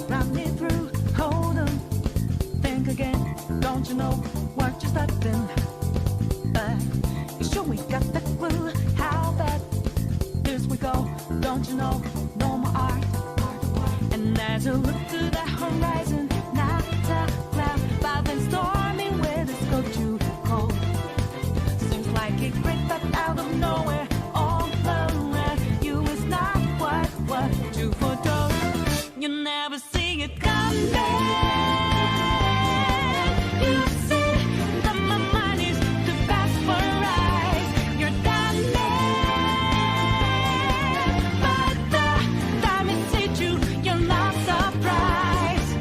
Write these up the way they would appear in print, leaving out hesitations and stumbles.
run me through. Hold on, think again. Don't you know what you're starting? But you sure we got the clue. How bad this we go? Don't you know? No more art. And as you look to the horizon, not a cloud, but then stormy weather's go too cold. Seems like it crept up out of nowhere. All around you is not what you foretold. You never see it come back. You see that my mind is too fast for eyes. You're done there. But the time it hit you, you're not surprised.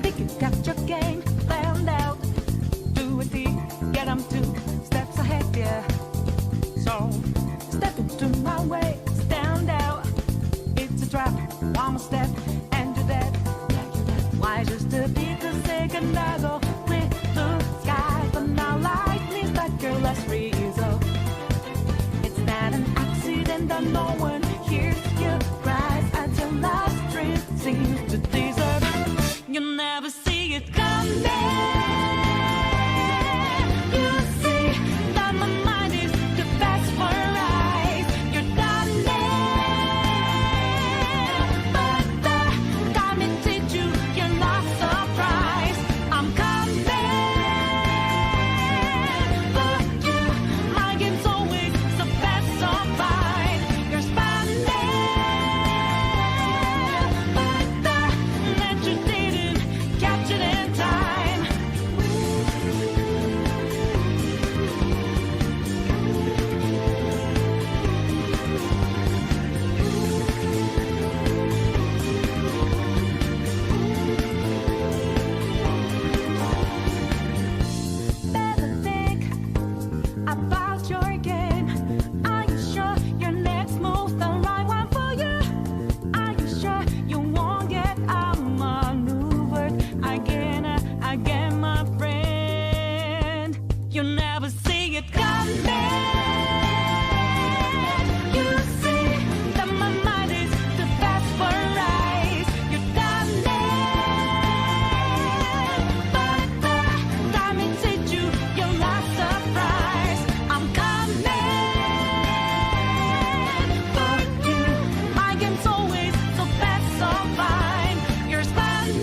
Think you got your game planned out. Do a thing, get 'em 2 steps ahead, yeah. So step into my way, stand out. It's a trap, one more step, and you're dead. Why just a bit a second ago? Clear blue skies, but now lightning like your last result. It's not an accident that no one hears your cries until last dream seems to desert. You never see it come back. You see that my mind is too fast for eyes. You're done there. But the time it hit you, you're not surprised. I'm coming. But you, my game's always so fast, so fine. You're spanning. But the net you didn't catch it in time. Better think about your game. Are you sure your next move's the right one for you? Are you sure you won't get outmaneuvered again, my friend? You never see it come back. You see that my mind is too fast for eyes. You're done there. But the time it hit you, you're not surprised. I'm coming. But you, my game's always so fast, so fine. You're spanning.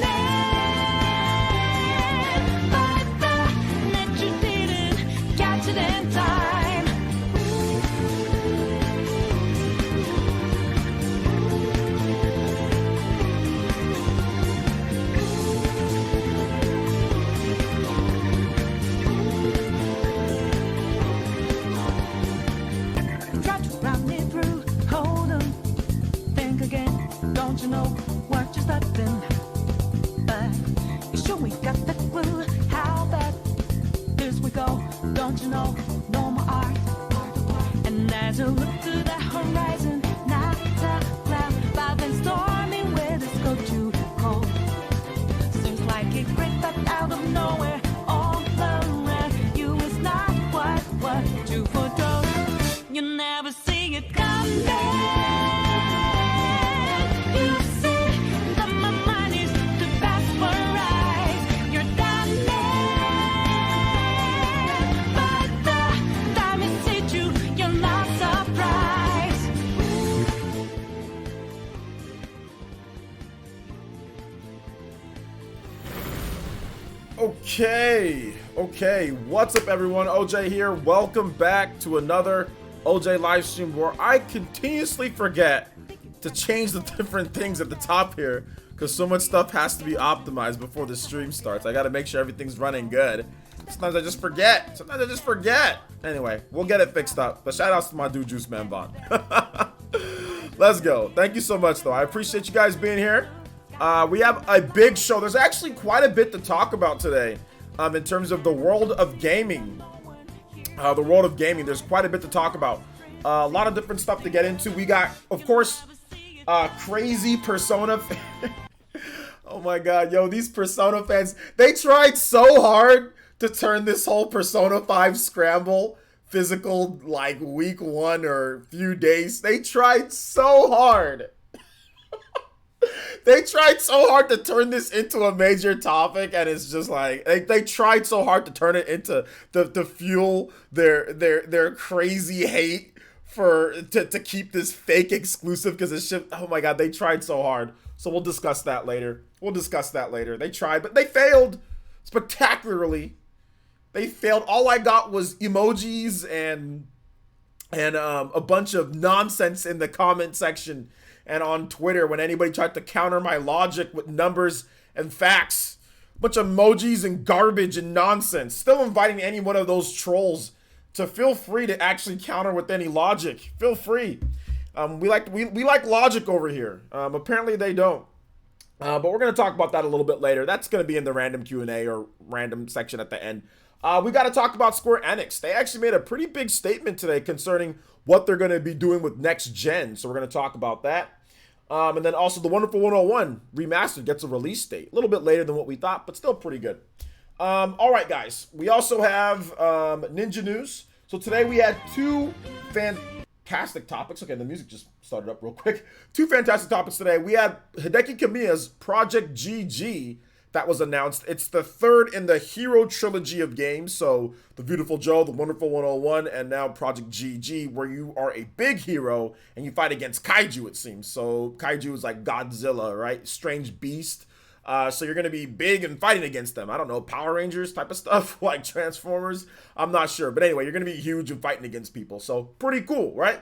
But the net you didn't catch it in time. Try to run me through. Hold on, think again. Don't you know what you're starting? But you sure we got the clue. How bad this we go? Don't you know? No more art. And as you look to the horizon, not a cloud, but then stormy weather's go too cold. Seems like it crept up out of nowhere. All around you is not what you foretold. You never see it come back. You see that my mind is too fast for eyes. You're done there. But the time it hit you, you're not surprised. Okay, what's up everyone? OJ here. Welcome back to another OJ live stream where I continuously forget to change the different things at the top here because so much stuff has to be optimized before the stream starts. I gotta make sure everything's running good. Sometimes I just forget. Anyway, we'll get it fixed up. But shout outs to my dude Juice Man Bond. Let's go. Thank you so much though. I appreciate you guys being here. We have a big show. There's actually quite a bit to talk about today in terms of the world of gaming. There's quite a bit to talk about. A lot of different stuff to get into. We got, of course, crazy Persona Oh my god, yo, these Persona fans, they tried so hard to turn this whole Persona 5 scramble physical like week 1 or few days. They tried so hard. They tried so hard to turn this into a major topic, and it's just like they tried so hard to turn it into to fuel their crazy hate to keep this fake exclusive because it's just, oh my god, they tried so hard. So we'll discuss that later. They tried, but they failed spectacularly. They failed. All I got was emojis and a bunch of nonsense in the comment section and on Twitter when anybody tried to counter my logic with numbers and facts. Bunch of emojis and garbage and nonsense. Still inviting any one of those trolls to feel free to actually counter with any logic. Feel free. We like logic over here. Apparently they don't. But we're going to talk about that a little bit later. That's going to be in the random Q&A or random section at the end. We got to talk about Square Enix. They actually made a pretty big statement today concerning what they're going to be doing with next gen. So we're going to talk about that. And then also the Wonderful 101 Remastered gets a release date. A little bit later than what we thought, but still pretty good. All right, guys. We also have Ninja News. So today we had two fantastic topics. Okay, the music just started up real quick. Two fantastic topics today. We had Hideki Kamiya's Project GG that was announced. It's the third in the Hero trilogy of games. So The Beautiful Joe, The Wonderful 101, and now Project GG, where you are a big hero and you fight against kaiju, it seems. So kaiju is like Godzilla, right? Strange beast. So you're going to be big and fighting against them. I don't know, Power Rangers type of stuff, like Transformers. I'm not sure. But anyway, you're going to be huge and fighting against people. So pretty cool, right?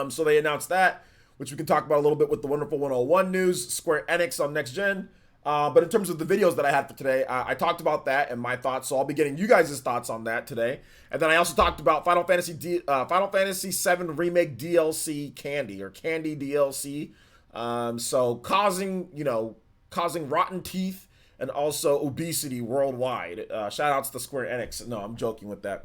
So they announced that, which we can talk about a little bit with the Wonderful 101 news, Square Enix on next gen. But in terms of the videos that I had for today, I talked about that and my thoughts. So I'll be getting you guys' thoughts on that today. And then I also talked about Final Fantasy VII Remake DLC Candy DLC. So causing rotten teeth and also obesity worldwide. Shout outs to Square Enix. No, I'm joking with that.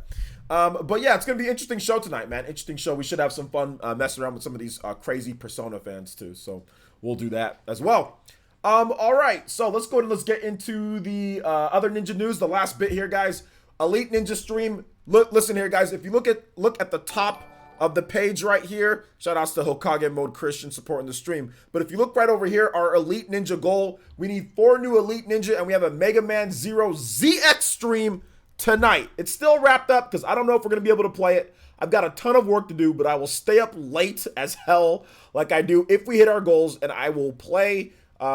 But yeah, it's going to be an interesting show tonight, man. Interesting show. We should have some fun messing around with some of these crazy Persona fans too. So we'll do that as well. All right, so let's go and let's get into the other Ninja news. The last bit here, guys. Elite Ninja stream. Listen here, guys. If you look at the top of the page right here, shout outs to Hokage Mode Christian supporting the stream. But if you look right over here, our Elite Ninja goal, we need 4 new Elite Ninja, and we have a Mega Man Zero ZX stream tonight. It's still wrapped up because I don't know if we're gonna be able to play it. I've got a ton of work to do, but I will stay up late as hell like I do if we hit our goals, and I will play. This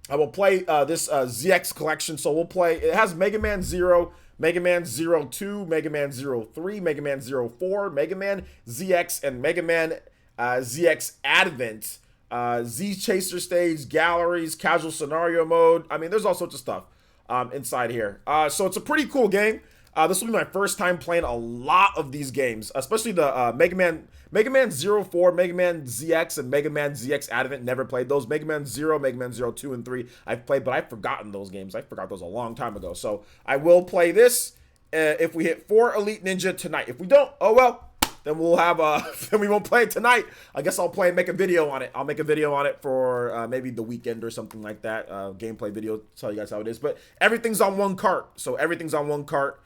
ZX collection. So we'll play. It has Mega Man 0, Mega Man 02, Mega Man 03, Mega Man 04, Mega Man ZX, and Mega Man ZX Advent. Z Chaser stage, galleries, casual scenario mode. I mean, there's all sorts of stuff inside here. So it's a pretty cool game. This will be my first time playing a lot of these games, especially the Mega Man 04, Mega Man ZX, and Mega Man ZX Advent. Never played those. Mega Man 0, Mega Man 02, and 3 I've played, but I've forgotten those games. I forgot those a long time ago. So I will play this if we hit 4 Elite Ninja tonight. If we don't, oh well, then we'll have then we won't play it tonight. I guess I'll play and make a video on it. I'll make a video on it for maybe the weekend or something like that. Gameplay video, tell you guys how it is. But everything's on one cart. So everything's on one cart.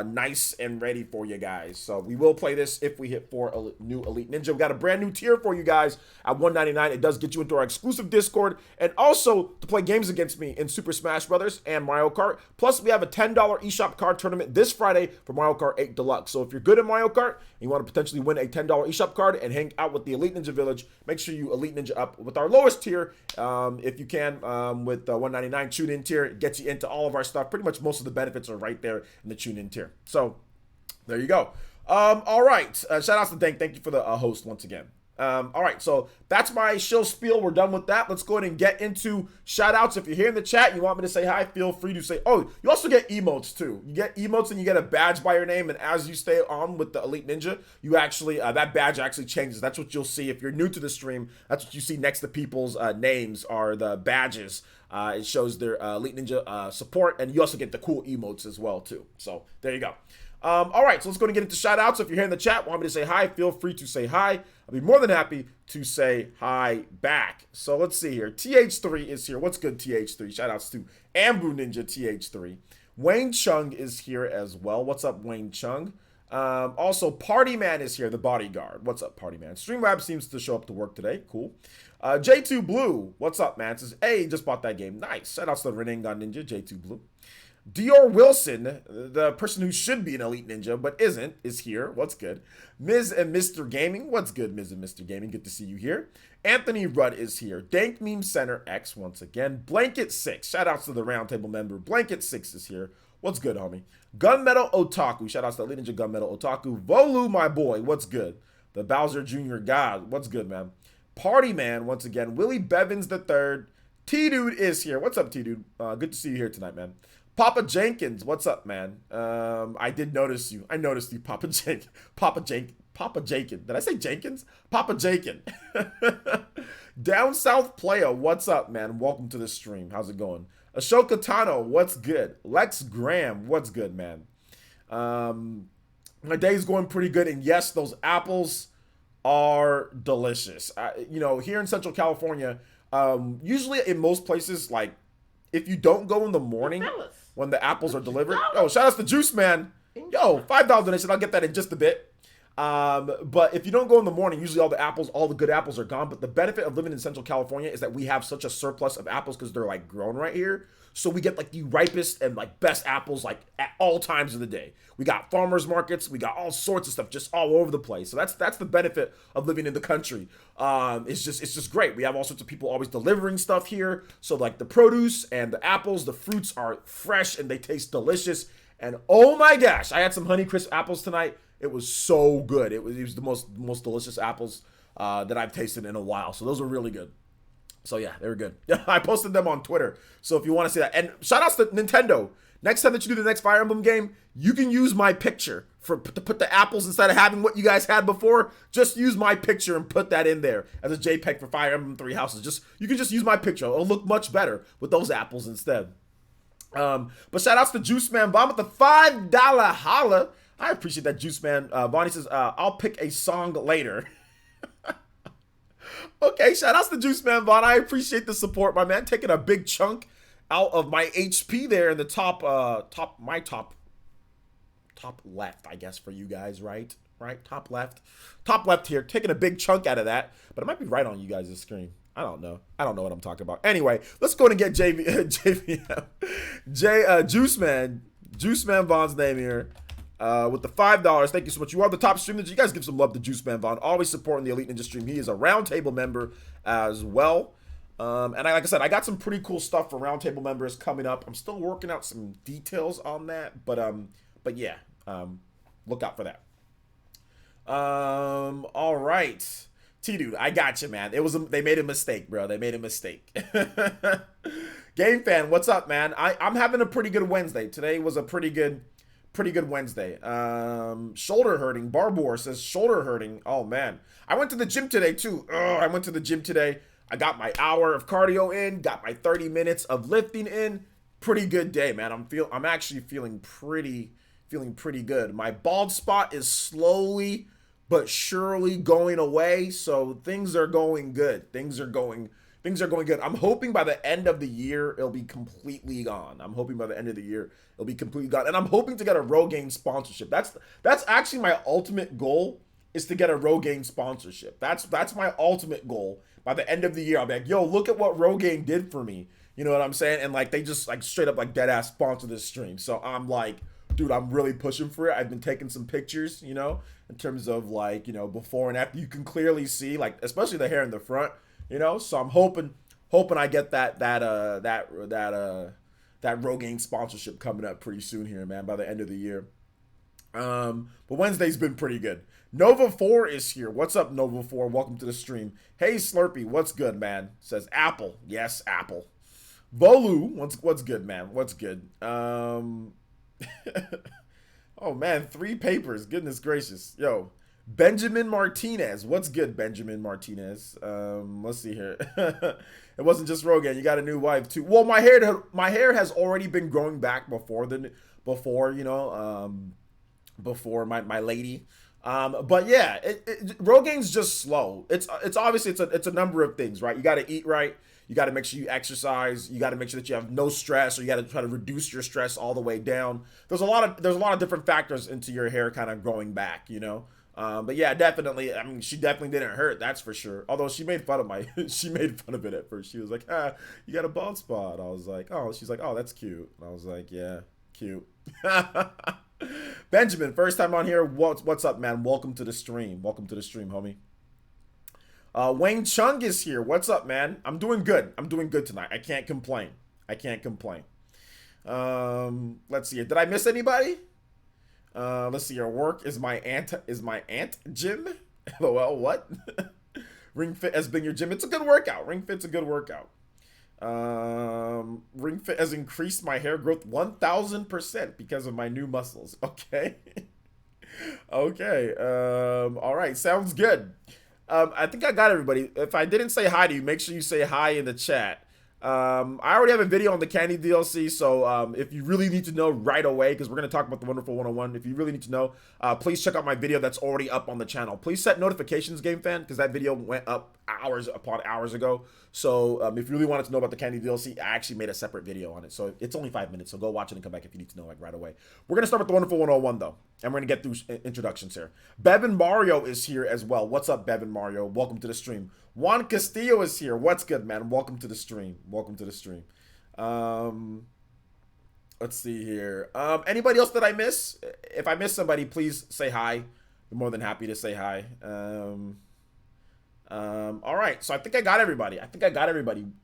Nice and ready for you guys. So we will play this if we hit 4 new Elite Ninja. We got a brand new tier for you guys at $1.99. It does get you into our exclusive Discord and also to play games against me in Super Smash Brothers and Mario Kart. Plus, we have a $10 eShop card tournament this Friday for Mario Kart 8 Deluxe. So if you're good at Mario Kart and you want to potentially win a $10 eShop card and hang out with the Elite Ninja Village, make sure you Elite Ninja up with our lowest tier if you can with the $1.99 tune-in tier. It gets you into all of our stuff. Pretty much most of the benefits are right there in the tune-in tier. So there you go. All right, shout out to Dank. Thank you for the host once again. All right, so that's my shill spiel. We're done with that. Let's go ahead and get into shout outs. If you're here in the chat, you want me to say hi, feel free to say. Oh, you also get emotes too. You get emotes and you get a badge by your name, and as you stay on with the Elite Ninja, you actually that badge actually changes. That's what you'll see if you're new to the stream. That's what you see next to people's names are the badges. It shows their Elite Ninja support, and you also get the cool emotes as well too. So there you go. All right, so let's go and get into shout outs. If you're here in the chat, want me to say hi, feel free to say hi. I'll be more than happy to say hi back. So let's see here. TH3 is here. What's good, TH3? Shout outs to Ambu Ninja TH3. Wayne Chung is here as well. What's up, Wayne Chung? Also, Party Man is here, the bodyguard. What's up, Party Man? Streamlab seems to show up to work today. Cool. J2 Blue, what's up, man? Says, hey, just bought that game. Nice. Shout outs to Remake Ninja, J2 Blue. Dior Wilson, the person who should be an elite ninja but isn't, is here. What's good? Ms. and Mr. Gaming. What's good, Ms. and Mr. Gaming? Good to see you here. Anthony Rudd is here. Dank Meme Center X once again. Blanket 6. Shout outs to the roundtable member. Blanket 6 is here. What's good, homie? Gunmetal Otaku. Shout outs to Elite Ninja Gunmetal Otaku. Volu, my boy. What's good? The Bowser Jr. God. What's good, man? Party Man once again. Willie Bevins III. T-Dude is here. What's up, T-Dude? Good to see you here tonight, man. Papa Jenkins, what's up, man? I did notice you. I noticed you, Papa Jenkins. Papa Jenkins. Did I say Jenkins? Papa Jenkins. Down South Playa, what's up, man? Welcome to the stream. How's it going? Ashoka Tano, what's good? Lex Graham, what's good, man? My day's going pretty good, and yes, those apples are delicious. You know, here in Central California, usually in most places, like, if you don't go in the morning when the apples are delivered, yo, shout out to Juice Man. Yo, $5 donation. I'll get that in just a bit. But if you don't go in the morning, usually all the good apples are gone. But the benefit of living in Central California is that we have such a surplus of apples because they're like grown right here. So we get like the ripest and like best apples like at all times of the day. We got farmers markets, we got all sorts of stuff just all over the place. So that's the benefit of living in the country. It's just great. We have all sorts of people always delivering stuff here. So like the produce and the apples, the fruits are fresh and they taste delicious. And oh my gosh, I had some Honeycrisp apples tonight. It was so good. It was the most delicious apples that I've tasted in a while. So those were really good. So yeah, they were good. I posted them on Twitter. So if you want to see that, and shout outs to Nintendo. Next time that you do the next Fire Emblem game, you can use my picture to put the apples instead of having what you guys had before. Just use my picture and put that in there as a JPEG for Fire Emblem 3 Houses. You can just use my picture. It'll look much better with those apples instead. But shout outs to Juice Man Vaughn with the $5 holla. I appreciate that, Juice Man. Bonnie says, I'll pick a song later. Okay, shout outs to Juice Man Vaughn. I appreciate the support, my man. Taking a big chunk out of my HP there in the top left, I guess, for you guys, right? Top left here. Taking a big chunk out of that, but it might be right on you guys' screen. I don't know what I'm talking about. Anyway, let's go and get Juice Man Vaughn's name here. With the $5. Thank you so much. You are the top stream ninja. You guys give some love to Juice Man Vaughn. Always supporting the Elite Ninja stream. He is a roundtable member as well. And like I said, I got some pretty cool stuff for roundtable members coming up. I'm still working out some details on that, but yeah, look out for that. All right, T-Dude, I got you, man. They made a mistake, bro. They made a mistake. Game Fan, what's up, man? I'm having a pretty good Wednesday. Today was a pretty good Wednesday. Shoulder hurting. Barbor says shoulder hurting. Oh man, I went to the gym today too. I went to the gym today. I got my hour of cardio in, got my 30 minutes of lifting in. Pretty good day, man. I'm actually feeling pretty good. My bald spot is slowly but surely going away, so things are going good. Things are going good. I'm hoping by the end of the year, it'll be completely gone. And I'm hoping to get a Rogaine sponsorship. That's actually my ultimate goal, is to get a Rogaine sponsorship. That's my ultimate goal. By the end of the year, I'll be like, yo, look at what Rogaine did for me. You know what I'm saying? And like, they just like straight up like dead ass sponsor this stream. So I'm like, dude, I'm really pushing for it. I've been taking some pictures, you know, in terms of like, you know, before and after. You can clearly see, like, especially the hair in the front. You know, so I'm hoping I get that Rogaine sponsorship coming up pretty soon here, man, by the end of the year. But Wednesday's been pretty good. Nova 4 is here. What's up, Nova 4? Welcome to the stream. Hey, Slurpee, what's good, man? Says Apple. Yes, Apple. Volu, what's good, man? What's good? Oh man, 3 papers. Goodness gracious. Yo. Benjamin Martinez. What's good, Benjamin Martinez? Let's see here. It wasn't just Rogan. You got a new wife too. Well, my hair has already been growing back before my lady But yeah, Rogain's just slow. It's obviously it's a number of things, right? You got to eat right. You got to make sure you exercise. You got to make sure that you have no stress, or you got to try to reduce your stress all the way down. There's a lot of different factors into your hair kind of growing back, you know. But yeah, definitely. I mean, she definitely didn't hurt. That's for sure. Although she made fun of she made fun of it at first. She was like, you got a bald spot. I was like, oh. She's like, oh, that's cute. And I was like, yeah, cute. Benjamin, first time on here. What's up, man? Welcome to the stream. Welcome to the stream, homie. Wayne Chung is here. What's up, man? I'm doing good. I'm doing good tonight. I can't complain. I can't complain. Let's see here. Did I miss anybody? Let's see here. Work is my aunt gym. LOL. What? Ring Fit has been your gym. It's a good workout. Ring Fit's a good workout. Ring Fit has increased my hair growth 1,000% because of my new muscles. Okay. Okay. All right. Sounds good. I think I got everybody. If I didn't say hi to you, make sure you say hi in the chat. I already have a video on the Candy DLC, so if you really need to know right away, because we're going to talk about the Wonderful 101, if you really need to know, please check out my video that's already up on the channel. Please set notifications, Game Fan, because that video went up hours upon hours ago. So if you really wanted to know about the Candy DLC, I actually made a separate video on it. So it's only 5 minutes, so go watch it and come back if you need to know like right away. We're going to start with the Wonderful 101, though, and we're going to get through introductions here. Bevan Mario is here as well. What's up, Bevan Mario? Welcome to the stream. Juan Castillo is here. What's good, man? Welcome to the stream. Welcome to the stream. Let's see here. Anybody else that I miss? If I miss somebody, please say hi. I'm more than happy to say hi. All right. So I think I got everybody.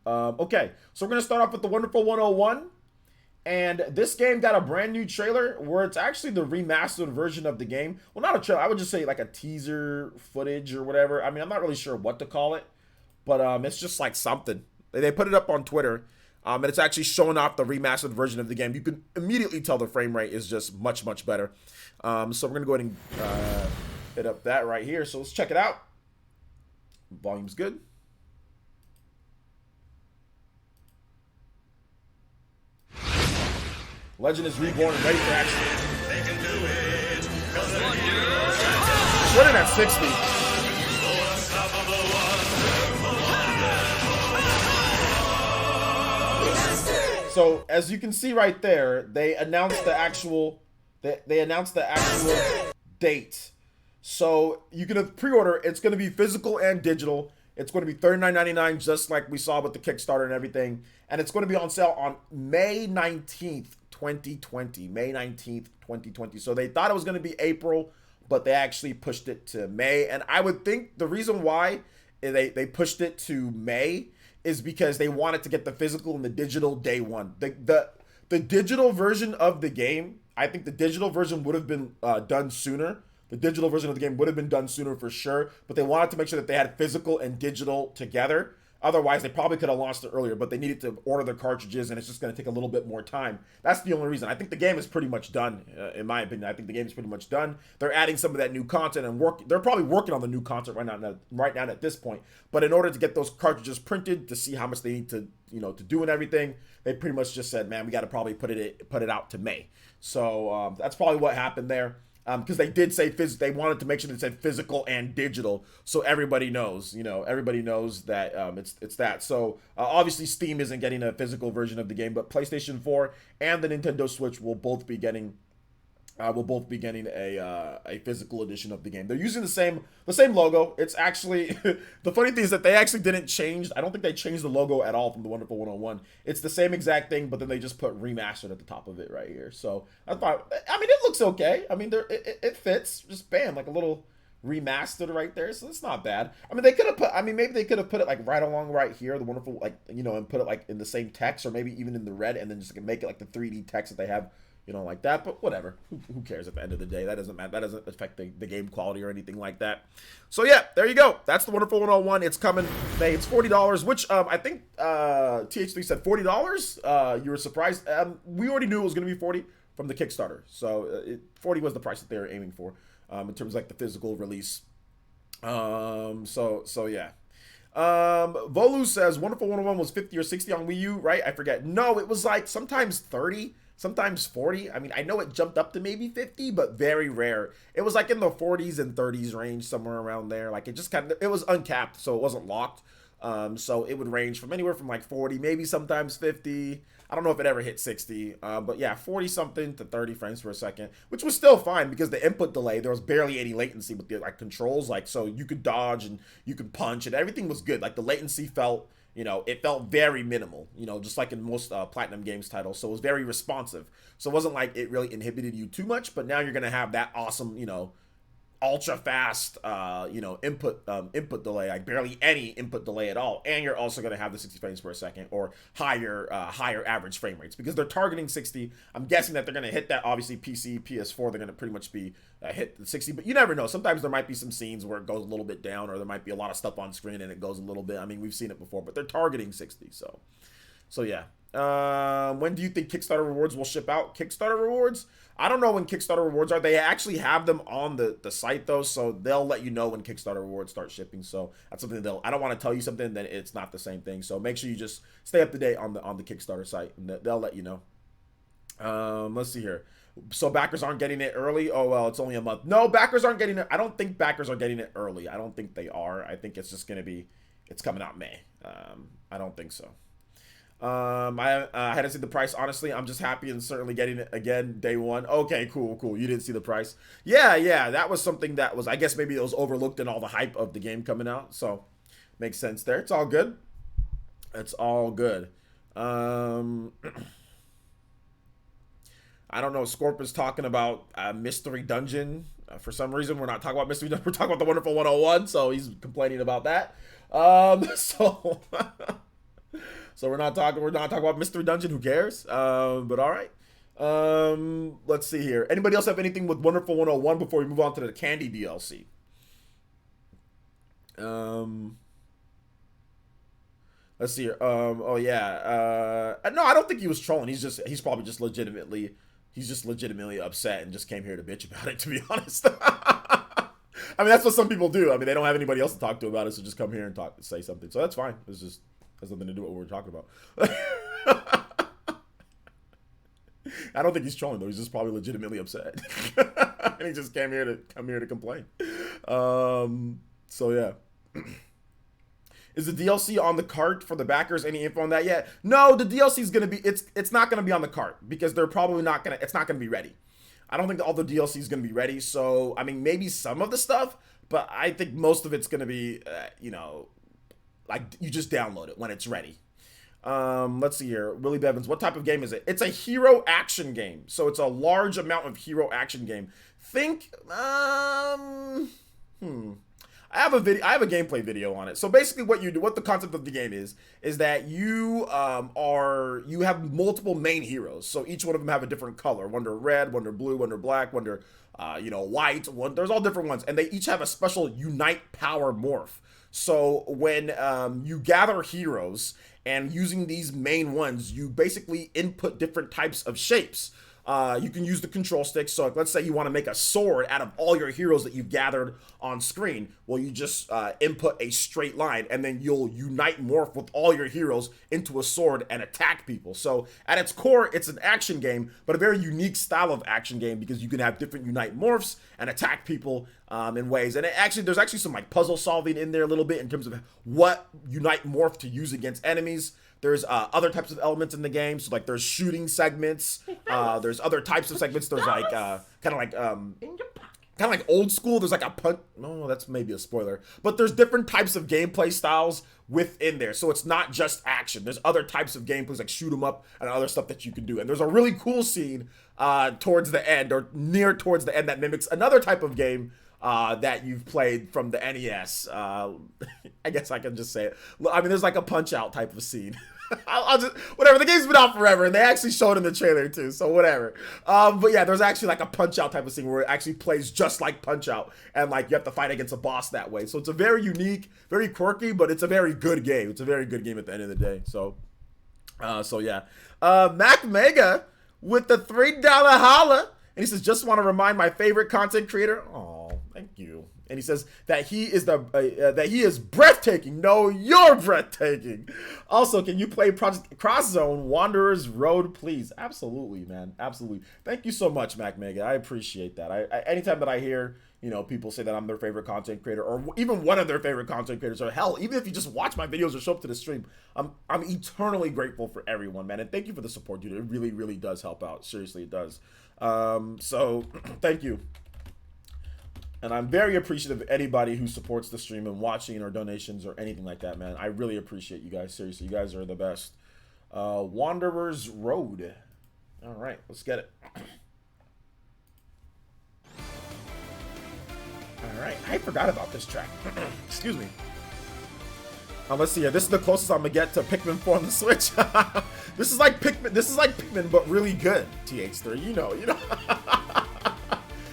Okay. So we're going to start off with the Wonderful 101. And this game got a brand new trailer where it's actually the remastered version of the game. Well, not a trailer. I would just say like a teaser footage or whatever. I mean, I'm not really sure what to call it, but it's just like something. They put it up on Twitter, and it's actually showing off the remastered version of the game. You can immediately tell the frame rate is just much, much better. So we're going to go ahead and hit up that right here. So let's check it out. Volume's good. Legend is reborn and ready for action. They can do it. Running at 60. So as you can see right there, they announced the actual date. So you can pre-order. It's going to be physical and digital. It's going to be $39.99, just like we saw with the Kickstarter and everything. And it's going to be on sale on May 19th, 2020. May 19th, 2020. So they thought it was going to be April, but they actually pushed it to May. And I would think the reason why they pushed it to May is because they wanted to get the physical and the digital day one. The digital version of the game, I think the digital version would have been done sooner. The digital version of the game would have been done sooner for sure, but they wanted to make sure that they had physical and digital together. Otherwise, they probably could have launched it earlier, but they needed to order the cartridges, and it's just going to take a little bit more time. That's the only reason. I think the game is pretty much done, in my opinion. I think the game is pretty much done. They're adding some of that new content and they're probably working on the new content right now at this point. But in order to get those cartridges printed, to see how much they need to, to do and everything, they pretty much just said, man, we got to probably put it out to May. So that's probably what happened there. Because they did say they wanted to make sure they said physical and digital, so everybody knows, everybody knows that it's that. So obviously Steam isn't getting a physical version of the game, but PlayStation 4 and the Nintendo Switch will both be getting a physical edition of the game. They're using the same logo. It's actually the funny thing is that they actually didn't change. I don't think they changed the logo at all from the Wonderful 101. It's the same exact thing, but then they just put remastered at the top of it right here. So that's fine. I mean, it looks okay. I mean, it fits. Just bam, like a little remastered right there. So it's not bad. I mean, they could have put. I mean, maybe they could have put it like right along right here, the Wonderful, like and put it like in the same text, or maybe even in the red, and then just make it like the 3D text that they have. Like that, but whatever. Who cares at the end of the day? That doesn't matter. That doesn't affect the game quality or anything like that. So yeah, there you go. That's the Wonderful 101. It's coming May. It's $40, which I think TH3 said $40. You were surprised. We already knew it was going to be $40 from the Kickstarter. So 40 was the price that they were aiming for in terms of like the physical release. So yeah. Volu says Wonderful 101 was 50 or 60 on Wii U, right? I forget. No, it was like sometimes 30. sometimes 40. I mean, I know it jumped up to maybe 50, but very rare. It was like in the 40s and 30s range, somewhere around there. Like it just kind of, it was uncapped, so it wasn't locked. So it would range from anywhere from like 40, maybe sometimes 50. I don't know if it ever hit 60, but yeah, 40 something to 30 frames per second, which was still fine because the input delay, there was barely any latency with the like controls, like so you could dodge and you could punch and everything was good. Like the latency felt, you know, it felt very minimal, you know, just like in most Platinum Games titles. So it was very responsive. So it wasn't like it really inhibited you too much, but now you're gonna have that awesome, you know, ultra fast you know, input delay, like barely any input delay at all, and you're also going to have the 60 frames per second or higher average frame rates because they're targeting 60. I'm guessing that they're going to hit that. Obviously PC, PS4, they're going to pretty much be hit the 60, but you never know. Sometimes there might be some scenes where it goes a little bit down, or there might be a lot of stuff on screen and it goes a little bit. I mean, we've seen it before, but they're targeting 60. So yeah. When do you think Kickstarter rewards will ship out? Kickstarter rewards? I don't know when Kickstarter rewards are. They actually have them on the site though, so they'll let you know when Kickstarter rewards start shipping. So that's something I don't want to tell you something that it's not the same thing. So make sure you just stay up to date on the Kickstarter site, and they'll let you know. Let's see here. So backers aren't getting it early. Oh well, it's only a month. No, backers aren't getting it. I don't think backers are getting it early. I don't think they are. I think it's just gonna be, it's coming out May. I don't think so. I hadn't seen the price. Honestly, I'm just happy and certainly getting it again day one. Okay, cool. You didn't see the price. Yeah. That was something that was, I guess maybe it was overlooked in all the hype of the game coming out. So makes sense there. It's all good. It's all good. I don't know. Scorp is talking about Mystery Dungeon. For some reason, we're not talking about Mystery Dungeon. We're talking about the Wonderful 101. So he's complaining about that. So we're not talking about Mystery Dungeon. Who cares? But all right. Let's see here. Anybody else have anything with Wonderful 101 before we move on to the Candy DLC? Let's see here. Oh yeah. No, I don't think he was trolling. He's probably just legitimately upset and just came here to bitch about it, to be honest. I mean, that's what some people do. I mean, they don't have anybody else to talk to about it, so just come here and say something. So that's fine. It's just has nothing to do with what we're talking about. I don't think he's trolling though. He's just probably legitimately upset, and he just came here to complain. So yeah. Is the DLC on the cart for the backers? Any info on that yet? No, the DLC is gonna be. It's not gonna be on the cart because they're probably not gonna. It's not gonna be ready. I don't think all the DLC is gonna be ready. So I mean, maybe some of the stuff, but I think most of it's gonna be, you know, like you just download it when it's ready. Let's see here. Willie Bevins, what type of game is it? It's a hero action game. So it's a large amount of hero action game. Think, I have a gameplay video on it. So basically what the concept of the game is that you have multiple main heroes. So each one of them have a different color. One are red, one are blue, one are black, one are, white. There's all different ones. And they each have a special Unite Power morph. So when you gather heroes and using these main ones, you basically input different types of shapes. You can use the control stick. So let's say you want to make a sword out of all your heroes that you've gathered on screen. Well, you just input a straight line and then you'll unite morph with all your heroes into a sword and attack people. So at its core, it's an action game, but a very unique style of action game because you can have different unite morphs and attack people in ways. And there's actually some like puzzle solving in there a little bit in terms of what unite morph to use against enemies. There's other types of elements in the game. So like there's shooting segments. There's other types of segments. There's like kind of like old school. There's like a punch. No, that's maybe a spoiler. But there's different types of gameplay styles within there. So it's not just action. There's other types of gameplays like shoot 'em up and other stuff that you can do. And there's a really cool scene towards the end or near towards the end that mimics another type of game that you've played from the NES. I guess I can just say it. I mean, there's like a Punch-Out type of scene. I'll just, whatever, the game's been out forever, and they actually showed it in the trailer too, so whatever. But yeah, there's actually like a Punch-Out type of scene where it actually plays just like Punch-Out, and like you have to fight against a boss that way. So it's a very unique, very quirky, but it's a very good game. It's a very good game at the end of the day. So yeah. Mac Mega with the $3 holla. And he says, just want to remind my favorite content creator. Oh, thank you. And he says that he is breathtaking. No, you're breathtaking. Also, can you play Project Cross Zone Wanderer's Road, please? Absolutely, man. Absolutely. Thank you so much, Mac Mega. I appreciate that. I anytime that I hear, you know, people say that I'm their favorite content creator, or even one of their favorite content creators, or hell, even if you just watch my videos or show up to the stream, I'm eternally grateful for everyone, man. And thank you for the support, dude. It really, really does help out. Seriously, it does. So thank you. And I'm very appreciative of anybody who supports the stream and watching or donations or anything like that, man. I really appreciate you guys. Seriously, you guys are the best. Wanderer's Road. All right, let's get it. All right, I forgot about this track. Excuse me. Let's see here. This is the closest I'm gonna get to Pikmin 4 on the Switch. This is like Pikmin. This is like Pikmin, but really good. TH3, you know.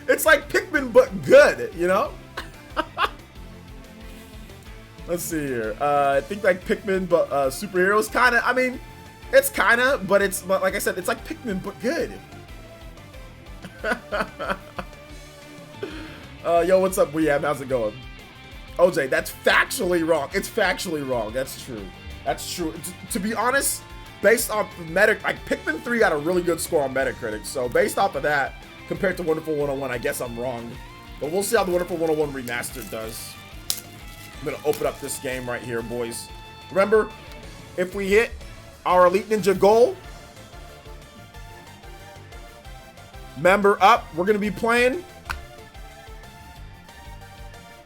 It's like Pikmin, but good, you know? Let's see here. I think like Pikmin, but superheroes, kind of. I mean, it's kind of, but like I said, it's like Pikmin, but good. Yo, what's up, Weeab? How's it going? OJ, that's factually wrong. It's factually wrong. That's true. That's true. To be honest, based off of like Pikmin 3 got a really good score on Metacritic, so based off of that, compared to Wonderful 101, I guess I'm wrong. But we'll see how the Wonderful 101 Remastered does. I'm going to open up this game right here, boys. Remember, if we hit our Elite Ninja goal, member up, we're going to be playing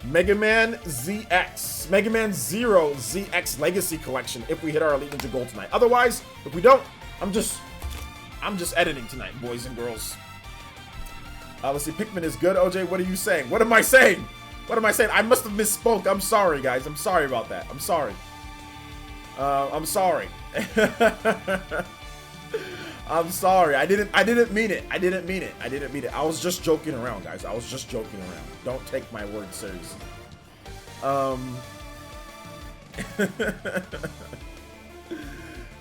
Mega Man ZX. Mega Man 0 ZX Legacy Collection if we hit our Elite Ninja goal tonight. Otherwise, if we don't, I'm just editing tonight, boys and girls. Let's see, Pikmin is good. OJ, what are you saying? What am I saying? What am I saying? I must have misspoke. I'm sorry, guys. I'm sorry about that. I'm sorry. I'm sorry. I'm sorry. I didn't mean it. I didn't mean it. I was just joking around, guys. I was just joking around. Don't take my words seriously.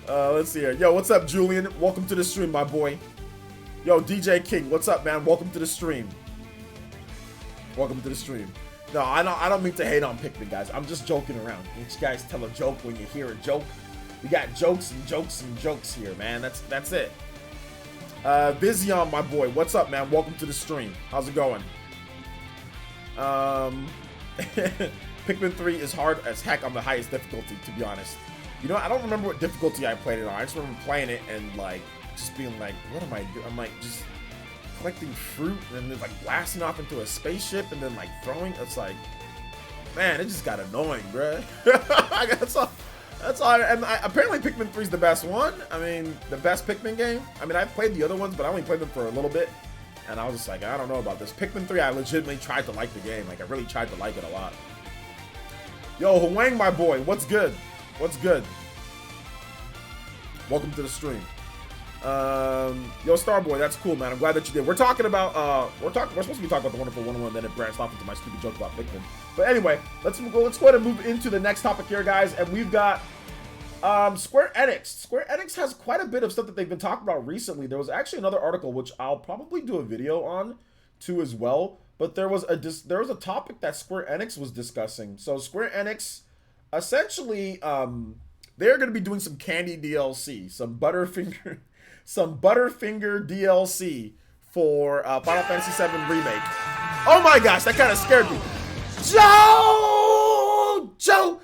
Let's see here. Yo, what's up, Julian? Welcome to the stream, my boy. Yo, DJ King, what's up, man? Welcome to the stream. Welcome to the stream. No, I don't mean to hate on Pikmin, guys. I'm just joking around. You guys tell a joke when you hear a joke. We got jokes and jokes and jokes here, man. That's it. Vizion, my boy, what's up, man? Welcome to the stream. How's it going? Pikmin 3 is hard as heck on the highest difficulty, to be honest. You know, I don't remember what difficulty I played it on. I just remember playing it and like just being like, what am I doing? I'm like just collecting fruit and then like blasting off into a spaceship and then like throwing. It's like, man, it just got annoying, bruh. That's all. Apparently Pikmin 3 is the best one. I mean, the best Pikmin game. I mean, I've played the other ones, but I only played them for a little bit. And I was just like, I don't know about this. Pikmin 3, I legitimately tried to like the game. Like, I really tried to like it a lot. Yo, Huang, my boy, what's good? What's good? Welcome to the stream. Yo, Starboy, that's cool, man. I'm glad that you did. We're talking about, we're supposed to be talking about the Wonderful 101, then it branched off into my stupid joke about Pikmin. But anyway, let's go ahead and move into the next topic here, guys. And we've got Square Enix. Square Enix has quite a bit of stuff that they've been talking about recently. There was actually another article which I'll probably do a video on too as well. But there was a topic that Square Enix was discussing. So Square Enix, essentially, they're going to be doing some candy DLC, some Butterfinger DLC for Final Fantasy VII Remake. Oh my gosh, that kind of scared me. Joe,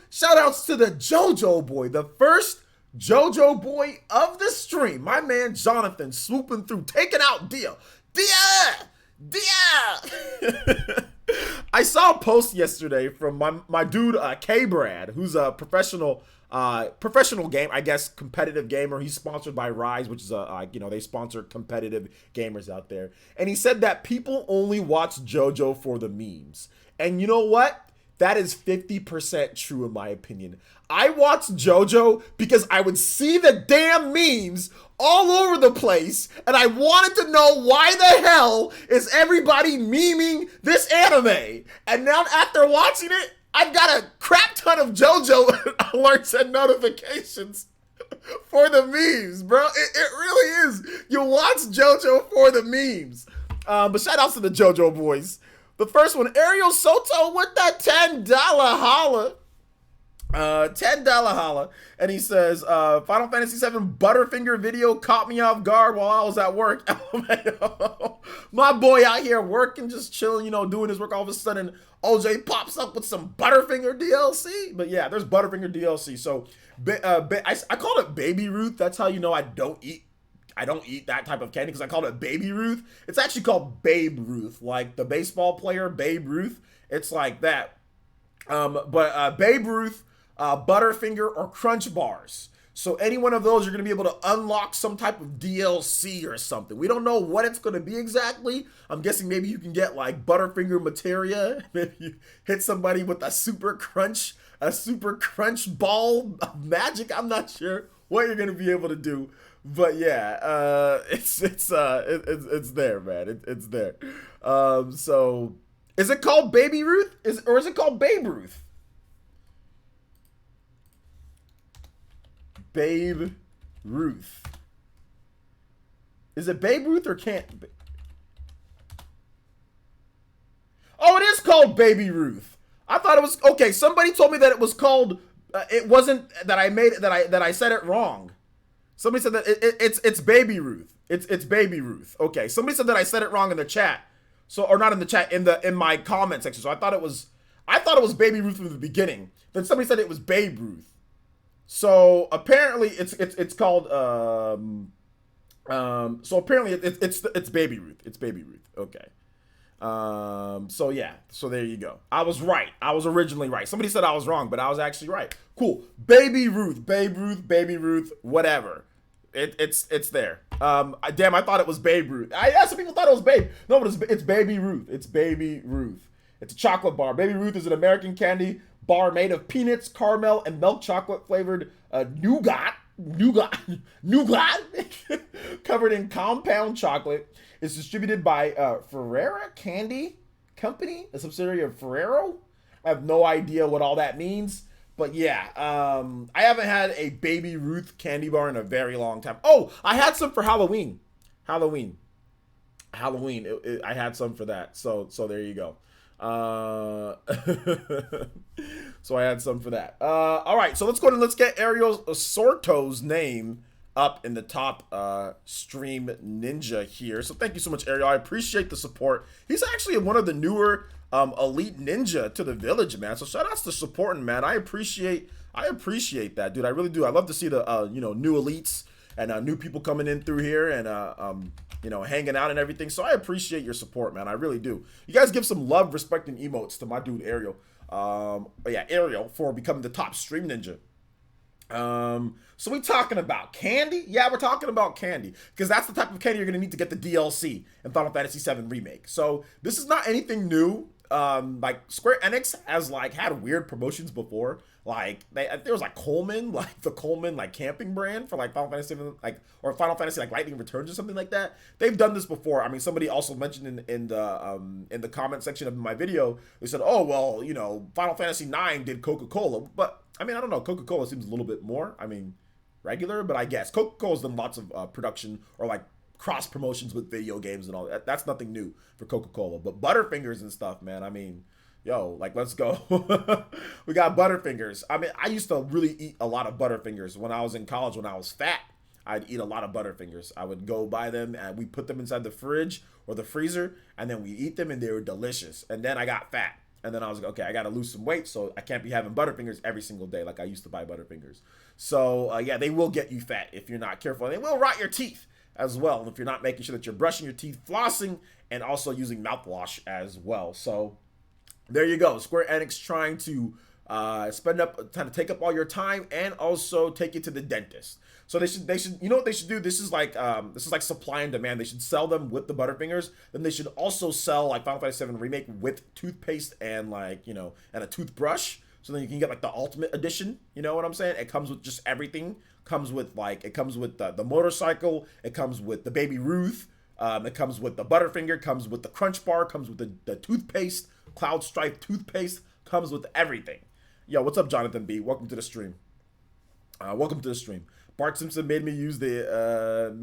shoutouts to the JoJo boy, the first JoJo boy of the stream. My man Jonathan swooping through, taking out Dia. I saw a post yesterday from my dude K-Brad, who's a professional game, I guess, competitive gamer. He's sponsored by Rise, which is they sponsor competitive gamers out there. And he said that people only watch JoJo for the memes. And you know what? That is 50% true in my opinion. I watched JoJo because I would see the damn memes all over the place, and I wanted to know why the hell is everybody memeing this anime. And now after watching it, I've got a crap ton of JoJo alerts and notifications for the memes, bro. It really is. You watch JoJo for the memes. But shout outs to the JoJo boys. The first one, Ariel Soto with that $10 holla. $10 holla. And he says, Final Fantasy VII Butterfinger video caught me off guard while I was at work. My boy out here working, just chilling, you know, doing his work. All of a sudden, OJ pops up with some Butterfinger DLC. But yeah, there's Butterfinger DLC. So I called it Baby Ruth. That's how you know I don't eat that type of candy, because I called it Baby Ruth. It's actually called Babe Ruth, like the baseball player Babe Ruth. It's like that. But Babe Ruth, Butterfinger, or Crunch Bars. So any one of those, you're going to be able to unlock some type of DLC or something. We don't know what it's going to be exactly. I'm guessing maybe you can get like Butterfinger materia. Maybe you hit somebody with a super crunch ball of magic. I'm not sure what you're going to be able to do. But yeah, it's there, man. It's there. So is it called Baby Ruth? Or is it called Babe Ruth? Babe Ruth. Is it Babe Ruth or can't? Oh, it is called Baby Ruth. I thought it was okay. Somebody told me that it was called. It wasn't that I made it. That I said it wrong. Somebody said that it's Baby Ruth. It's Baby Ruth. Okay. Somebody said that I said it wrong in the chat. So, or not in the chat, in my comment section. So I thought it was Baby Ruth from the beginning. Then somebody said it was Babe Ruth. So apparently it's called so apparently it's Baby Ruth. It's Baby Ruth. Okay. So yeah, so there you go. I was right. I was originally right. Somebody said I was wrong, but I was actually right. Cool. Baby Ruth, Babe Ruth, Baby Ruth, whatever. It's there. Damn, I thought it was Babe Ruth. Some people thought it was Babe. No, but it's Baby Ruth. It's Baby Ruth. It's a chocolate bar. Baby Ruth is an American candy bar made of peanuts, caramel, and milk chocolate flavored nougat covered in compound chocolate. It's distributed by Ferrera Candy Company, a subsidiary of Ferrero. I have no idea what all that means, but yeah, I haven't had a Baby Ruth candy bar in a very long time. Oh, I had some for Halloween. I had some for that. So there you go. So I had some for that. All right, so let's go and let's get Ariel Sorto's name up in the top stream ninja here. So thank you so much, Ariel. I appreciate the support. He's actually one of the newer elite ninja to the village, man. So shout outs to supporting, man. I appreciate that, dude. I really do. I love to see the new elites and new people coming in through here and hanging out and everything. So I appreciate your support, man. I really do. You guys give some love, respect, and emotes to my dude Ariel. Ariel for becoming the top stream ninja. So we talking about candy? Yeah, we're talking about candy because that's the type of candy you're gonna need to get the DLC in Final Fantasy VII Remake. So this is not anything new. Like Square Enix has had weird promotions before. Like there was Coleman, the Coleman camping brand for Final Fantasy VII, or Final Fantasy Lightning Returns or something like that. They've done this before. I mean, somebody also mentioned in the comment section of my video, they said, oh well, Final Fantasy IX did Coca-Cola, but I mean, I don't know. Coca-Cola seems a little bit more, regular, but I guess Coca-Cola's done lots of production or cross promotions with video games and all that. That's nothing new for Coca-Cola, but Butterfingers and stuff, man. I mean, yo, let's go. We got Butterfingers. I mean, I used to really eat a lot of Butterfingers when I was in college. When I was fat, I'd eat a lot of Butterfingers. I would go buy them and we put them inside the fridge or the freezer, and then we eat them and they were delicious. And then I got fat. And then I was like, okay, I got to lose some weight, so I can't be having Butterfingers every single day like I used to buy Butterfingers. So, yeah, they will get you fat if you're not careful. And they will rot your teeth as well if you're not making sure that you're brushing your teeth, flossing, and also using mouthwash as well. So there you go. Square Enix trying to trying to take up all your time and also take you to the dentist. So they should, you know what they should do? This is like supply and demand. They should sell them with the Butterfingers. Then they should also sell Final Fantasy VII Remake with toothpaste and and a toothbrush. So then you can get the ultimate edition. You know what I'm saying? It comes with just everything. Comes with it comes with the motorcycle. It comes with the Baby Ruth. It comes with the Butterfinger. Comes with the Crunch Bar. Comes with the toothpaste. Cloud Stripe toothpaste. Comes with everything. Yo, what's up, Jonathan B? Welcome to the stream. Welcome to the stream. Bart Simpson made me use the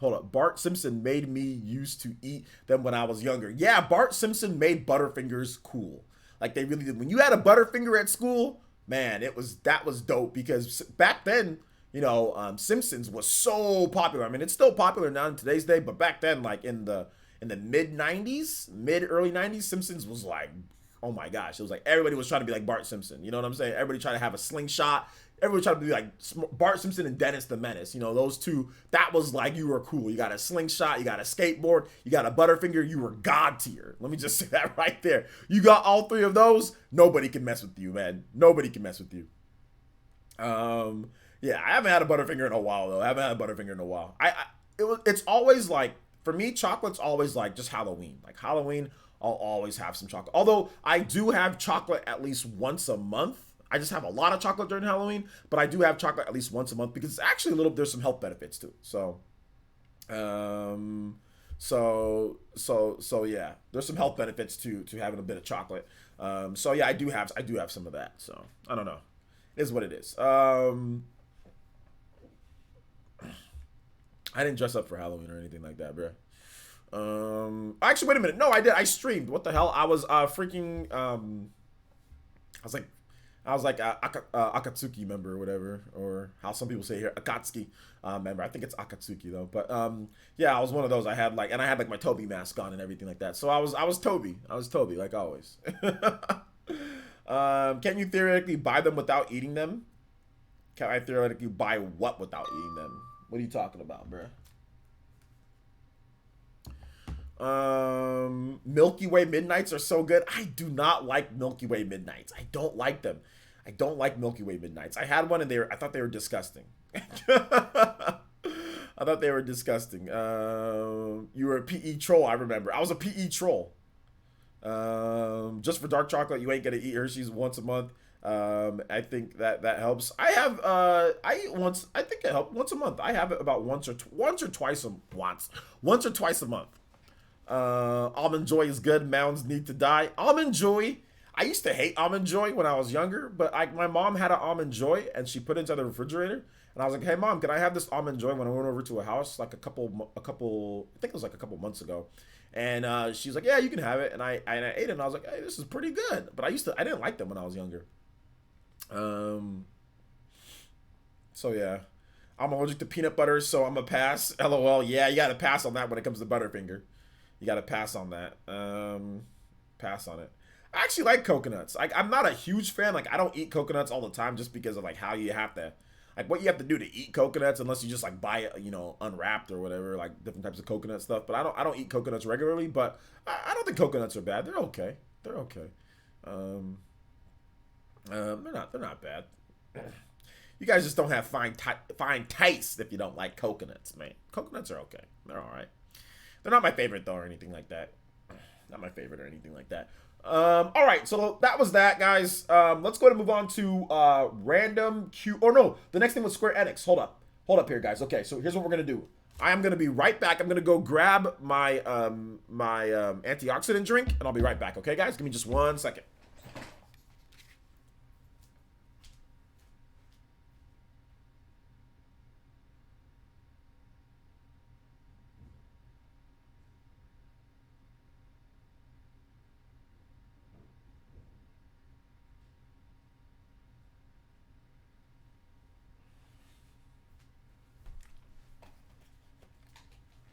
Hold up. Bart Simpson made me used to eat them when I was younger. Yeah, Bart Simpson made Butterfingers cool. Like they really did. When you had a Butterfinger at school, man, that was dope because back then, Simpsons was so popular. I mean, it's still popular now in today's day, but back then, like in the mid '90s, mid early '90s, Simpsons was like, oh my gosh, it was like everybody was trying to be like Bart Simpson. You know what I'm saying? Everybody tried to have a slingshot. Everybody tried to be like Bart Simpson and Dennis the Menace. You know, those two, that was like, you were cool. You got a slingshot, you got a skateboard, you got a Butterfinger, you were God tier. Let me just say that right there. You got all three of those, nobody can mess with you, man. Nobody can mess with you. Yeah, I haven't had a Butterfinger in a while, though. I haven't had a Butterfinger in a while. It's always like, for me, chocolate's always like just Halloween. Like Halloween, I'll always have some chocolate. Although I do have chocolate at least once a month. I just have a lot of chocolate during Halloween, but I do have chocolate at least once a month because it's actually there's some health benefits too. So, yeah, there's some health benefits to having a bit of chocolate. So yeah, I do have some of that. So I don't know, it is what it is. I didn't dress up for Halloween or anything like that, bro. Actually, wait a minute. No, I did. I streamed. What the hell? I was freaking. I was like a Akatsuki member or whatever, or how some people say here, Akatsuki member. I think it's Akatsuki though. But yeah, I was one of those. I had like my Toby mask on and everything like that. So I was Toby. I was Toby like always. Can you theoretically buy them without eating them? Can I theoretically buy what without eating them? What are you talking about, bro? Milky Way Midnights are so good. I do not like Milky Way Midnights. I don't like them. I don't like Milky Way Midnights. I had one and I thought they were disgusting. I thought they were disgusting. You were a PE troll, I remember. I was a PE troll. Just for dark chocolate, you ain't gonna eat Hershey's once a month. I think that helps. I eat once. I think it helps once a month. I have it about once or twice a month. Almond Joy is good. Mounds need to die. Almond Joy. I used to hate Almond Joy when I was younger, but my mom had an Almond Joy and she put it into the refrigerator. And I was like, "Hey mom, can I have this Almond Joy?" When I went over to a house like I think it was like a couple months ago. And she's like, "Yeah, you can have it." And I ate it and I was like, "Hey, this is pretty good." But I didn't like them when I was younger. So yeah. I'm allergic to peanut butter, so I'm a pass. LOL. Yeah, you gotta pass on that when it comes to Butterfinger. You gotta pass on that. Pass on it. I actually like coconuts. I'm not a huge fan. Like, I don't eat coconuts all the time just because of like how you have to, like what you have to do to eat coconuts, unless you just like buy it, unwrapped or whatever, like different types of coconut stuff. But I don't eat coconuts regularly. But I don't think coconuts are bad. They're okay. They're okay. They're not bad. You guys just don't have fine taste if you don't like coconuts, man. Coconuts are okay. They're all right. They're not my favorite though, or anything like that. Not my favorite or anything like that. All right, so that was that, guys. Let's go ahead and move on to random Q. Or no, the next thing was Square Enix. Hold up here, guys. Okay, so here's what we're gonna do. I am gonna be right back. I'm gonna go grab my antioxidant drink, and I'll be right back. Okay, guys, give me just 1 second.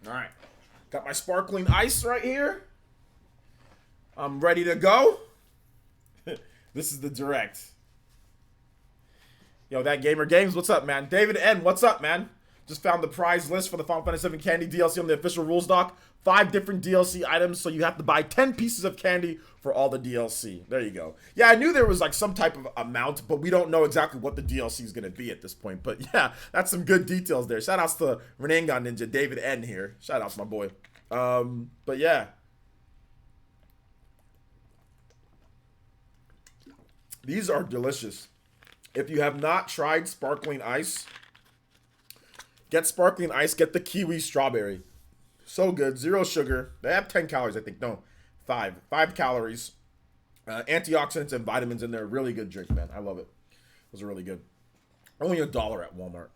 All right, got my sparkling ice right here. I'm ready to go. This is the direct. Yo, that Gamer Games, what's up, man? David N, what's up, man? Just found the prize list for the Final Fantasy VII Candy DLC on the official rules doc. 5 different DLC items, so you have to buy 10 pieces of candy for all the DLC. There you go. Yeah, I knew there was like some type of amount, but we don't know exactly what the DLC is going to be at this point. But yeah, that's some good details there. Shout outs to Renangon Ninja, David N here. Shout outs, my boy. But yeah. These are delicious. If you have not tried sparkling ice, get sparkling ice, get the kiwi strawberry. So good. 0 sugar. They have 10 calories, I think. No, 5. 5 calories. Antioxidants and vitamins in there. Really good drink, man. I love it. Those are really good. Only $1 at Walmart.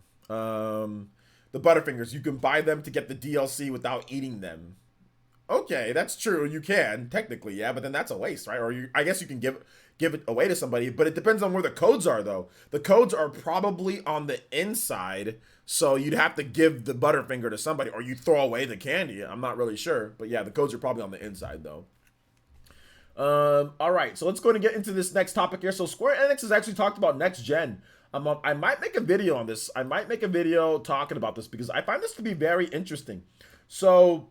the Butterfingers, you can buy them to get the DLC without eating them. Okay, that's true. You can technically, yeah, but then that's a waste, right? Or I guess you can give it away to somebody, but it depends on where the codes are, though. The codes are probably on the inside, so you'd have to give the Butterfinger to somebody, or you throw away the candy. I'm not really sure, but yeah, the codes are probably on the inside, though. All right, so let's go and get into this next topic here. So Square Enix has actually talked about next gen. I might make a video on this. I might make a video talking about this because I find this to be very interesting. So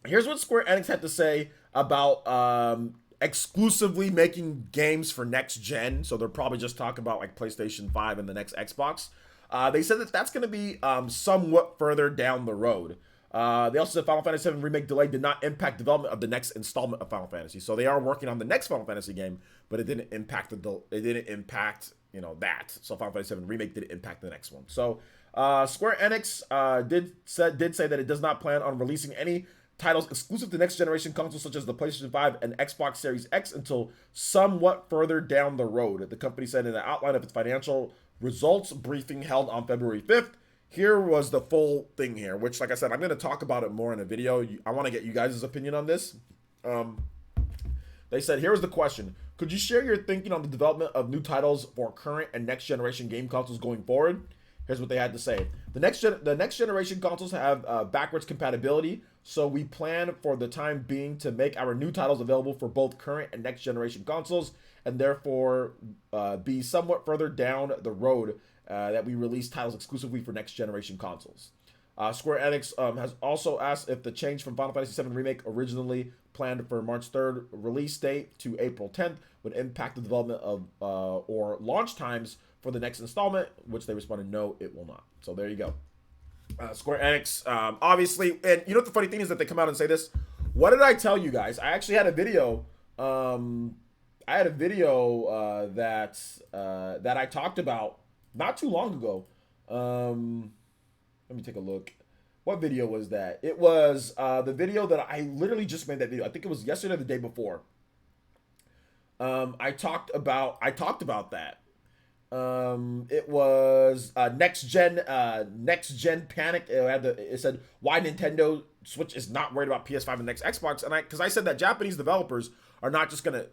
here's what Square Enix had to say about exclusively making games for next gen. So they're probably just talking about like PlayStation 5 and the next Xbox. They said that that's going to be somewhat further down the road. They also said Final Fantasy VII Remake delay did not impact development of the next installment of Final Fantasy. So they are working on the next Final Fantasy game, but it didn't impact that. So Final Fantasy VII Remake didn't impact the next one. So Square Enix did say that it does not plan on releasing any titles exclusive to next generation consoles such as the PlayStation 5 and Xbox Series X until somewhat further down the road. The company said in the outline of its financial results briefing held on February 5th. Here was the full thing here, which, like I said, I'm going to talk about it more in a video. I want to get you guys' opinion on this. They said, here's the question. Could you share your thinking on the development of new titles for current and next generation game consoles going forward? Here's what they had to say. The next generation consoles have backwards compatibility, so we plan for the time being to make our new titles available for both current and next generation consoles, and therefore be somewhat further down the road that we release titles exclusively for next generation consoles. Square Enix has also asked if the change from Final Fantasy VII Remake, originally planned for March 3rd release date to April 10th, would impact the development of or launch times for the next installment, which they responded, no, it will not. So there you go. Square Enix, obviously, and you know what the funny thing is that they come out and say this? What did I tell you guys? I actually had a video. That I talked about not too long ago. Let me take a look. What video was that? It was the video that I literally just made that video. I think it was yesterday or the day before. I talked about that. It was next gen panic. It said why Nintendo Switch is not worried about PS5 and next Xbox, and because I said that Japanese developers are not just gonna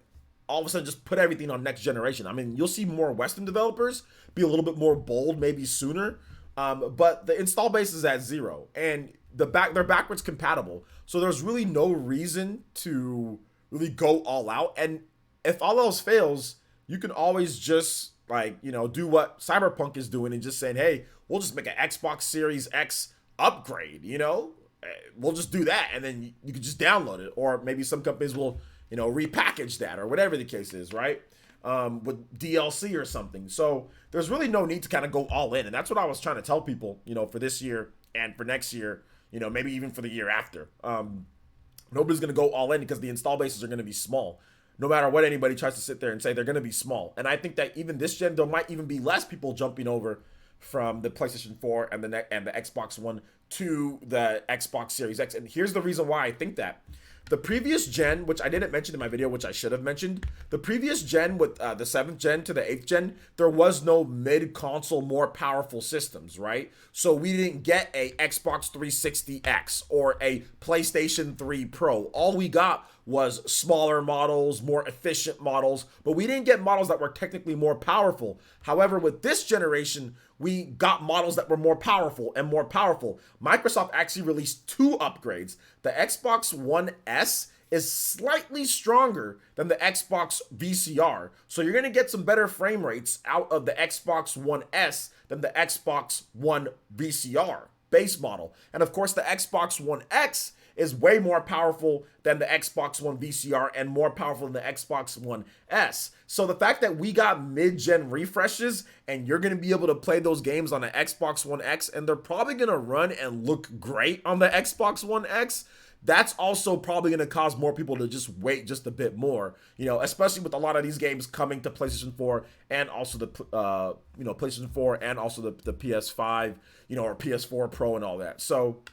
all of a sudden just put everything on next generation. I mean, you'll see more Western developers be a little bit more bold, maybe sooner. But the install base is at 0, and they're backwards compatible. So there's really no reason to really go all out. And if all else fails, you can always just do what Cyberpunk is doing and just saying, hey, we'll just make an Xbox Series X upgrade. We'll just do that, and then you can just download it. Or maybe some companies will repackage that or whatever the case is, right? With DLC or something. So there's really no need to kind of go all in. And that's what I was trying to tell people, for this year and for next year, maybe even for the year after. Nobody's going to go all in because the install bases are going to be small. No matter what anybody tries to sit there and say, they're going to be small. And I think that even this gen, there might even be less people jumping over from the PlayStation 4 and the Xbox One to the Xbox Series X. And here's the reason why I think that. The previous gen, which I didn't mention in my video, which I should have mentioned, the previous gen with the 7th gen to the 8th gen, there was no mid-console, more powerful systems, right? So we didn't get a Xbox 360 X or a PlayStation 3 Pro. All we got was smaller models, more efficient models, but we didn't get models that were technically more powerful. However, with this generation, we got models that were more powerful and more powerful. Microsoft actually released 2 upgrades. The Xbox One S is slightly stronger than the Xbox VCR. So you're going to get some better frame rates out of the Xbox One S than the Xbox One VCR base model. And of course, the Xbox One X is way more powerful than the Xbox One VCR and more powerful than the Xbox One S. So the fact that we got mid-gen refreshes and you're going to be able to play those games on the Xbox One X and they're probably going to run and look great on the Xbox One X, that's also probably going to cause more people to just wait just a bit more, especially with a lot of these games coming to PlayStation 4 and also the, PlayStation 4 and also the PS5, or PS4 Pro and all that. So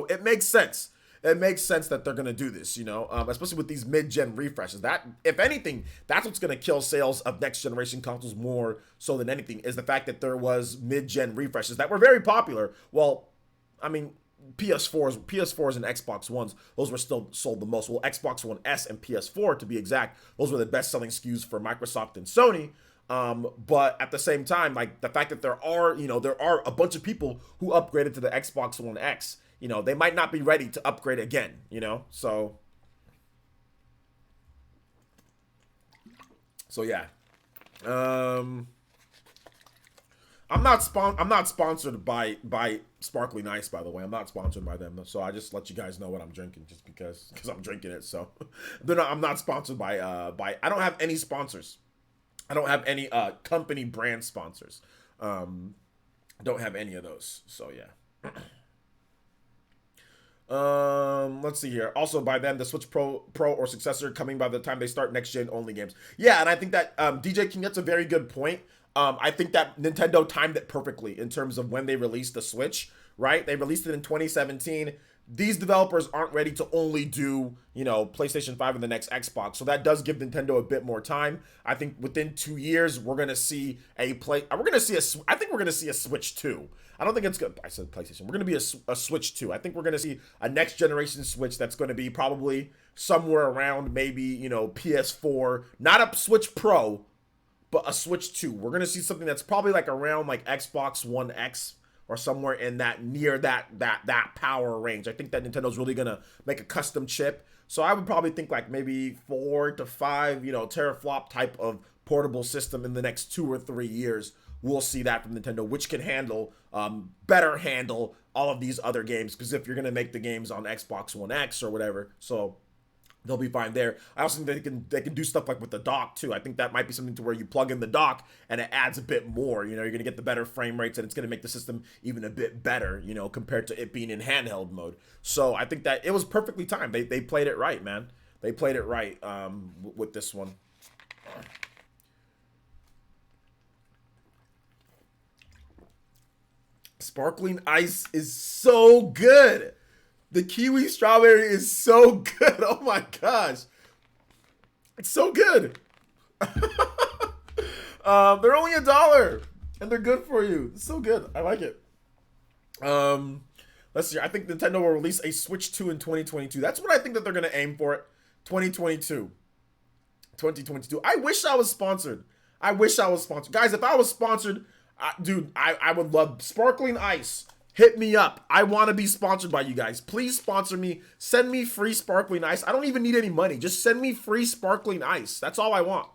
it makes sense. it makes sense that they're going to do this, you know, especially with these mid-gen refreshes. That, if anything, that's what's going to kill sales of next-generation consoles more so than anything, is the fact that there was mid-gen refreshes that were very popular. Well, I mean, PS4s and Xbox Ones, those were still sold the most. Well, Xbox One S and PS4, to be exact, those were the best-selling SKUs for Microsoft and Sony. But at the same time, like, the fact that there are a bunch of people who upgraded to the Xbox One X, you know, they might not be ready to upgrade again, you know? So yeah. I'm not sponsored by Sparkling Ice, by the way. I'm not sponsored by them, so I just let you guys know what I'm drinking, just because I'm drinking it. So I'm not sponsored by I don't have any sponsors. I don't have any company brand sponsors. Don't have any of those. So yeah. Let's see here. Also, by then, the Switch Pro or successor coming by the time they start next gen only games. Yeah, and I think that DJ King, that's a very good point. I think that Nintendo timed it perfectly in terms of when they released the Switch, right? They released it in 2017. These developers aren't ready to only do, you know, PlayStation 5 and the next Xbox. So that does give Nintendo a bit more time. I think within 2 years, we're going to see I think we're going to see a Switch 2. I don't think it's good. I said PlayStation. We're going to be a Switch 2. I think we're going to see a next generation Switch that's going to be probably somewhere around maybe, you know, PS4, not a Switch Pro, but a Switch 2. We're going to see something that's probably like around like Xbox One X or somewhere in that, near that power range. I think that Nintendo's really going to make a custom chip. So I would probably think like maybe 4 to 5, you know, teraflop type of portable system in the next 2 or 3 years. We'll see that from Nintendo, which can better handle all of these other games. Because if you're going to make the games on Xbox One X or whatever, so they'll be fine there. I also think they can do stuff like with the dock too. I think that might be something to where you plug in the dock and it adds a bit more. You know, you're going to get the better frame rates and it's going to make the system even a bit better, you know, compared to it being in handheld mode. So I think that it was perfectly timed. They played it right, man. They played it right with this one. Sparkling Ice is so good. The kiwi strawberry is so good. Oh my gosh. It's so good. They're only $1 and they're good for you. It's so good. I like it. Let's see. I think Nintendo will release a Switch 2 in 2022. That's what I think that they're going to aim for. 2022. I wish I was sponsored. Guys, if I was sponsored, dude, I would love Sparkling Ice. Hit me up. I want to be sponsored by you guys. Please sponsor me. Send me free Sparkling Ice. I don't even need any money. Just send me free Sparkling Ice. That's all I want.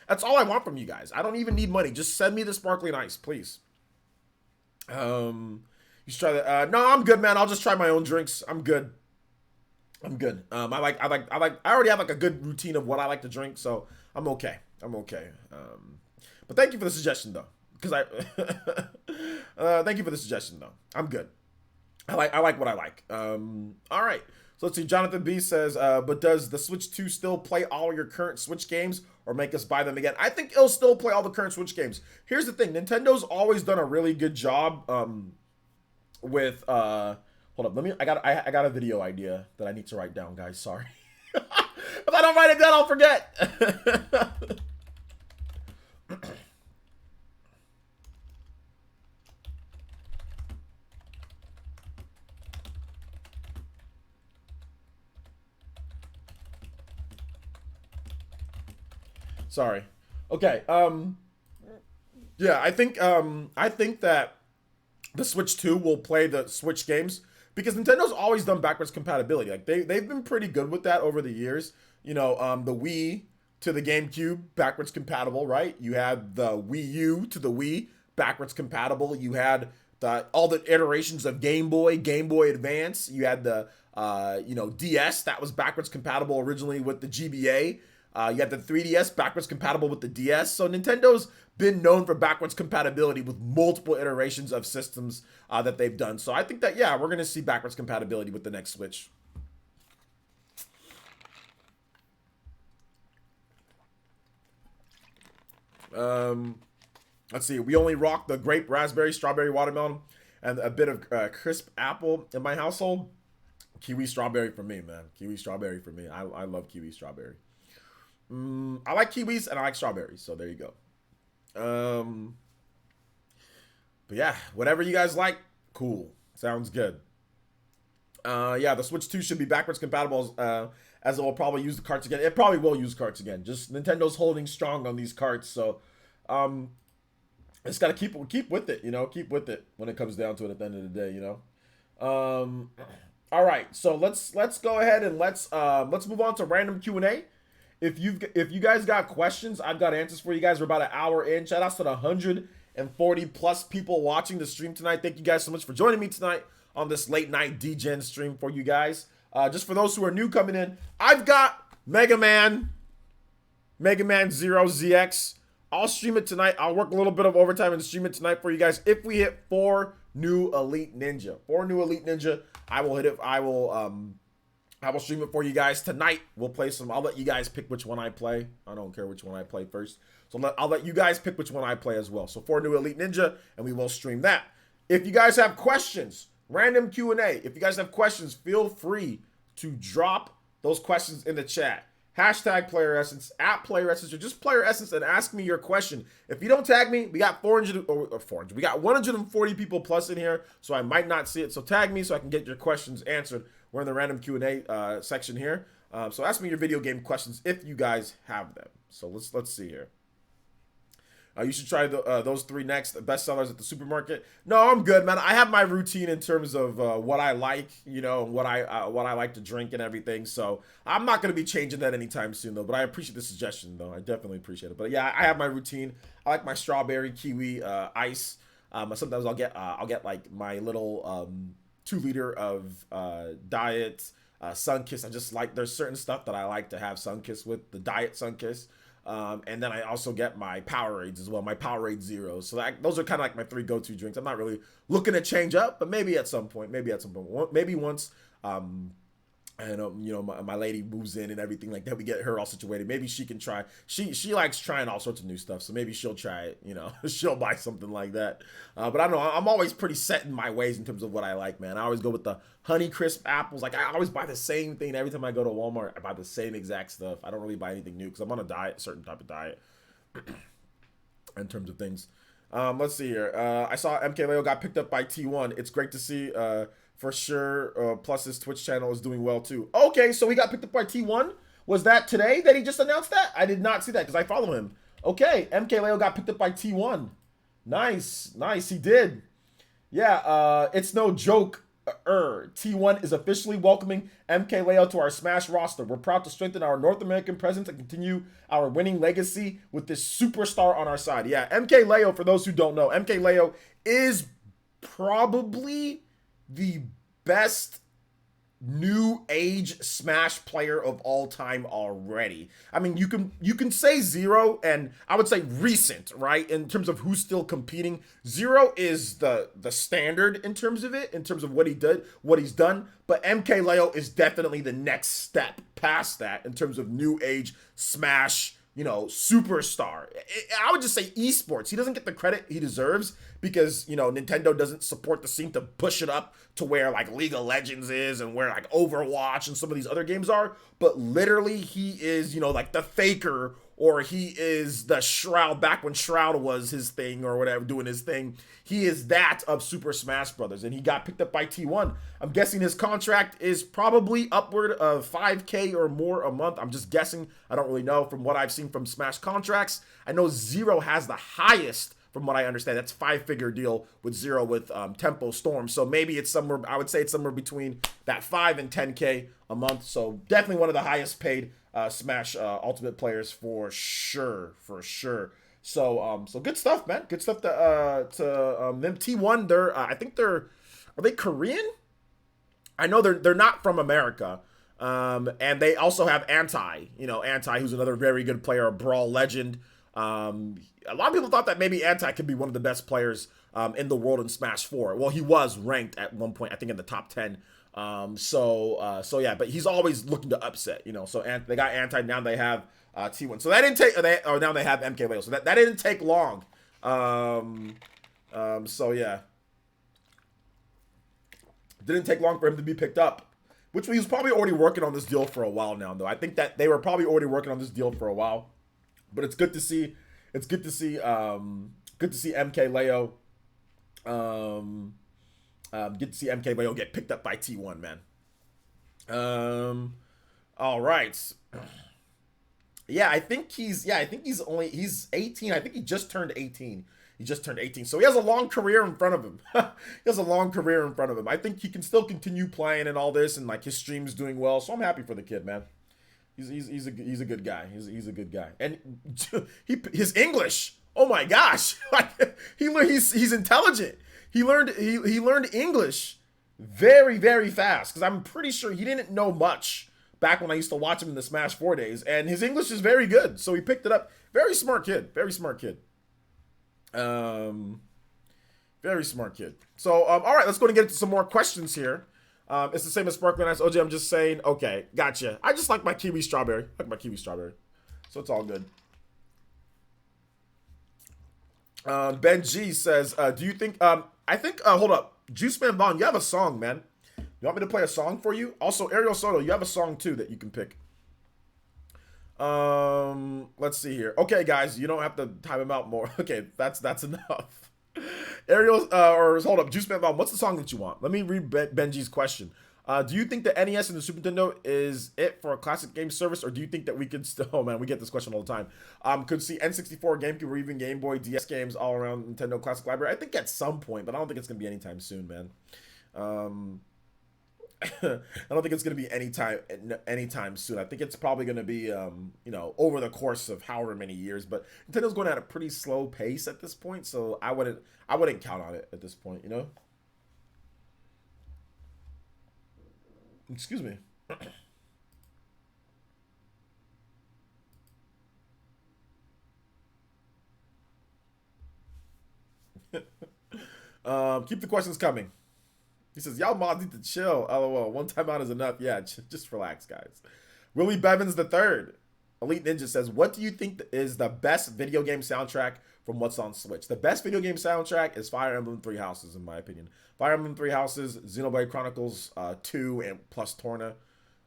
That's all I want from you guys. I don't even need money. Just send me the Sparkling Ice, please. You should try that. No, I'm good, man. I'll just try my own drinks. I'm good. I already have like a good routine of what I like to drink, so I'm okay. But thank you for the suggestion, though. Thank you for the suggestion, though. I'm good. I like what I like. All right. So let's see. Jonathan B says, but does the Switch 2 still play all your current Switch games or make us buy them again? I think it'll still play all the current Switch games. Here's the thing. Nintendo's always done a really good job with hold up. I got a video idea that I need to write down, guys. Sorry. If I don't write it down, I'll forget. Sorry. Okay. Yeah, I think that the Switch 2 will play the Switch games because Nintendo's always done backwards compatibility. Like they've been pretty good with that over the years. You know, the Wii to the GameCube, backwards compatible, right? You had the Wii U to the Wii, backwards compatible. You had all the iterations of Game Boy Advance. You had the DS that was backwards compatible originally with the GBA. You had the 3DS backwards compatible with the DS. So Nintendo's been known for backwards compatibility with multiple iterations of systems that they've done. So I think that, yeah, we're going to see backwards compatibility with the next Switch. Let's see. We only rock the grape, raspberry, strawberry, watermelon, and a bit of crisp apple in my household. Kiwi strawberry for me, man. Kiwi strawberry for me. I love kiwi strawberry. I like kiwis and I like strawberries, so there you go. But yeah, whatever you guys like, cool. Sounds good. Yeah, the Switch 2 should be backwards compatible as it will probably use the carts again. It probably will use carts again. Just Nintendo's holding strong on these carts, so it's gotta keep with it, you know, keep with it when it comes down to it at the end of the day, you know. All right, so let's go ahead and let's move on to random Q&A. If you guys got questions, I've got answers for you guys. We're about an hour in. Shout outs to the 140 plus people watching the stream tonight. Thank you guys so much for joining me tonight on this late night DGen stream for you guys. Just for those who are new coming in, I've got Mega Man 0 ZX. I'll stream it tonight. I'll work a little bit of overtime and stream it tonight for you guys. If we hit 4 new Elite Ninja, I will hit it. I will stream it for you guys tonight. We'll play some. I'll let you guys pick which one I play. I don't care which one I play first. So I'll let you guys pick which one I play as well. So 4 new Elite Ninja, and we will stream that. If you guys have questions, random Q&A. If you guys have questions, feel free to drop those questions in the chat. Hashtag Player Essence, at Player Essence, or just Player Essence, and ask me your question. If you don't tag me, we got 400. We got 140 people plus in here, so I might not see it. So tag me so I can get your questions answered. We're in the random Q&A section here. So ask me your video game questions if you guys have them. So let's see here. You should try those 3 next, the best sellers at the supermarket. No, I'm good, man. I have my routine in terms of what I like, you know, what I like to drink and everything. So I'm not going to be changing that anytime soon, though. But I appreciate the suggestion, though. I definitely appreciate it. But yeah, I have my routine. I like my strawberry kiwi ice. Sometimes I'll get like my little 2-liter of diet Sunkist. I just like, there's certain stuff that I like to have Sunkist with, the diet Sunkist. And then I also get my Powerades as well, my Powerade Zeros. So those are kind of like my 3 go-to drinks. I'm not really looking to change up, but maybe at some point, maybe once, and you know, my lady moves in and everything like that, we get her all situated. Maybe she can try. She likes trying all sorts of new stuff, so maybe she'll try it. You know, she'll buy something like that. But I don't know. I'm always pretty set in my ways in terms of what I like, man. I always go with the Honey Crisp apples. Like I always buy the same thing every time I go to Walmart. I buy the same exact stuff. I don't really buy anything new because I'm on a diet, a certain type of diet, in terms of things. Let's see here. I saw MKLeo got picked up by T1. It's great to see. For sure, plus his Twitch channel is doing well too. Okay, so he got picked up by T1. Was that today that he just announced that? I did not see that because I follow him. Okay, MKLeo got picked up by T1. Nice, he did. Yeah, it's no joke. T1 is officially welcoming MKLeo to our Smash roster. We're proud to strengthen our North American presence and continue our winning legacy with this superstar on our side. Yeah, MKLeo, for those who don't know, MKLeo is probably the best new age Smash player of all time already. I mean, you can say Zero, and I would say recent, right? In terms of who's still competing, Zero is the standard in terms of it, in terms of what he did, what he's done. But MKLeo is definitely the next step past that in terms of new age Smash, you know, superstar. I would just say esports. He doesn't get the credit he deserves because, you know, Nintendo doesn't support the scene to push it up to where like League of Legends is and where like Overwatch and some of these other games are. But literally he is, you know, like the Faker, or he is the Shroud back when Shroud was his thing or whatever, doing his thing. He is that of Super Smash Brothers, and he got picked up by T1. I'm guessing his contract is probably upward of 5K or more a month. I'm just guessing. I don't really know from what I've seen from Smash contracts. I know Zero has the highest, from what I understand. That's 5-figure deal with Zero with Tempo Storm. So maybe it's somewhere, I would say it's somewhere between that 5 and 10K a month. So definitely one of the highest paid Smash Ultimate players for sure. So good stuff, man. Good stuff to them. T1. Are they Korean? I know they're not from America. And they also have Anti, who's another very good player, a Brawl legend. A lot of people thought that maybe Anti could be one of the best players in the world in Smash 4. Well, he was ranked at one point, I think, in the top 10. So yeah, but he's always looking to upset, So they got Anti, now they have T1. So that didn't take. Now they have MKLeo. So that didn't take long. So yeah, didn't take long for him to be picked up which he was probably already working on this deal for a while now, though. I think that they were probably already working on this deal for a while. But it's good to see. It's good to see. Good to see MK Leo. Good to see MK Leo get picked up by T1, man. All right. Yeah, I think he's 18. I think he just turned 18. He just turned 18. So he has a long career in front of him. He has a long career in front of him. I think he can still continue playing and all this, and like his stream's doing well. So I'm happy for the kid, man. He's a good guy. He's a good guy. And his English. Oh my gosh. He's intelligent. He learned English very, very fast, because I'm pretty sure he didn't know much back when I used to watch him in the Smash 4 days, and his English is very good, so he picked it up. Very smart kid. Very smart kid. Very smart kid. So, all right, let's go and get into some more questions here. It's the same as Sparkling Ice. OJ, I'm just saying, okay, gotcha. I just like my kiwi strawberry. So it's all good. Ben G says, do you think, I think, hold up. Juice Man Vaughn, you have a song, man. You want me to play a song for you? Also, Ariel Soto, you have a song too that you can pick. Let's see here. Okay, guys, you don't have to time him out more. Okay, that's enough. Ariel, or hold up, Juice Man Vaughn, what's the song that you want? Let me read Benji's question. Do you think the NES and the Super Nintendo is it for a classic game service, or do you think that we could still, oh man, we get this question all the time, could see N64, GameCube, or even Game Boy, DS games all around Nintendo Classic Library? I think at some point, but I don't think it's going to be anytime soon, man. I don't think it's going to be anytime soon. I think it's probably going to be, over the course of however many years, but Nintendo's going at a pretty slow pace at this point, so I wouldn't count on it at this point, you know? Excuse me. Keep the questions coming. He says, y'all mods need to chill. LOL. One time out is enough. Yeah, just relax, guys. Willie Bevins III. Elite Ninja says, what do you think is the best video game soundtrack from what's on Switch? The best video game soundtrack is Fire Emblem Three Houses, in my opinion. Fire Emblem Three Houses, Xenoblade Chronicles 2, and plus Torna.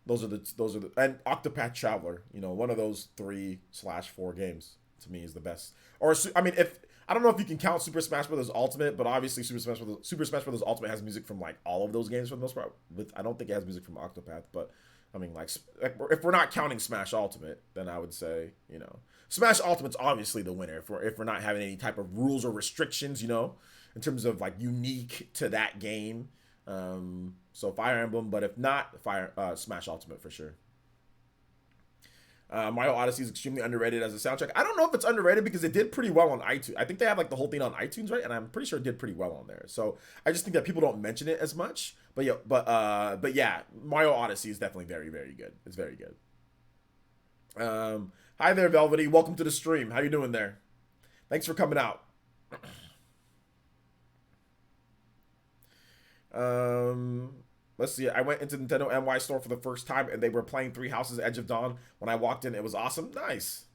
Those are the and Octopath Traveler. One of those 3/4 games to me is the best. Or I mean, if I don't know if you can count Super Smash Bros. Ultimate, but obviously Super Smash Bros. Ultimate has music from like all of those games for the most part. I don't think it has music from Octopath, but I mean, like if we're not counting Smash Ultimate, then I would say Smash Ultimate's obviously the winner. If we're not having any type of rules or restrictions, in terms of like unique to that game. So Fire Emblem, but if not, Smash Ultimate for sure. Mario Odyssey is extremely underrated as a soundtrack. I don't know if it's underrated because it did pretty well on iTunes. I think they have like the whole thing on iTunes, right? And I'm pretty sure it did pretty well on there. So I just think that people don't mention it as much. But yeah, Mario Odyssey is definitely very, very good. It's very good. Hi there, Velvety. Welcome to the stream. How you doing there? Thanks for coming out. Let's see. I went into Nintendo NY store for the first time, and they were playing Three Houses: Edge of Dawn. When I walked in, it was awesome. Nice.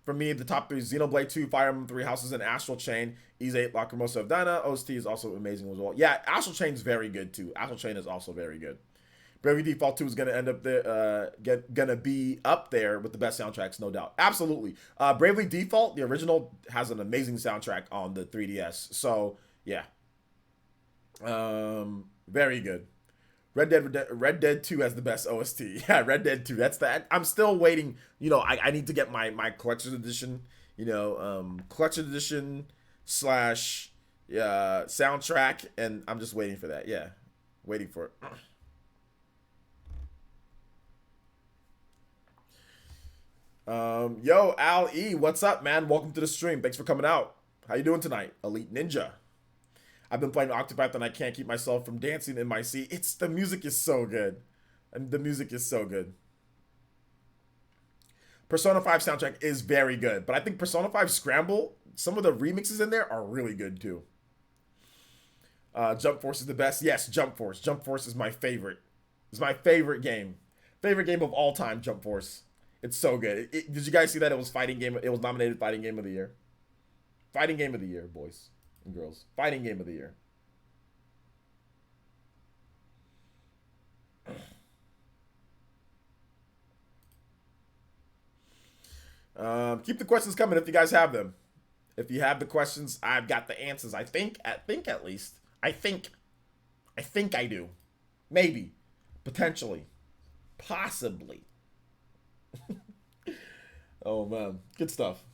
For me, the top three: Xenoblade 2, Fire Emblem Three Houses, and Astral Chain. Ys 8, Lacrimosa of Dyna. OST is also amazing as well. Yeah, Astral Chain's very good too. Astral Chain is also very good. Bravely Default 2 is gonna end up there, gonna be up there with the best soundtracks, no doubt. Absolutely. Bravely Default, the original, has an amazing soundtrack on the 3DS. So yeah. Very good. Red Dead 2 has the best OST. Yeah, Red Dead 2. That's that. I'm still waiting. I need to get my collection edition. Collection edition / soundtrack, and I'm just waiting for that. Yeah, waiting for it. Yo, Al E, what's up, man? Welcome to the stream. Thanks for coming out. How you doing tonight, Elite Ninja? I've been playing Octopath and I can't keep myself from dancing in my seat. The music is so good. And the music is so good. Persona 5 soundtrack is very good. But I think Persona 5 Scramble, some of the remixes in there are really good too. Jump Force is the best. Yes, Jump Force. Jump Force is my favorite. It's my favorite game. Favorite game of all time, Jump Force. It's so good. Did you guys see that it was fighting game? It was nominated Fighting Game of the Year. Fighting Game of the Year, boys and girls. Fighting Game of the Year. Keep the questions coming if you guys have them. If you have the questions, I've got the answers. I think at least. I think I do. Maybe. Potentially. Possibly. Oh, man. Good stuff.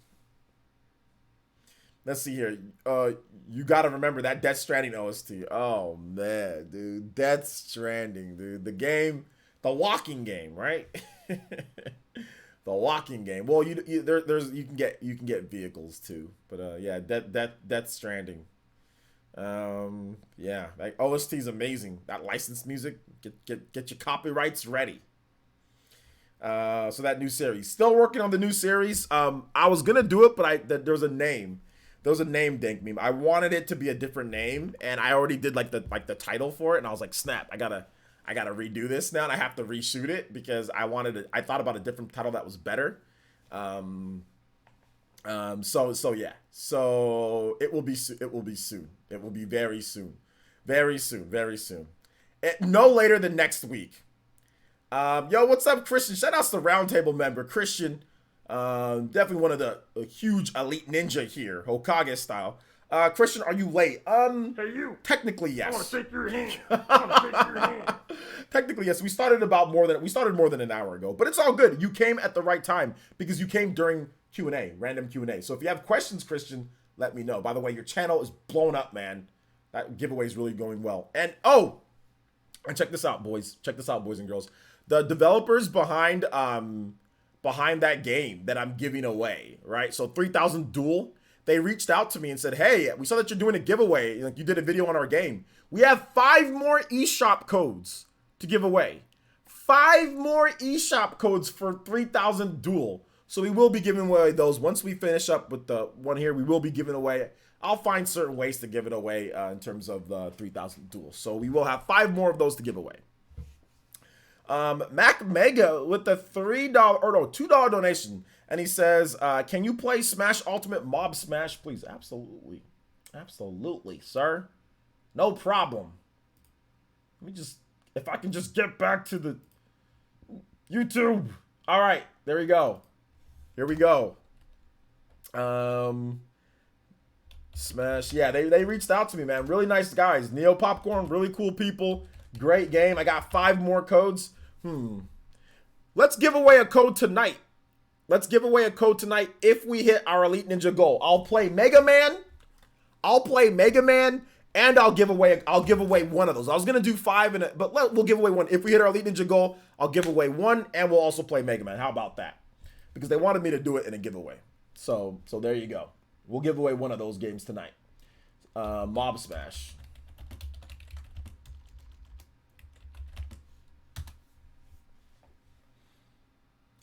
Let's see here. You got to remember that Death Stranding OST. Oh, man, dude. Death Stranding, dude. The game, the walking game, right? The walking game. Well, you can get vehicles too. But yeah, Death Stranding. Yeah, like OST is amazing. That licensed music. Get your copyrights ready. So that new series. Still working on the new series. I was gonna do it, but there was a name. There was a name dank meme. I wanted it to be a different name, and I already did like the title for it, and I was like, snap, I gotta redo this now, and I have to reshoot it because I thought about a different title that was better. So yeah. So it will be soon. It will be very soon. Very soon. No later than next week. Yo, what's up, Christian? Shout outs to Roundtable member Christian. Definitely one of the huge elite ninja here, Hokage style. Christian, are you late? Hey, you. Technically, yes. I want to shake your hand. Technically, yes. We started more than an hour ago, but it's all good. You came at the right time because you came during Q&A, random Q&A. So if you have questions, Christian, let me know. By the way, your channel is blown up, man. That giveaway is really going well. And check this out, boys. Check this out, boys and girls. The developers behind that game that I'm giving away, right? So 3000 Duel, they reached out to me and said, hey, we saw that you're doing a giveaway. Like, you did a video on our game. We have 5 more eShop codes to give away. 5 more eShop codes for 3000 Duel. So we will be giving away those. Once we finish up with the one here, we will be giving away. I'll find certain ways to give it away in terms of the 3000 Duel. So we will have 5 more of those to give away. Mac Mega with the $2 donation, and he says, can you play Smash Ultimate Mob Smash, please? Absolutely, sir. No problem. If I can just get back to the YouTube. All right, there we go. Here we go. Smash. Yeah, they reached out to me, man. Really nice guys. Neo Popcorn, really cool people. Great game. I got 5 more codes. Let's give away a code tonight. If we hit our Elite Ninja goal. I'll play Mega Man, and I'll give away one of those. I was gonna do 5 but we'll give away one. If we hit our Elite Ninja goal, I'll give away one, and we'll also play Mega Man. How about that? Because they wanted me to do it in a giveaway. So there you go. We'll give away one of those games tonight. Mob Smash.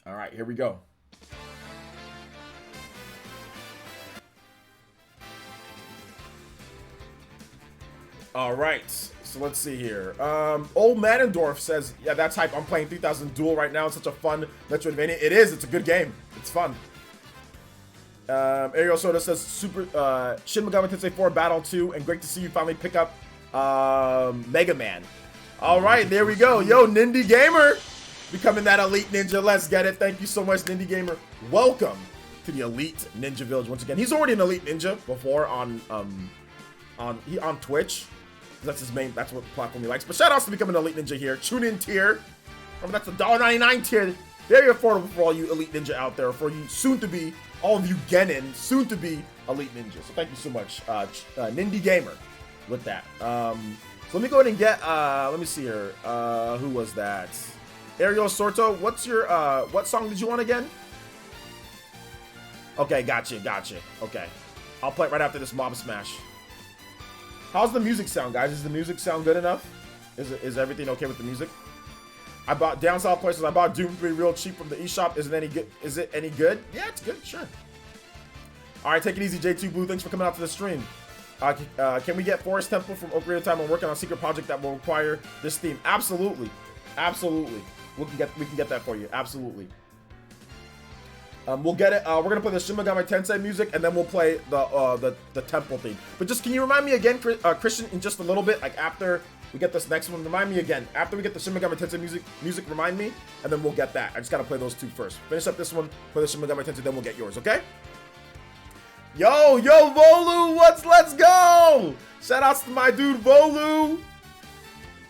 All right, here we go. All right, so let's see here. Old Manendorf says, yeah, that's hype. I'm playing 3000 Duel right now. It's such a fun Metroidvania. It is. It's a good game. It's fun. Ariel Soda says, Shin Megami Tensei 4 Battle 2, and great to see you finally pick up Mega Man. All right, there we go. Yo, Nindy Gamer. Becoming that Elite Ninja. Let's get it. Thank you so much, Nindy Gamer. Welcome to the Elite Ninja Village once again. He's already an Elite Ninja before on Twitch. That's his main. That's what platform he likes. But shout outs to becoming an Elite Ninja here. Tune in tier. Remember, that's the $1.99 tier. Very affordable for all you Elite Ninja out there. For you soon to be, all of you Genin, soon to be Elite Ninja. So thank you so much, Nindy Gamer, with that. So let me go ahead and get. Let me see here. Who was that? Ariel Sorto, what's your, what song did you want again? Okay, gotcha. Okay. I'll play it right after this Mob Smash. How's the music sound, guys? Does the music sound good enough? Is everything okay with the music? I bought Down South Places. I bought Doom 3 real cheap from the eShop. Is it any good? Yeah, it's good, sure. All right, take it easy, J2 Blue. Thanks for coming out to the stream. Can we get Forest Temple from Ocarina of Time? I'm working on a secret project that will require this theme. Absolutely. We can get that for you. Absolutely. We'll get it. We're gonna play the Shin Megami Tensei music, and then we'll play the temple theme. But just can you remind me again, Christian, in just a little bit, like after we get this next one, remind me again. After we get the Shin Megami Tensei music, remind me, and then we'll get that. I just gotta play those two first. Finish up this one, play the Shin Megami Tensei, then we'll get yours. Okay? Yo, Volu, let's go! Shout outs to my dude Volu.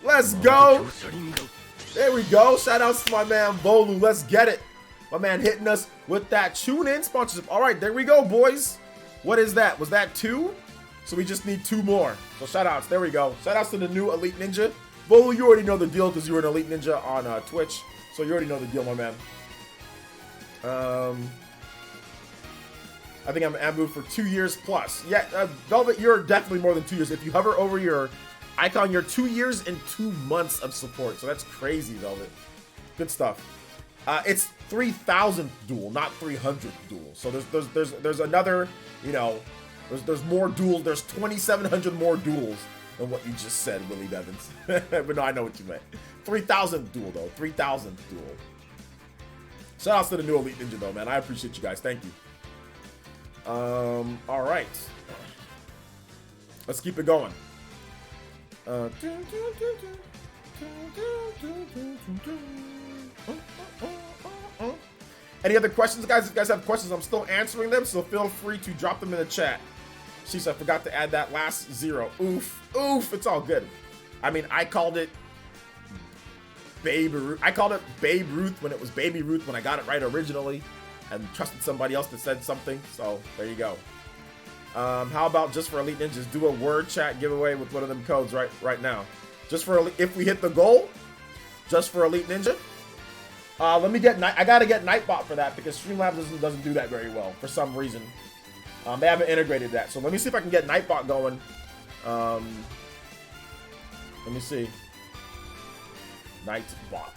Let's go. There we go. Shout outs to my man Volu. Let's get it. My man hitting us with that tune-in sponsorship. All right, there we go, boys. What is that? Was that 2? So we just need 2 more. So shout outs. There we go. Shout outs to the new Elite Ninja. Volu, you already know the deal because you were an Elite Ninja on Twitch. So you already know the deal, my man. I think I'm Amu for 2 years plus. Yeah, Velvet, you're definitely more than 2 years. If you hover over your icon, you're 2 years and 2 months of support. So that's crazy, Velvet. Good stuff. It's 3,000th duel, not 300th duel. So there's another, you know, there's more duels. There's 2,700 more duels than what you just said, Willie Bevins. But no, I know what you meant. 3,000th duel though. 3,000th duel. Shout outs to the new Elite Ninja though, man. I appreciate you guys. Thank you. All right. Let's keep it going. Any other questions, guys? If you guys have questions, I'm still answering them, so feel free to drop them in the chat. She said, I forgot to add that last 0. Oof, it's all good. I mean, I called it Babe Ruth. I called it Babe Ruth when it was Baby Ruth when I got it right originally, and trusted somebody else that said something, so there you go. How about just for Elite Ninjas, do a word chat giveaway with one of them codes right now. Just for, if we hit the goal, just for Elite Ninja. Let me get, I gotta get Nightbot for that because Streamlabs doesn't do that very well for some reason. They haven't integrated that. So let me see if I can get Nightbot going. Let me see. Nightbot.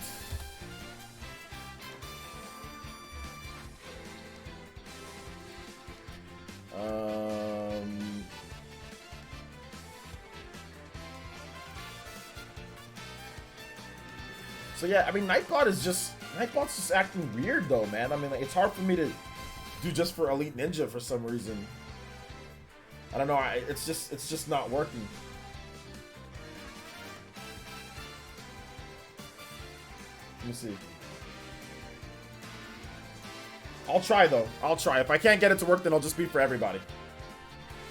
So yeah, I mean, Nightbot's just acting weird though, man. I mean, like, it's hard for me to do just for Elite Ninja for some reason. I don't know. It's just not working. Let me see. I'll try though. I'll try. If I can't get it to work, then it'll just be for everybody.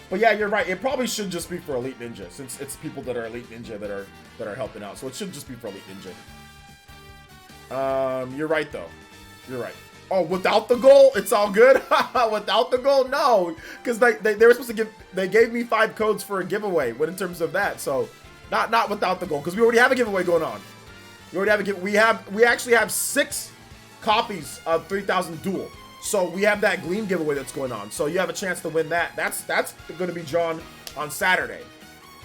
But yeah, you're right. It probably should just be for Elite Ninja, since it's people that are Elite Ninja that are helping out. So it should just be for Elite Ninja. You're right though. You're right. Oh, without the goal, it's all good. Without the goal, no, because they were supposed to give. They gave me 5 codes for a giveaway. What in terms of that? So, not without the goal, because we already have a giveaway going on. We already have a give. We actually have 6 copies of 3,000 Duel. So we have that Gleam giveaway that's going on. So you have a chance to win that. That's going to be drawn on Saturday.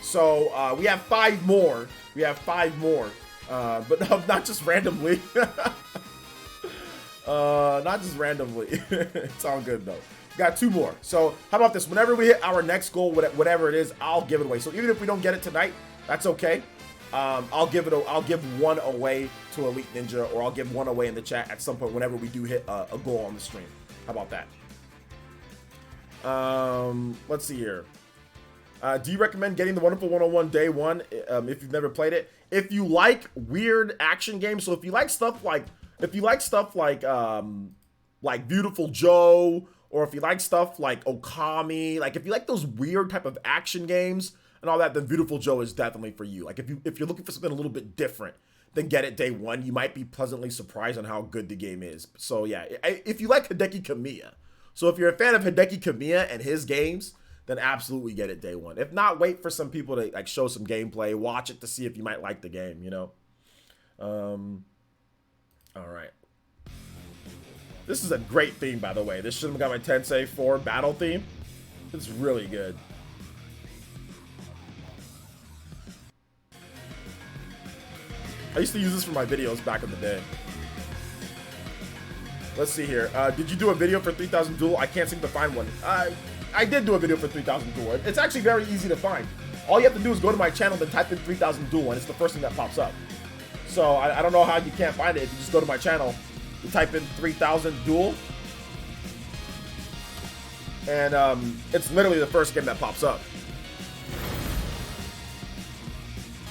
So we have 5 more. We have 5 more. But no, not just randomly. Not just randomly. It's all good though. We got 2 more. So how about this? Whenever we hit our next goal, whatever it is, I'll give it away. So even if we don't get it tonight, that's okay. I'll give one away to Elite Ninja, or I'll give one away in the chat at some point whenever we do hit a goal on the stream. How about that? Let's see here. Do you recommend getting the Wonderful 101 Day 1 if you've never played it? If you like weird action games, so if you like stuff like Beautiful Joe, or if you like stuff like Okami, like if you like those weird type of action games and all that, then Beautiful Joe is definitely for you. Like if you're looking for something a little bit different, then get it day 1. You might be pleasantly surprised on how good the game is. So yeah, if you like Hideki Kamiya, so if you're a fan of Hideki Kamiya and his games, then absolutely get it day 1. If not, wait for some people to like show some gameplay, watch it to see if you might like the game, you know? All right. This is a great theme, by the way. This Shin Megami Tensei 4 battle theme. It's really good. I used to use this for my videos back in the day. Let's see here. Did you do a video for 3,000 Duel? I can't seem to find one. I did do a video for 3,000 Duel. It's actually very easy to find. All you have to do is go to my channel, then type in 3,000 Duel, and it's the first thing that pops up. So I don't know how you can't find it. If you just go to my channel, you type in 3,000 Duel, And it's literally the first game that pops up.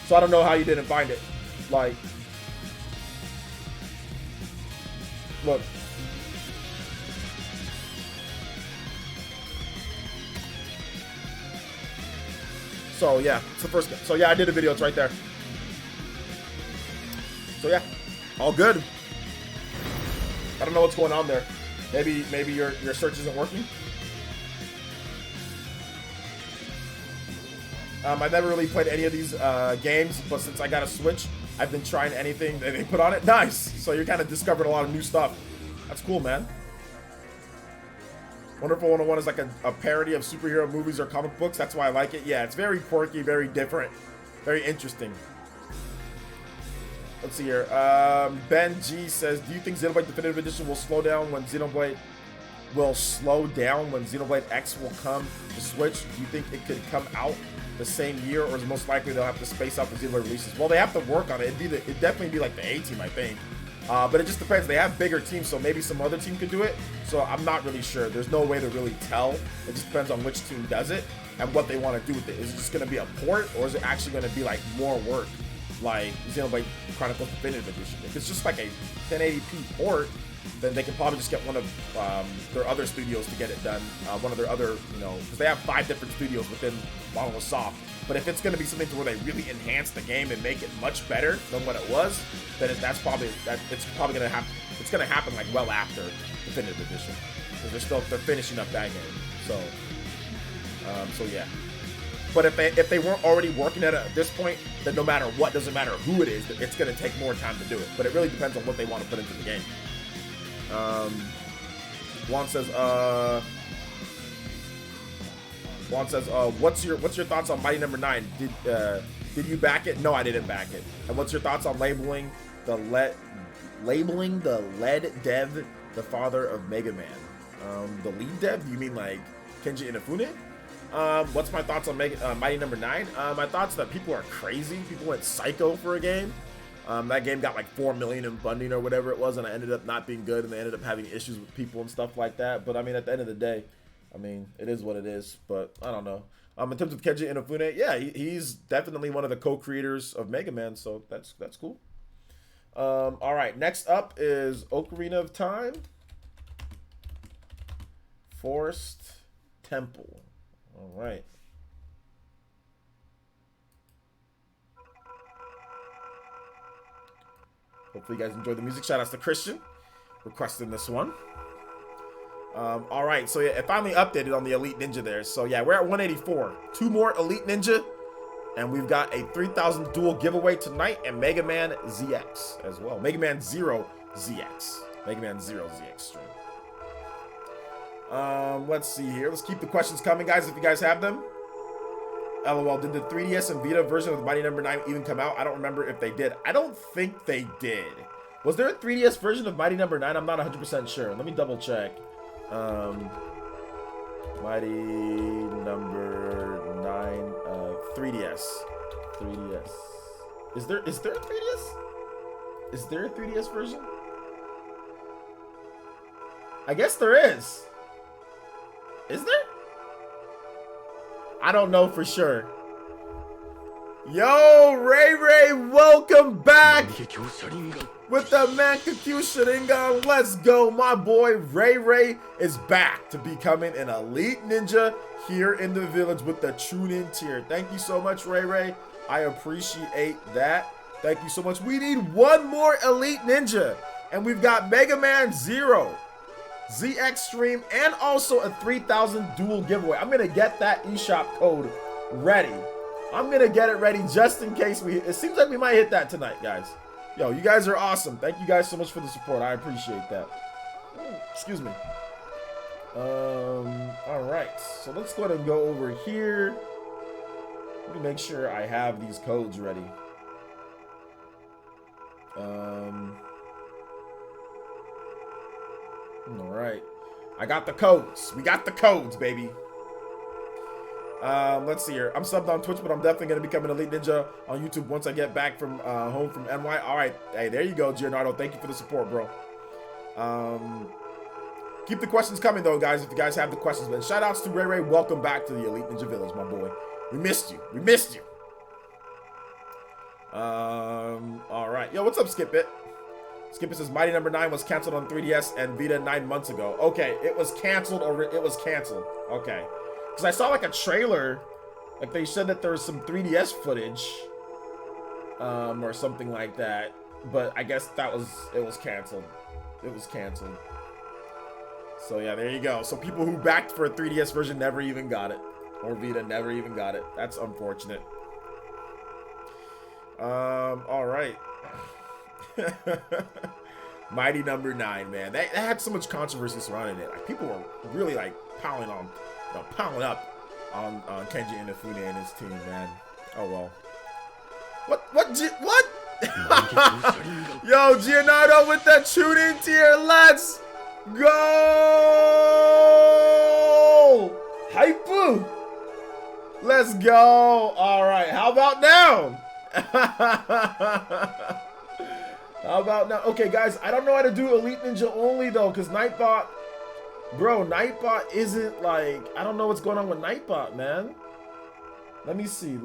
So I don't know how you didn't find it. Like, look. So yeah, it's the first. So yeah, I did a video. It's right there. So yeah, all good. I don't know what's going on there. Maybe your search isn't working. I've never really played any of these games, but since I got a Switch, I've been trying anything that they put on it. Nice. So you're kind of discovering a lot of new stuff. That's cool, man. Wonderful 101 is like a parody of superhero movies or comic books. That's why I like it. Yeah, it's very quirky, very different, very interesting. Let's see here. Ben G says, do you think Xenoblade Definitive Edition will slow down when Xenoblade X will come to Switch? Do you think it could come out the same year, or is it most likely they'll have to space out the Xenoblade releases? Well, they have to work on it. It'd definitely be like the A team, I think. But it just depends. They have bigger teams, so maybe some other team could do it. So I'm not really sure. There's no way to really tell. It just depends on which team does it and what they want to do with it. Is it just going to be a port, or is it actually going to be like more work, like Xenoblade Chronicles Definitive Edition? If it's just like a 1080p port, then they can probably just get one of their other studios to get it done. One of their other, because they have 5 different studios within Monolith Soft. But if it's going to be something to where they really enhance the game and make it much better than what it was, then it's probably going to happen. It's going to happen like well after Definitive Edition, because they're finishing up that game. So yeah. But if they weren't already working at it at this point, then no matter what, doesn't matter who it is, it's going to take more time to do it. But it really depends on what they want to put into the game. Juan says, what's your thoughts on Mighty Number 9? Did you back it? No, I didn't back it. And what's your thoughts on labeling the lead dev the father of Mega Man? The lead dev? You mean like Kenji Inafune? What's my thoughts on Mighty Number 9? My thoughts that people are crazy. People went psycho for a game. That game got like 4 million in funding or whatever it was, and it ended up not being good, and they ended up having issues with people and stuff like that. But I mean, at the end of the day, I mean, it is what it is. But I don't know. In terms of Kenji Inafune, yeah, he's definitely one of the co-creators of Mega Man, so that's cool. All right, next up is Ocarina of Time, Forest Temple. All right. Hopefully you guys enjoy the music. Shout outs to Christian requesting this one. All right, so yeah, it finally updated on the Elite Ninja there. So yeah, we're at 184. 2 more Elite Ninja, and we've got a 3,000 duel giveaway tonight, and Mega Man ZX as well. Mega Man 0 ZX. Mega Man 0 ZX stream. Let's see here. Let's keep the questions coming, guys, if you guys have them. LOL, did the 3DS and Vita version of Mighty Number 9 even come out? I don't remember if they did. I don't think they did. Was there a 3DS version of Mighty Number 9? I'm not 100% sure. Let me double check. Mighty Number 9 3DS. 3DS. Is there a 3DS? Is there a 3DS version? I guess there is. Is there? I don't know for sure. Yo, Ray, welcome back with the Mankakyu Sharingan. Let's go. My boy Ray is back to becoming an Elite Ninja here in the village with the Chunin tier. Thank you so much, Ray. I appreciate that. Thank you so much. We need 1 more Elite Ninja, and we've got Mega Man 0. ZX stream, and also a 3,000 duel giveaway. I'm gonna get that eShop code ready. I'm gonna get it ready just in case it seems like we might hit that tonight, guys. Yo, you guys are awesome. Thank you guys so much for the support. I appreciate that. Excuse me. All right, so let's go ahead and go over here. Let me make sure I have these codes ready. All right, I got the codes. We got the codes, baby. Let's see here. I'm subbed on Twitch, but I'm definitely gonna become an Elite Ninja on YouTube once I get back from home from NY. All right, hey, there you go, Gianardo. Thank you for the support, bro. Keep the questions coming though, guys. If you guys have the questions, man. Shout outs to Ray Ray. Welcome back to the Elite Ninja Village, my boy. We missed you. We missed you. All right. Yo, what's up, Skip It? Skip It says Mighty Number 9 was canceled on 3DS and Vita 9 months ago. Okay, it was canceled or it was canceled. Okay. Because I saw like a trailer, like they said that there was some 3DS footage, or something like that. But I guess it was canceled. It was canceled. So yeah, there you go. So people who backed for a 3DS version never even got it. Or Vita never even got it. That's unfortunate. All right. Mighty Number 9, man. That had so much controversy surrounding it. Like, people were really like piling up on Kenji Inafune and his team, man. Oh well. What? Yo, Gianardo with the tuning tier. Let's go! Hyper! Let's go! Alright, how about now? How about now? Okay, guys, I don't know how to do Elite Ninja only, though, because Nightbot... Bro, Nightbot isn't, like... I don't know what's going on with Nightbot, man. Let me see,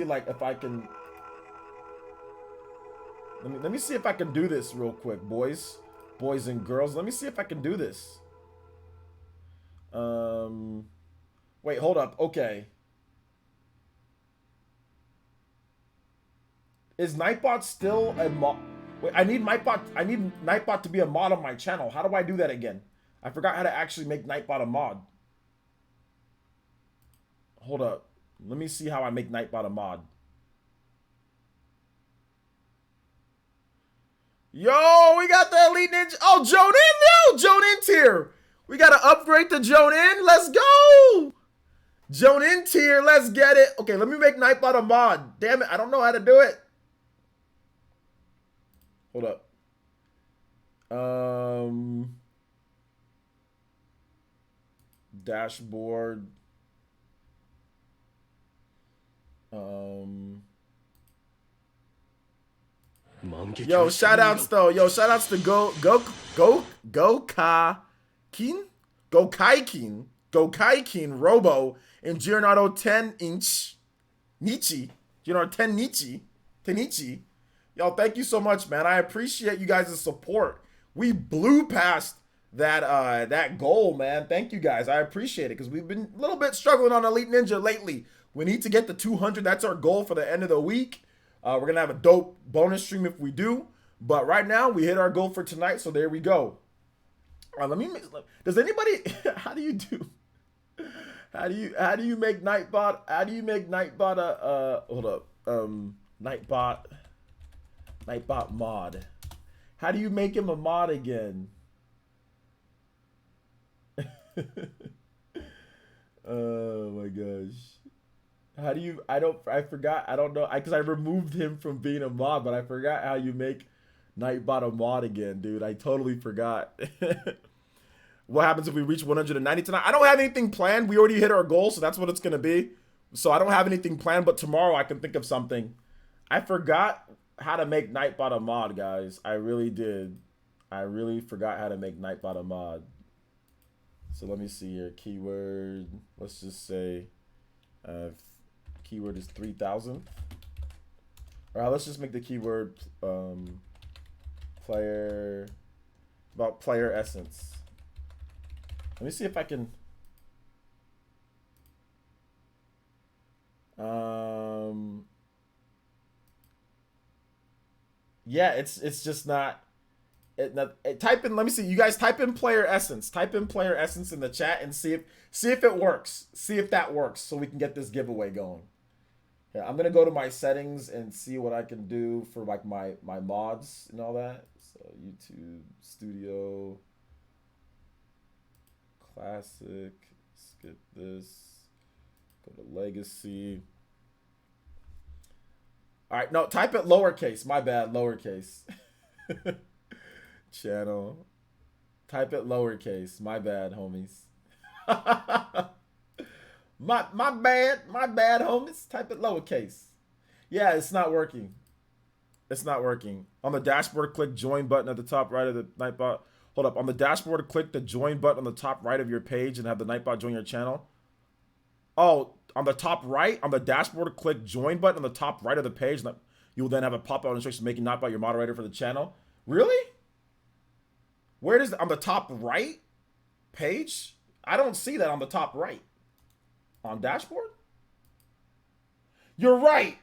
like, if I can... Let me see if I can do this real quick, boys. Boys and girls. Let me see if I can do this. Wait, hold up. Okay. Is Nightbot still a mod? Wait, I need Nightbot to be a mod on my channel. How do I do that again? I forgot how to actually make Nightbot a mod. Hold up. Let me see how I make Nightbot a mod. Yo, we got the Elite Ninja. Oh, Jonin, no, Jonin tier. We got to upgrade to Jonin. Let's go. Jonin tier, let's get it. Okay, let me make Nightbot a mod. Damn it, I don't know how to do it. Hold up. Dashboard. Yo, shout outs though. Yo, shout outs to Gokaikin, Robo, and Giornato 10-inch Nichi. Giornato 10 Nichi. Tenichi. Yo, thank you so much, man. I appreciate you guys' support. We blew past that goal, man. Thank you guys. I appreciate it because we've been a little bit struggling on Elite Ninja lately. We need to get to 200. That's our goal for the end of the week. We're going to have a dope bonus stream if we do. But right now, we hit our goal for tonight, so there we go. Does anybody... How do you do... How do you make Nightbot... How do you make Nightbot a... hold up. Nightbot mod. How do you make him a mod again? Oh my gosh. How do you... I forgot. I don't know. Because I removed him from being a mod, but I forgot how you make Nightbot a mod again, dude. I totally forgot. What happens if we reach 190 tonight? I don't have anything planned. We already hit our goal, so that's what it's going to be. So I don't have anything planned, but tomorrow I can think of something. I forgot how to make Nightbot a mod, guys. I really did. I really forgot how to make Nightbot a mod. So let me see here. Keyword. Let's just say keyword is 3000. All right, let's just make the keyword player essence. Let me see if I can. Yeah, it's just not. Type in. Let me see. You guys type in player essence. Type in player essence in the chat and see if it works. See if that works, so we can get this giveaway going. Yeah, I'm gonna go to my settings and see what I can do for like my mods and all that. So YouTube Studio. Classic, skip this, go to legacy. All right, no, type it lowercase, my bad, lowercase. Channel, type it lowercase, my bad, homies. my bad, homies, type it lowercase. Yeah, it's not working. It's not working. On the dashboard, click join button at the top right of the Nightbot. Hold up. On the dashboard, click the join button on the top right of your page and have the Nightbot join your channel. Oh, on the top right, on the dashboard, click join button on the top right of the page. You will then have a pop-up instructions making Nightbot your moderator for the channel. Really? Where does on the top right page? I don't see that on the top right. On dashboard? You're right.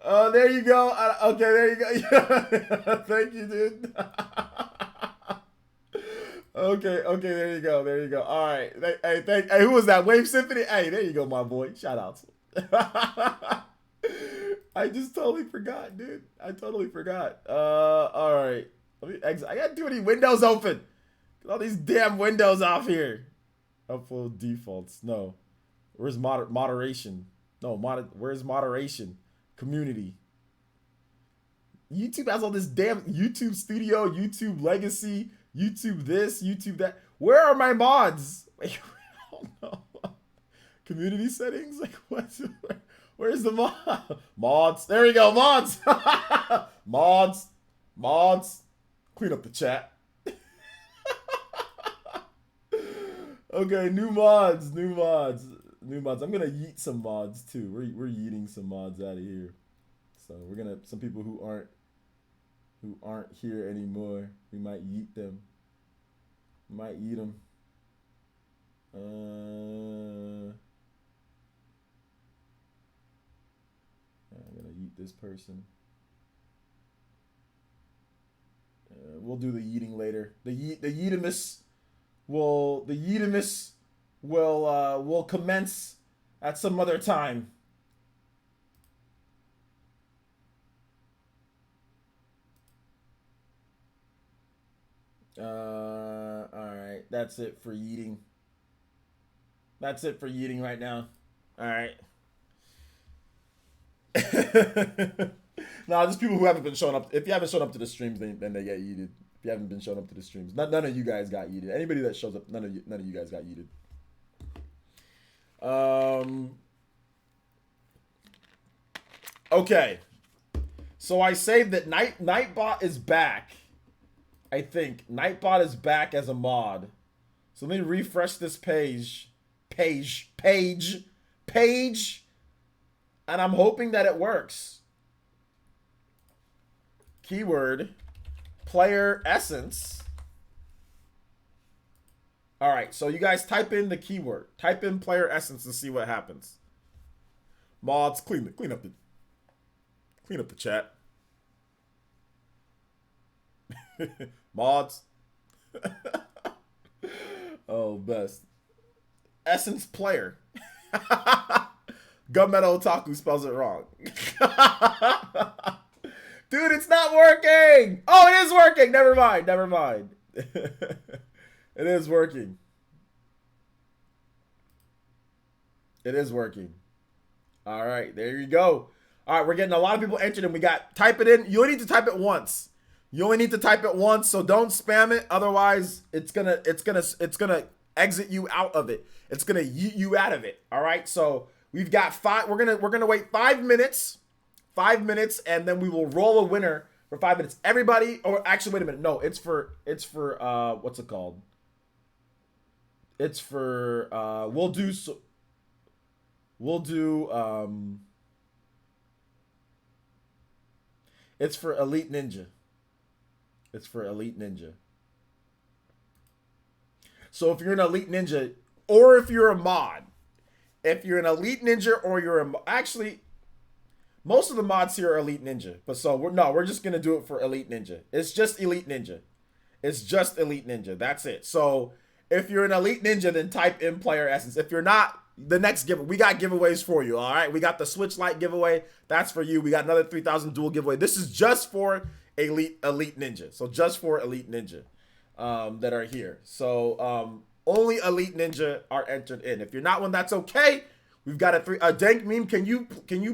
Oh, there you go. Okay, there you go. Thank you, dude. Okay, there you go. There you go. All right. Hey, who was that? Wave Symphony? Hey, there you go, my boy. Shout outs. I just totally forgot, dude. I totally forgot. All right. Let me exit. I got too many windows open. Get all these damn windows off here. Upload defaults. No. Where's moderation? No, where's moderation? Community. YouTube has all this damn YouTube Studio, YouTube Legacy, YouTube this, YouTube that. Where are my mods? Wait, I don't know. Community settings? Like what's where's the mod? Mods. There we go, mods. Mods. Clean up the chat. Okay, new mods. I'm gonna yeet some mods too. We're yeeting some mods out of here. So we're gonna some people who aren't here anymore. We might yeet them. Might yeet them. I'm gonna yeet this person. We'll do the yeeting later. The yeetimus will commence at some other time. All right, that's it for yeeting. That's it for yeeting right now. All right. Nah, just people who haven't been showing up. If you haven't shown up to the streams, then they get yeeted. If you haven't been showing up to the streams, none of you guys got yeeted. Anybody that shows up, none of you guys got yeeted. Okay. So I saved that Nightbot is back. I think Nightbot is back as a mod. So let me refresh this page. And I'm hoping that it works. Keyword player essence. All right, so you guys type in the keyword. Type in player essence and see what happens. Mods, clean up the chat. Mods. Oh, best. Essence player. Gunmetal Otaku spells it wrong. Dude, it's not working. Oh, it is working. Never mind. It is working. All right, there you go. All right, we're getting a lot of people entered, and we got type it in. You only need to type it once. So don't spam it. Otherwise, it's gonna exit you out of it. It's gonna yeet you out of it. All right. So we've got five. We're gonna wait 5 minutes. 5 minutes, and then we will roll a winner for 5 minutes. Everybody, or actually, wait a minute. No, it's for what's it called? It's for it's for Elite Ninja. So if you're an Elite Ninja, or if you're a mod, if you're an Elite Ninja, or you're actually, most of the mods here are Elite Ninja. But so we're just gonna do it for Elite Ninja. It's just Elite Ninja. That's it. So if you're an Elite Ninja, then type in player essence. If you're not, the next giveaway, we got giveaways for you. All right, we got the Switch Lite giveaway. That's for you. We got another 3,000 dual giveaway. This is just for Elite Ninja. So just for Elite Ninja that are here. So only Elite Ninja are entered in. If you're not one, that's okay. We've got a Dank Meme. Can you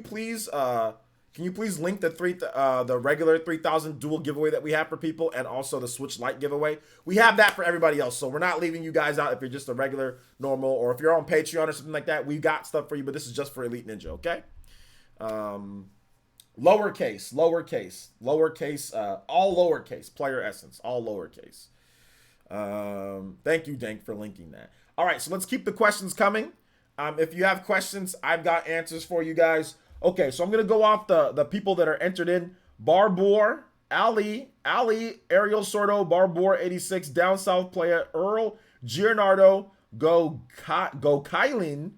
please link the regular 3,000 dual giveaway that we have for people, and also the Switch Lite giveaway? We have that for everybody else, so we're not leaving you guys out if you're just a regular, normal, or if you're on Patreon or something like that. We got stuff for you, but this is just for Elite Ninja, okay? Lowercase, all lowercase, player essence, all lowercase. Thank you, Dank, for linking that. All right, so let's keep the questions coming. If you have questions, I've got answers for you guys. Okay, so I'm gonna go off the people that are entered in. Barbor, Ali, Ariel Sordo, Barbor 86, Down South player, Earl, Gianardo, Go Kylin,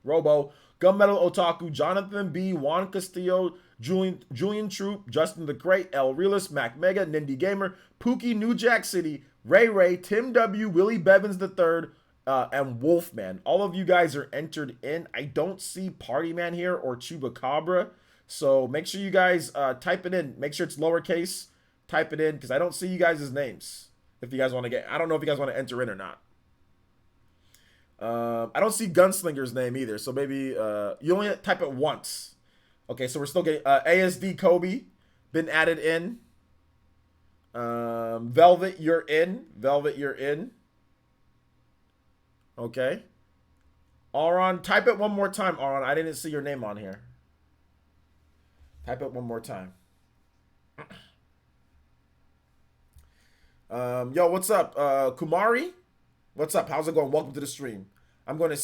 Robo, Gunmetal Otaku, Jonathan B, Juan Castillo, Julian Troop, Justin the Great, El Realist, Mac Mega, Nindy Gamer, Pookie, New Jack City, Ray, Tim W, Willie Bevins III, and Wolfman. All of you guys are entered in. I don't see Party Man here or Chupacabra, so make sure you guys type it in. Make sure it's lowercase. Type it in because I don't see you guys' names. If you guys want to get, I don't know if you guys want to enter in or not. I don't see Gunslinger's name either, so maybe you only type it once. Okay, so we're still getting ASD Kobe been added in. Velvet, you're in. Okay. Auron, type it one more time. Auron, I didn't see your name on here. Type it one more time. Yo, what's up? Kumari? What's up? How's it going? Welcome to the stream. I'm going to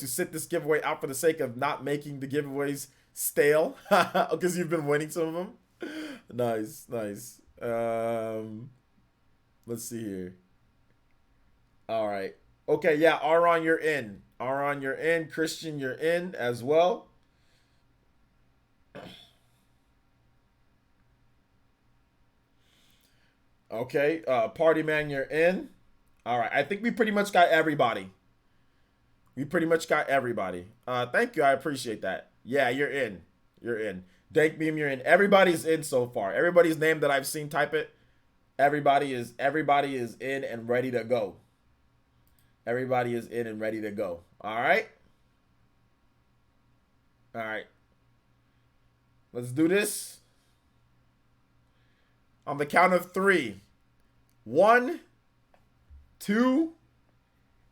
sit this giveaway out for the sake of not making the giveaways stale because you've been winning some of them. Nice. Let's see here. All right. Okay, yeah, Aron, you're in. Christian, you're in as well. Okay, Party Man, you're in. All right, I think we pretty much got everybody. Thank you, I appreciate that. Yeah, you're in. Dank Beam, you're in. Everybody's in so far. Everybody's name that I've seen type it. Everybody is in and ready to go. All right. Let's do this. On the count of 3. 1, 2,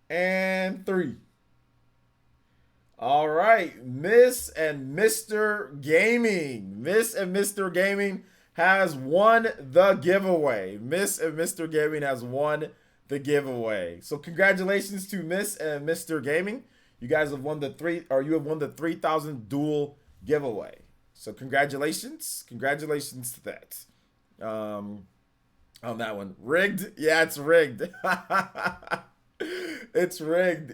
and 3. All right, Miss and Mr. Gaming. Miss and Mr. Gaming has won the giveaway. So congratulations to Miss and Mr. Gaming. You guys have won the 3,000 duel giveaway. So congratulations to that. On that one. Rigged? Yeah, it's rigged. It's rigged.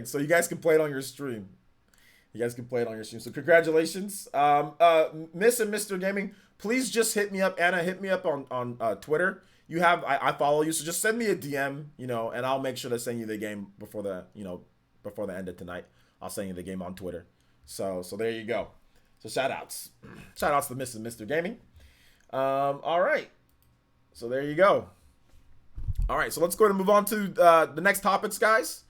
So you guys can play it on your stream. So congratulations. Miss and Mr. Gaming, please just hit me up. Anna, hit me up on Twitter. I follow you, so just send me a DM, and I'll make sure to send you the game before the end of tonight. I'll send you the game on Twitter. So there you go. So shout outs to Miss and Mr. Gaming. All right. So there you go. All right, so let's go ahead and move on to the next topics, guys.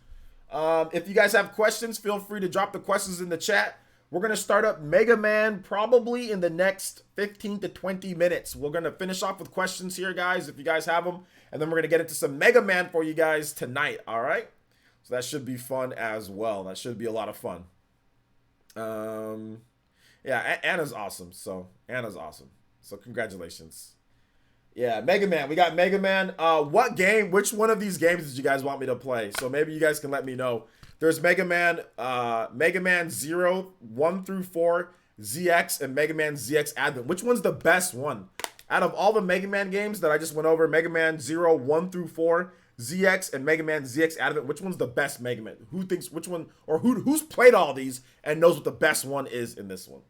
If you guys have questions, feel free to drop the questions in the chat. We're going to start up Mega Man probably in the next 15 to 20 minutes. We're going to finish off with questions here, guys, if you guys have them. And then we're going to get into some Mega Man for you guys tonight, all right? So that should be fun as well. That should be a lot of fun. Yeah, Anna's awesome. So congratulations. Yeah, Mega Man. We got Mega Man. Which one of these games did you guys want me to play? So maybe you guys can let me know. There's Mega Man 0, 1 through 4, ZX, and Mega Man ZX Advent. Which one's the best one? Out of all the Mega Man games that I just went over, Mega Man 0, 1 through 4, ZX, and Mega Man ZX Advent, which one's the best Mega Man? Who thinks which one, or who's played all these and knows what the best one is in this one?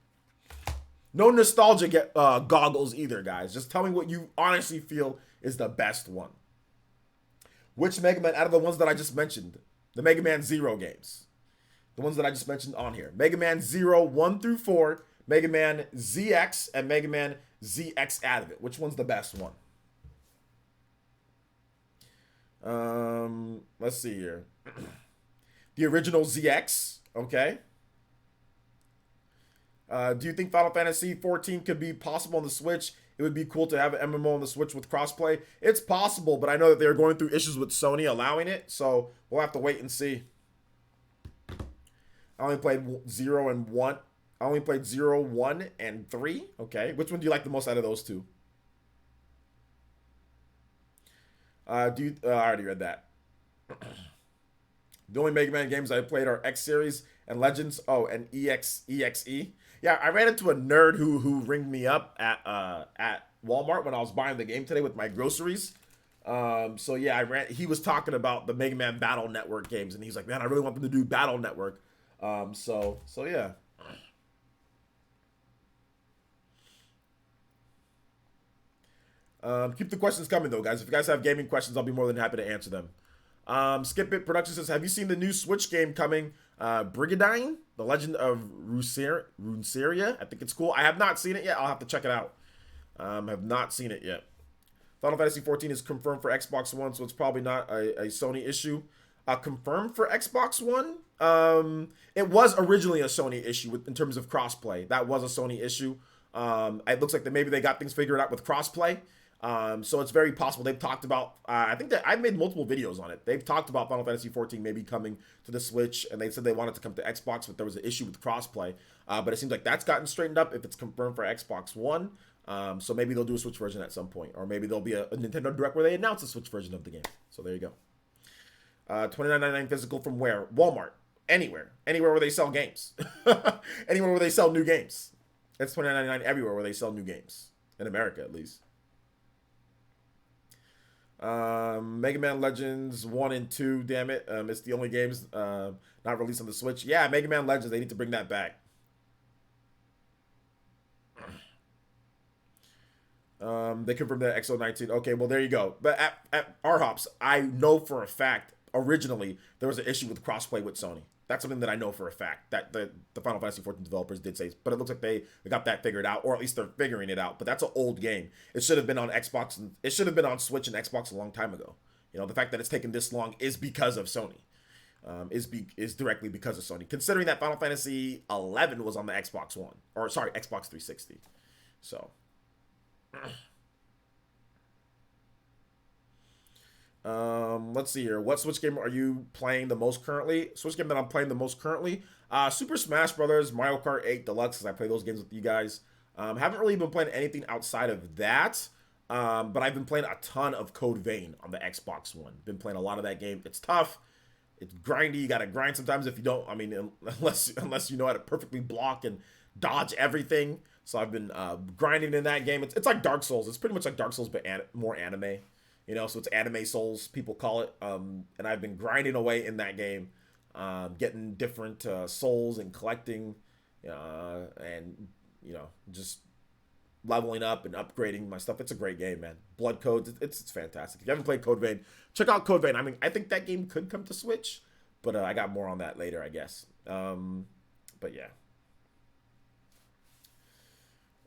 No nostalgia goggles either, guys. Just tell me what you honestly feel is the best one. Which Mega Man out of the ones that I just mentioned? The Mega Man 0 games. The ones that I just mentioned on here. Mega Man 0, 1 through 4, Mega Man ZX, and Mega Man ZX Advent. Which one's the best one? Let's see here. The original ZX, okay. Do you think Final Fantasy 14 could be possible on the Switch? It would be cool to have an MMO on the Switch with crossplay. It's possible, but I know that they're going through issues with Sony allowing it, so we'll have to wait and see. I only played 0 and 1. I only played 0, 1, and 3. Okay. Which one do you like the most out of those two? I already read that. The only Mega Man games I played are X Series and Legends. Oh, and EXE. Yeah, I ran into a nerd who ringed me up at Walmart when I was buying the game today with my groceries. So yeah, he was talking about the Mega Man Battle Network games, and he's like, "Man, I really want them to do Battle Network." So yeah. Keep the questions coming though, guys. If you guys have gaming questions, I'll be more than happy to answer them. Skip It Production says, "Have you seen the new Switch game coming? Brigadine, The Legend of Runeseria. I think it's cool. I have not seen it yet. I'll have to check it out. Have not seen it yet. Final Fantasy 14 is confirmed for Xbox One, so it's probably not a Sony issue. Confirmed for Xbox One. It was originally a Sony issue in terms of crossplay. That was a Sony issue. It looks like maybe they got things figured out with crossplay. So it's very possible. They've talked about, I think that I've made multiple videos on it. They've talked about Final Fantasy 14 maybe coming to the Switch, and they said they wanted to come to Xbox, but there was an issue with crossplay. But it seems like that's gotten straightened up if it's confirmed for Xbox One. So maybe they'll do a Switch version at some point, or maybe there'll be a Nintendo Direct where they announce a Switch version of the game. So there you go. $29.99 physical from where? Walmart. Anywhere where they sell games. Anywhere where they sell new games. It's $29.99 everywhere where they sell new games. In America, at least. Mega Man Legends 1 and 2, damn it. It's the only games not released on the Switch. Yeah, Mega Man Legends, they need to bring that back. They confirmed that XO19. Okay, well, there you go. But at RHOPS, I know for a fact, originally, there was an issue with crossplay with Sony. That's something that I know for a fact that the Final Fantasy 14 developers did say, but it looks like they got that figured out, or at least they're figuring it out. But that's an old game. It should have been on Xbox, and it should have been on Switch and Xbox a long time ago. You know, the fact that it's taken this long is because of Sony. Is directly because of Sony. Considering that Final Fantasy 11 was on the Xbox One, or sorry, Xbox 360. So. Let's see here. What Switch game are you playing the most currently? Switch game that I'm playing the most currently, Super Smash Brothers, Mario Kart 8 Deluxe, because I play those games with you guys. Haven't really been playing anything outside of that. But I've been playing a ton of Code Vein on the Xbox One. Been playing a lot of that game. It's tough. It's grindy. You gotta grind sometimes if you don't. I mean, unless you know how to perfectly block and dodge everything. So I've been grinding in that game. It's like Dark Souls. It's pretty much like Dark Souls, but more anime. You know, so it's anime Souls, people call it. And I've been grinding away in that game, getting different souls and collecting, and just leveling up and upgrading my stuff. It's a great game, man. Blood Codes, it's fantastic. If you haven't played Code Vein, check out Code Vein. I mean, I think that game could come to Switch, but I got more on that later, I guess. But yeah.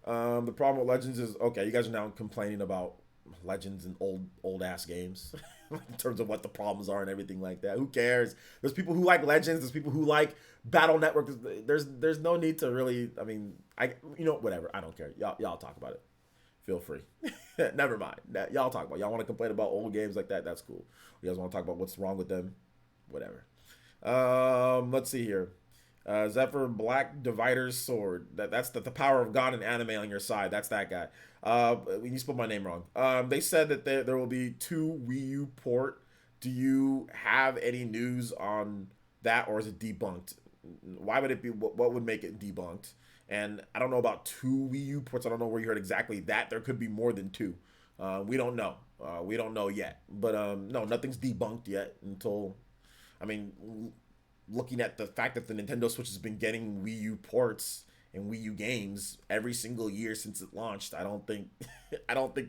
The problem with Legends is, okay, you guys are now complaining about Legends and old ass games in terms of what the problems are and everything like that. Who cares? There's people who like Legends. There's people who like Battle Network. There's no need to really. I mean, whatever. I don't care. Y'all talk about it. Feel free. Never mind. Y'all talk about. Y'all want to complain about old games like that? That's cool. You guys want to talk about what's wrong with them? Whatever. Let's see here. Zephyr Black Divider's Sword. That's the power of God in anime on your side. That's that guy. You spelled my name wrong. They said that there will be 2 Wii U port. Do you have any news on that, or is it debunked? Why would it be? What would make it debunked? And I don't know about 2 Wii U ports. I don't know where you heard exactly that. There could be more than 2. We don't know. We don't know yet. But no, nothing's debunked yet until, I mean, looking at the fact that the Nintendo Switch has been getting Wii U ports and Wii U games every single year since it launched, I don't think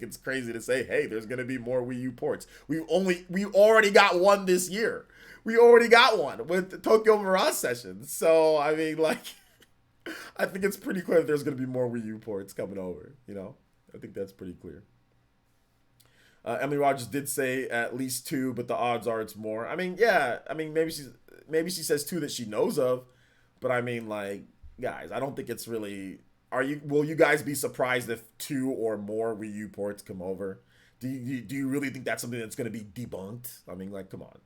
it's crazy to say, hey, there's gonna be more Wii U ports. We already got one this year. We already got one with the Tokyo Mirage Session. So I mean, like, I think it's pretty clear that there's gonna be more Wii U ports coming over. I think that's pretty clear. Emily Rogers did say at least 2, but the odds are it's more. I mean, yeah. I mean, maybe she says 2 that she knows of, but I mean, like, guys, I don't think it's really. Will you guys be surprised if 2 or more Wii U ports come over? Do you really think that's something that's going to be debunked? I mean, like, come on.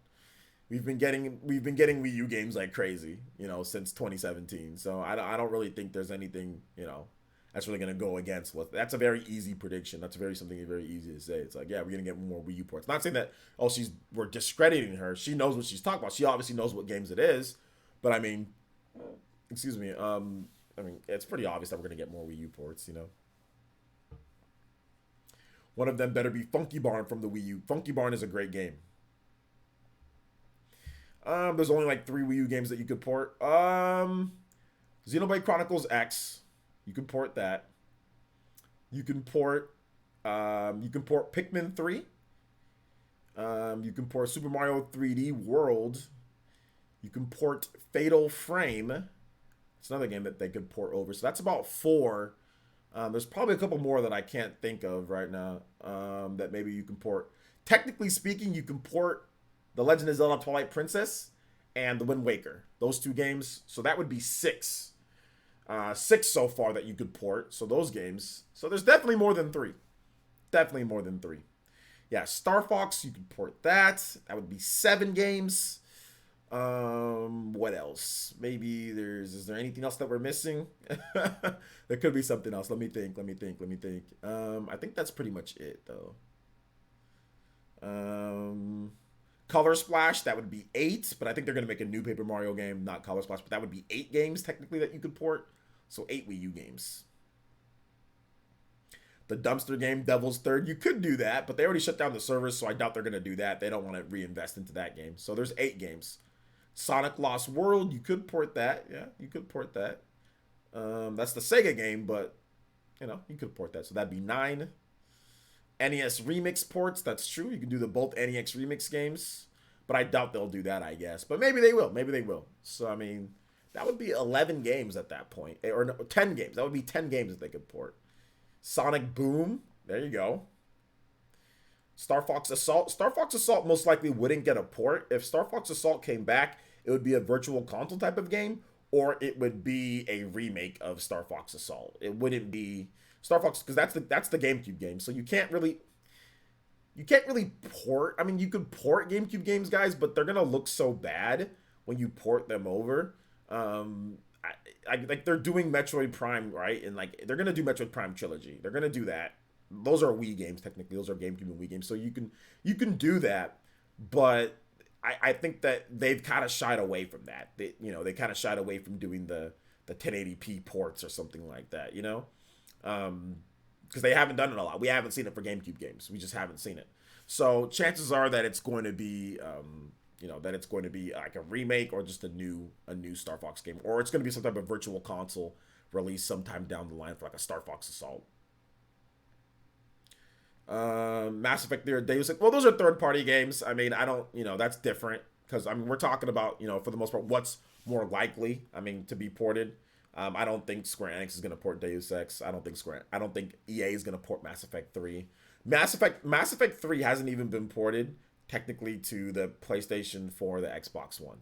we've been getting Wii U games like crazy, you know, since 2017. So I don't really think there's anything, you know, that's really gonna go against what. That's a very easy prediction. That's something very easy to say. It's like, yeah, we're gonna get more Wii U ports. Not saying that we're discrediting her. She knows what she's talking about. She obviously knows what games it is. But I mean, excuse me. I mean, it's pretty obvious that we're gonna get more Wii U ports. You know, one of them better be Funky Barn from the Wii U. Funky Barn is a great game. There's only like 3 Wii U games that you could port. Xenoblade Chronicles X, you can port that. You can port Pikmin 3. You can port Super Mario 3D World. You can port Fatal Frame. It's another game that they could port over. So that's about 4. There's probably a couple more that I can't think of right now that maybe you can port. Technically speaking, you can port The Legend of Zelda Twilight Princess and The Wind Waker. Those 2 games. So that would be 6. 6 so far that you could port. So those games. So there's definitely more than 3. Definitely more than 3. Yeah, Star Fox, you could port that. That would be 7 games. What else? Maybe is there anything else that we're missing? There could be something else. Let me think. I think that's pretty much it though. Color Splash, that would be 8, but I think they're gonna make a new Paper Mario game, not Color Splash, but that would be 8 games technically that you could port. So 8 Wii U games. The dumpster game, Devil's Third, you could do that, but they already shut down the servers, so I doubt they're gonna do that. They don't want to reinvest into that game. So there's 8 games. Sonic Lost World, you could port that. Yeah, you could port that. That's the Sega game, but you know, you could port that. So that'd be 9. NES Remix ports, that's true. You can do both NES Remix games, but I doubt they'll do that, I guess. But maybe they will. Maybe they will. So I mean, that would be 11 games at that point, or no, 10 games. That would be 10 games that they could port. Sonic Boom, there you go. Star Fox Assault. Star Fox Assault most likely wouldn't get a port. If Star Fox Assault came back, it would be a virtual console type of game, or it would be a remake of Star Fox Assault. It wouldn't be Star Fox, because that's the GameCube game. So you can't really port. I mean, you could port GameCube games, guys, but they're gonna look so bad when you port them over. Like they're doing Metroid Prime, right? And like they're gonna do Metroid Prime Trilogy. They're gonna do that. Those are Wii games technically. Those are GameCube and Wii games. So you can do that, but I think that they've kind of shied away from that. They kind of shied away from doing the 1080p ports or something like that. You know, because they haven't done it a lot. We haven't seen it for GameCube games. We just haven't seen it. So chances are that it's going to be like a remake or just a new Star Fox game, or it's going to be some type of virtual console release sometime down the line for like a Star Fox Assault. Mass Effect there, Deus Ex. Well, those are third-party games. I mean, I don't, that's different because I mean we're talking about for the most part what's more likely. I mean to be ported. I don't think Square Enix is going to port Deus Ex. I don't think EA is going to port Mass Effect 3. Mass Effect 3 hasn't even been ported technically to the PlayStation 4, the Xbox One.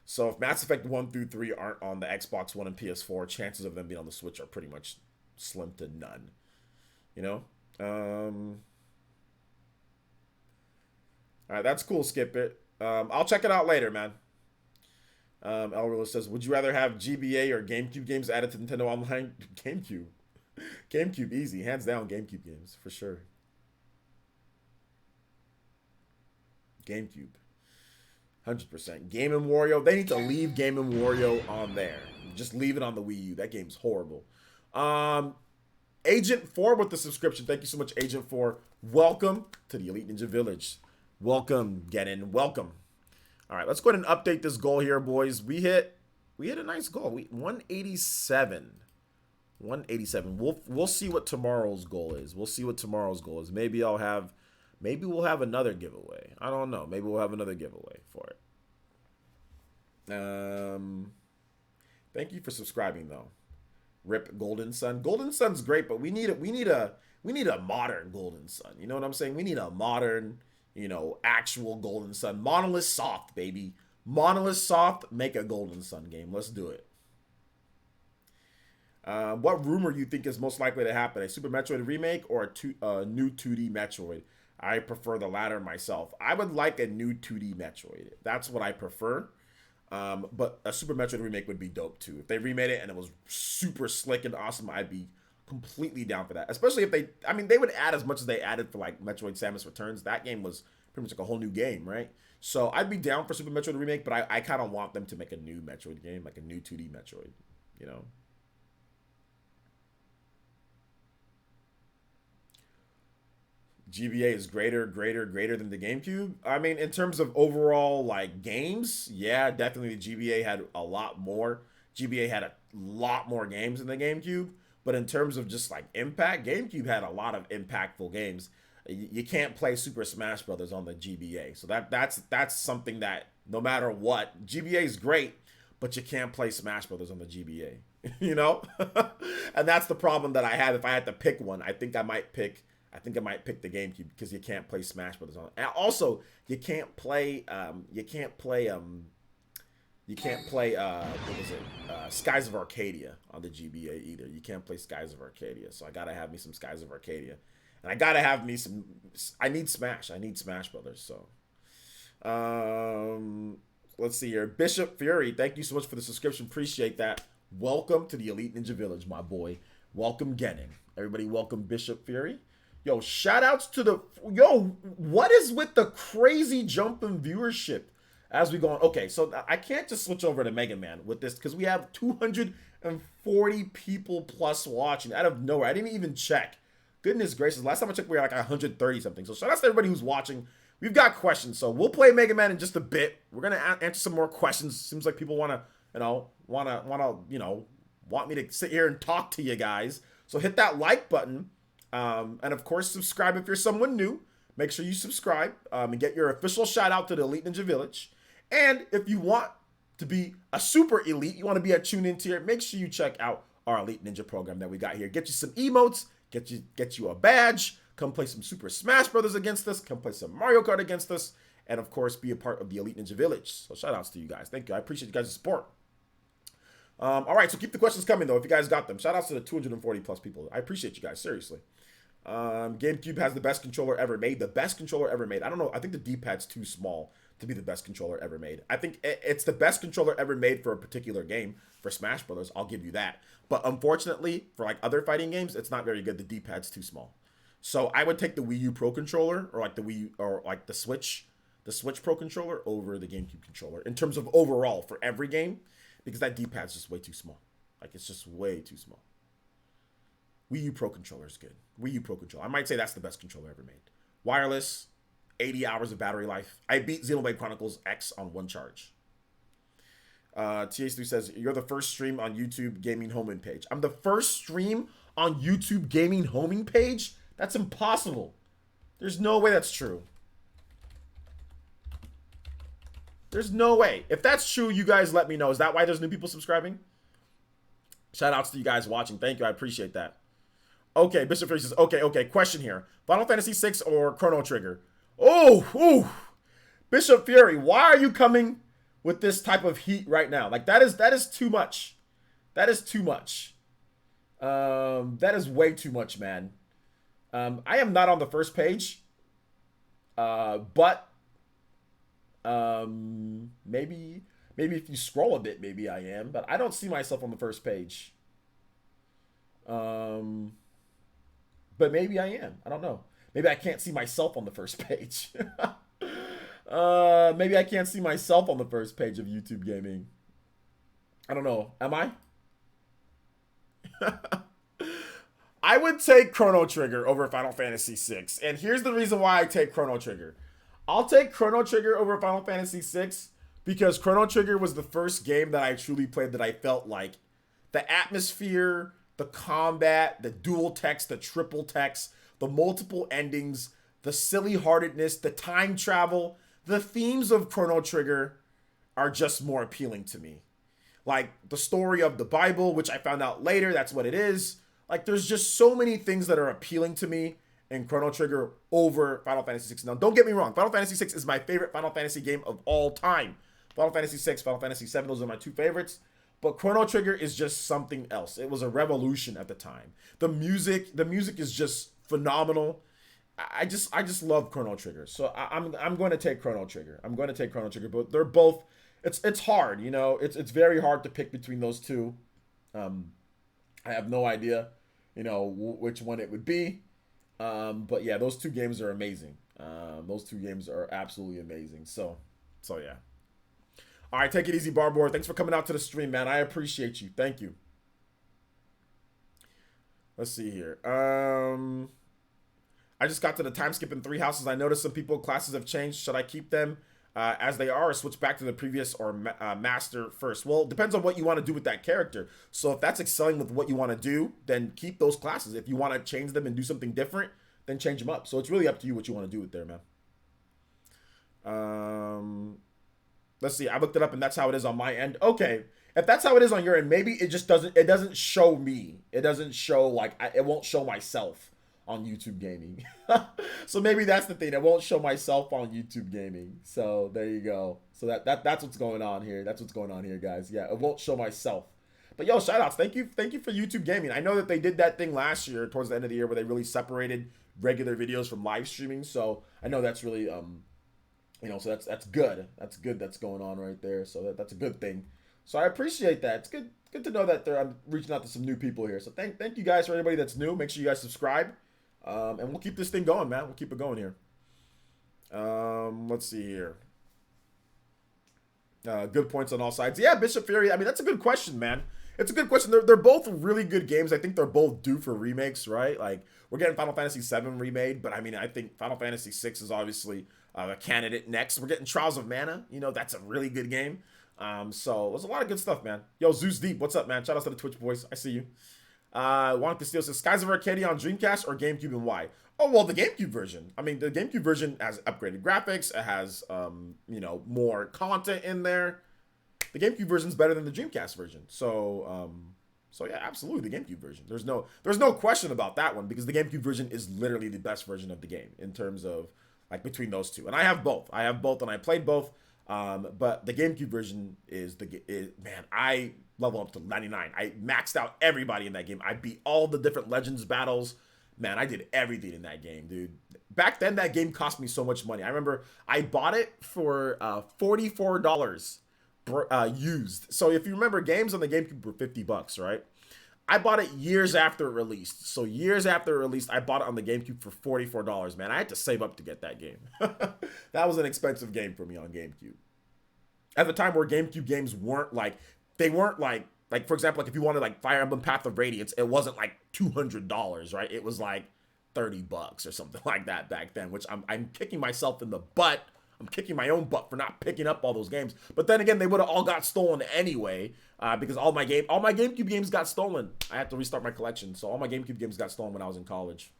So if Mass Effect 1 through 3 aren't on the Xbox One and PS4, chances of them being on the Switch are pretty much slim to none. All right, that's cool, Skip It. I'll check it out later, man. Elrilla says, would you rather have GBA or GameCube games added to Nintendo Online? GameCube. GameCube, easy. Hands down, GameCube games, for sure. GameCube. 100%. Game & Wario. They need to leave Game & Wario on there. Just leave it on the Wii U. That game's horrible. Agent 4 with the subscription. Thank you so much, Agent 4. Welcome to the Elite Ninja Village. Welcome. Get in. Welcome. All right, let's go ahead and update this goal here, boys. We hit a nice goal. 187. 187. We'll see what tomorrow's goal is. Maybe we'll have another giveaway. I don't know. Maybe we'll have another giveaway for it. Thank you for subscribing though. Rip Golden Sun. Golden Sun's great, but we need a modern Golden Sun. You know what I'm saying? We need a modern, actual Golden Sun. Monolith Soft, baby. Monolith Soft, make a Golden Sun game. Let's do it. What rumor you think is most likely to happen? A Super Metroid remake or a new 2D Metroid? I prefer the latter myself. I would like a new 2D Metroid. That's what I prefer. But a Super Metroid remake would be dope too. If they remade it and it was super slick and awesome, I'd be completely down for that. Especially if they would add as much as they added for like Metroid Samus Returns. That game was pretty much like a whole new game, right? So I'd be down for Super Metroid remake, but I kind of want them to make a new Metroid game, like a new 2D Metroid, you know? GBA is greater than the GameCube. I mean, in terms of overall like games, yeah, definitely the GBA had a lot more. GBA had a lot more games than the GameCube, but in terms of just like impact, GameCube had a lot of impactful games. You can't play Super Smash Brothers on the GBA, so that's something that no matter what, GBA is great, but you can't play Smash Brothers on the GBA, you know. And that's the problem that I have. If I had to pick one, I think I might pick the GameCube because you can't play Smash Brothers on it. And also, you can't play what was it? Skies of Arcadia on the GBA either. You can't play Skies of Arcadia, so I gotta have me some Skies of Arcadia, and I gotta have me some. I need Smash Brothers. So, let's see here. Bishop Fury, thank you so much for the subscription. Appreciate that. Welcome to the Elite Ninja Village, my boy. Welcome, Genning. Everybody, welcome Bishop Fury. Yo, shout outs to what is with the crazy jump in viewership as we go on? Okay, so I can't just switch over to Mega Man with this because we have 240 people plus watching out of nowhere. I didn't even check. Goodness gracious, last time I checked we were like 130 something. So shout outs to everybody who's watching. We've got questions, so we'll play Mega Man in just a bit. We're gonna answer some more questions. Seems like people want me to sit here and talk to you guys. So hit that like button. And of course, subscribe if you're someone new. Make sure you subscribe and get your official shout out to the Elite Ninja Village. And if you want to be a super elite, you want to be a tune in tier, make sure you check out our Elite Ninja program that we got here. Get you some emotes, get you a badge, come play some Super Smash Brothers against us, come play some Mario Kart against us, and of course, be a part of the Elite Ninja Village. So shout outs to you guys. Thank you. I appreciate you guys' support. All right, so keep the questions coming though if you guys got them. Shout outs to the 240 plus people. I appreciate you guys, seriously. GameCube has the best controller ever made. The best controller ever made. I don't know. I think the D-pad's too small to be the best controller ever made. I think it's the best controller ever made for a particular game. For Smash Brothers, I'll give you that. But unfortunately, for like other fighting games, it's not very good. The D-pad's too small. So I would take the Wii U Pro controller or like the Wii or like the Switch Pro controller over the GameCube controller in terms of overall for every game, because that D-pad's just way too small. Like it's just way too small. Wii U Pro controller is good. Wii U Pro controller. I might say that's the best controller ever made. Wireless, 80 hours of battery life. I beat Xenoblade Chronicles X on one charge. TH3 says, you're the first stream on YouTube gaming homing page. I'm the first stream on YouTube gaming homing page? That's impossible. There's no way that's true. There's no way. If that's true, you guys let me know. Is that why there's new people subscribing? Shout outs to you guys watching. Thank you. I appreciate that. Okay, Bishop Fury says, okay. Question here. Final Fantasy VI or Chrono Trigger? Oh, Bishop Fury, why are you coming with this type of heat right now? Like, that is too much. That is too much. That is way too much, man. I am not on the first page. But maybe if you scroll a bit, maybe I am. But I don't see myself on the first page. But maybe I am. I don't know. Maybe I can't see myself on the first page. Maybe I can't see myself on the first page of YouTube Gaming. I don't know. Am I? I would take Chrono Trigger over Final Fantasy VI. And here's the reason why I take Chrono Trigger. I'll take Chrono Trigger over Final Fantasy VI because Chrono Trigger was the first game that I truly played that I felt like the atmosphere, the combat, the dual text, the triple text, the multiple endings, the silly heartedness, the time travel, the themes of Chrono Trigger are just more appealing to me. Like the story of the Bible, which I found out later, that's what it is. Like there's just so many things that are appealing to me in Chrono Trigger over Final Fantasy VI. Now, don't get me wrong. Final Fantasy VI is my favorite Final Fantasy game of all time. Final Fantasy VI, Final Fantasy VII, those are my two favorites. But Chrono Trigger is just something else. It was a revolution at the time. The music is just phenomenal. I just love Chrono Trigger. So I'm going to take Chrono Trigger. I'm going to take Chrono Trigger, but they're both it's hard, you know. It's very hard to pick between those two. Um I have no idea, you know, which one it would be. But yeah, those two games are amazing. Those two games are absolutely amazing. So yeah. All right, take it easy, Barbour. Thanks for coming out to the stream, man. I appreciate you. Thank you. Let's see here. I just got to the time skip in Three Houses. I noticed some people classes have changed. Should I keep them as they are or switch back to the previous or master first? Well, it depends on what you want to do with that character. So if that's excelling with what you want to do, then keep those classes. If you want to change them and do something different, then change them up. So it's really up to you what you want to do with there, man. Let's see. I looked it up and that's how it is on my end. Okay. If that's how it is on your end, maybe it just doesn't show me. It doesn't show like, it won't show myself on YouTube gaming. So maybe that's the thing. It won't show myself on YouTube gaming. So there you go. So that's what's going on here. That's what's going on here, guys. Yeah, it won't show myself. But yo, shout outs. Thank you for YouTube gaming. I know that they did that thing last year towards the end of the year where they really separated regular videos from live streaming. So I know that's really you know, so that's good. That's good that's going on right there. So that's a good thing. So I appreciate that. It's good to know that I'm reaching out to some new people here. So thank you guys for anybody that's new. Make sure you guys subscribe. And we'll keep this thing going, man. We'll keep it going here. Let's see here. Good points on all sides. Yeah, Bishop Fury. I mean, that's a good question, man. It's a good question. They're both really good games. I think they're both due for remakes, right? Like, we're getting Final Fantasy VII remade, but I mean, I think Final Fantasy VI is obviously a candidate next. We're getting Trials of Mana. You know, that's a really good game. So there's a lot of good stuff, man. Yo, Zeus Deep, what's up, man? Shout out to the Twitch boys. I see you. Juan Castillo says, Skies of Arcadia on Dreamcast or GameCube and why? Oh, well, the GameCube version. I mean, the GameCube version has upgraded graphics. It has, you know, more content in there. The GameCube version is better than the Dreamcast version. So yeah, absolutely the GameCube version. There's no question about that one because the GameCube version is literally the best version of the game in terms of like between those two. And I have both. And I played both. But the GameCube version man, I leveled up to 99. I maxed out everybody in that game. I beat all the different Legends battles. Man, I did everything in that game, dude. Back then, that game cost me so much money. I remember I bought it for $44 used. So if you remember, games on the GameCube were $50, right? I bought it years after it released. So years after it released, I bought it on the GameCube for $44, man. I had to save up to get that game. That was an expensive game for me on GameCube. At the time where GameCube games weren't like, for example, like if you wanted like Fire Emblem Path of Radiance, it wasn't like $200, right? It was like $30 or something like that back then, which I'm kicking myself in the butt. I'm kicking my own butt for not picking up all those games. But then again, they would have all got stolen anyway, because all my GameCube games got stolen. I had to restart my collection, so all my GameCube games got stolen when I was in college.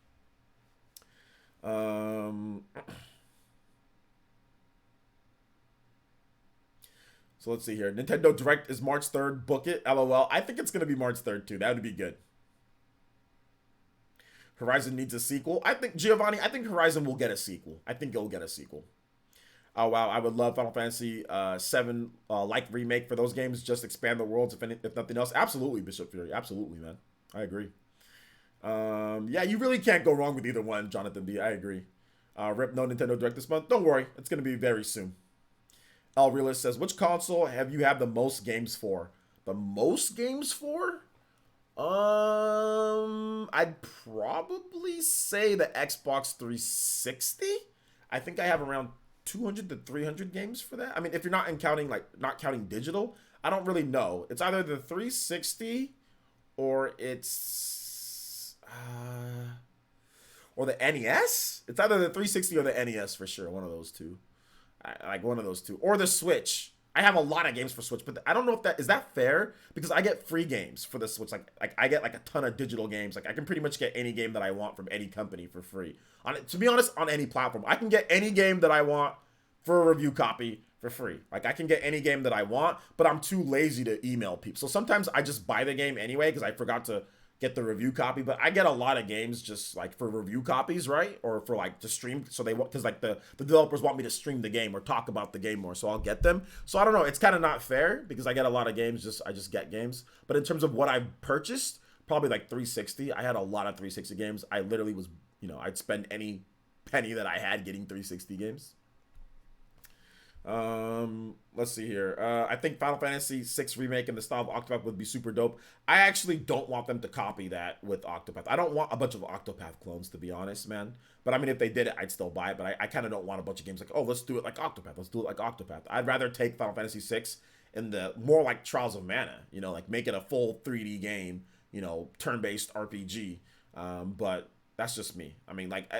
So let's see here. Nintendo Direct is March 3rd. Book it. LOL. I think it's going to be March 3rd too. That would be good. Horizon needs a sequel. I think, Giovanni, Horizon will get a sequel. I think it'll get a sequel. Oh, wow. I would love Final Fantasy 7 like remake for those games. Just expand the worlds, if nothing else. Absolutely, Bishop Fury. Absolutely, man. I agree. Yeah, you really can't go wrong with either one, Jonathan B. I agree. Rip no Nintendo Direct this month. Don't worry. It's going to be very soon. El Realist says, which console have you had the most games for? The most games for? I'd probably say the Xbox 360. I think I have around 200 to 300 games for that. I mean, if you're not counting digital, I don't really know. It's either the 360 or it's or the NES. It's either the 360 or the NES for sure. One of those two. Like one of those two, or the Switch. I have a lot of games for Switch, but I don't know if that is that fair because I get free games for the Switch. Like I get like a ton of digital games. Like I can pretty much get any game that I want from any company for free. To be honest, on any platform, I can get any game that I want for a review copy for free. Like I can get any game that I want, but I'm too lazy to email people. So sometimes I just buy the game anyway because I forgot to get the review copy. But I get a lot of games just like for review copies, right? Or for like to stream. So they want, because like the developers want me to stream the game or talk about the game more. So I'll get them. So I don't know. It's kind of not fair because I get a lot of games. I just get games. But in terms of what I've purchased, probably like 360. I had a lot of 360 games. I literally was, I'd spend any penny that I had getting 360 games. Let's see here. I think Final Fantasy VI Remake in the style of Octopath would be super dope. I actually don't want them to copy that with Octopath. I don't want a bunch of Octopath clones, to be honest, man. But I mean, if they did it, I'd still buy it. But I kind of don't want a bunch of games like, oh, let's do it like Octopath. Let's do it like Octopath. I'd rather take Final Fantasy VI in the more like Trials of Mana, you know, like make it a full 3D game, you know, turn-based RPG. But that's just me. I mean, like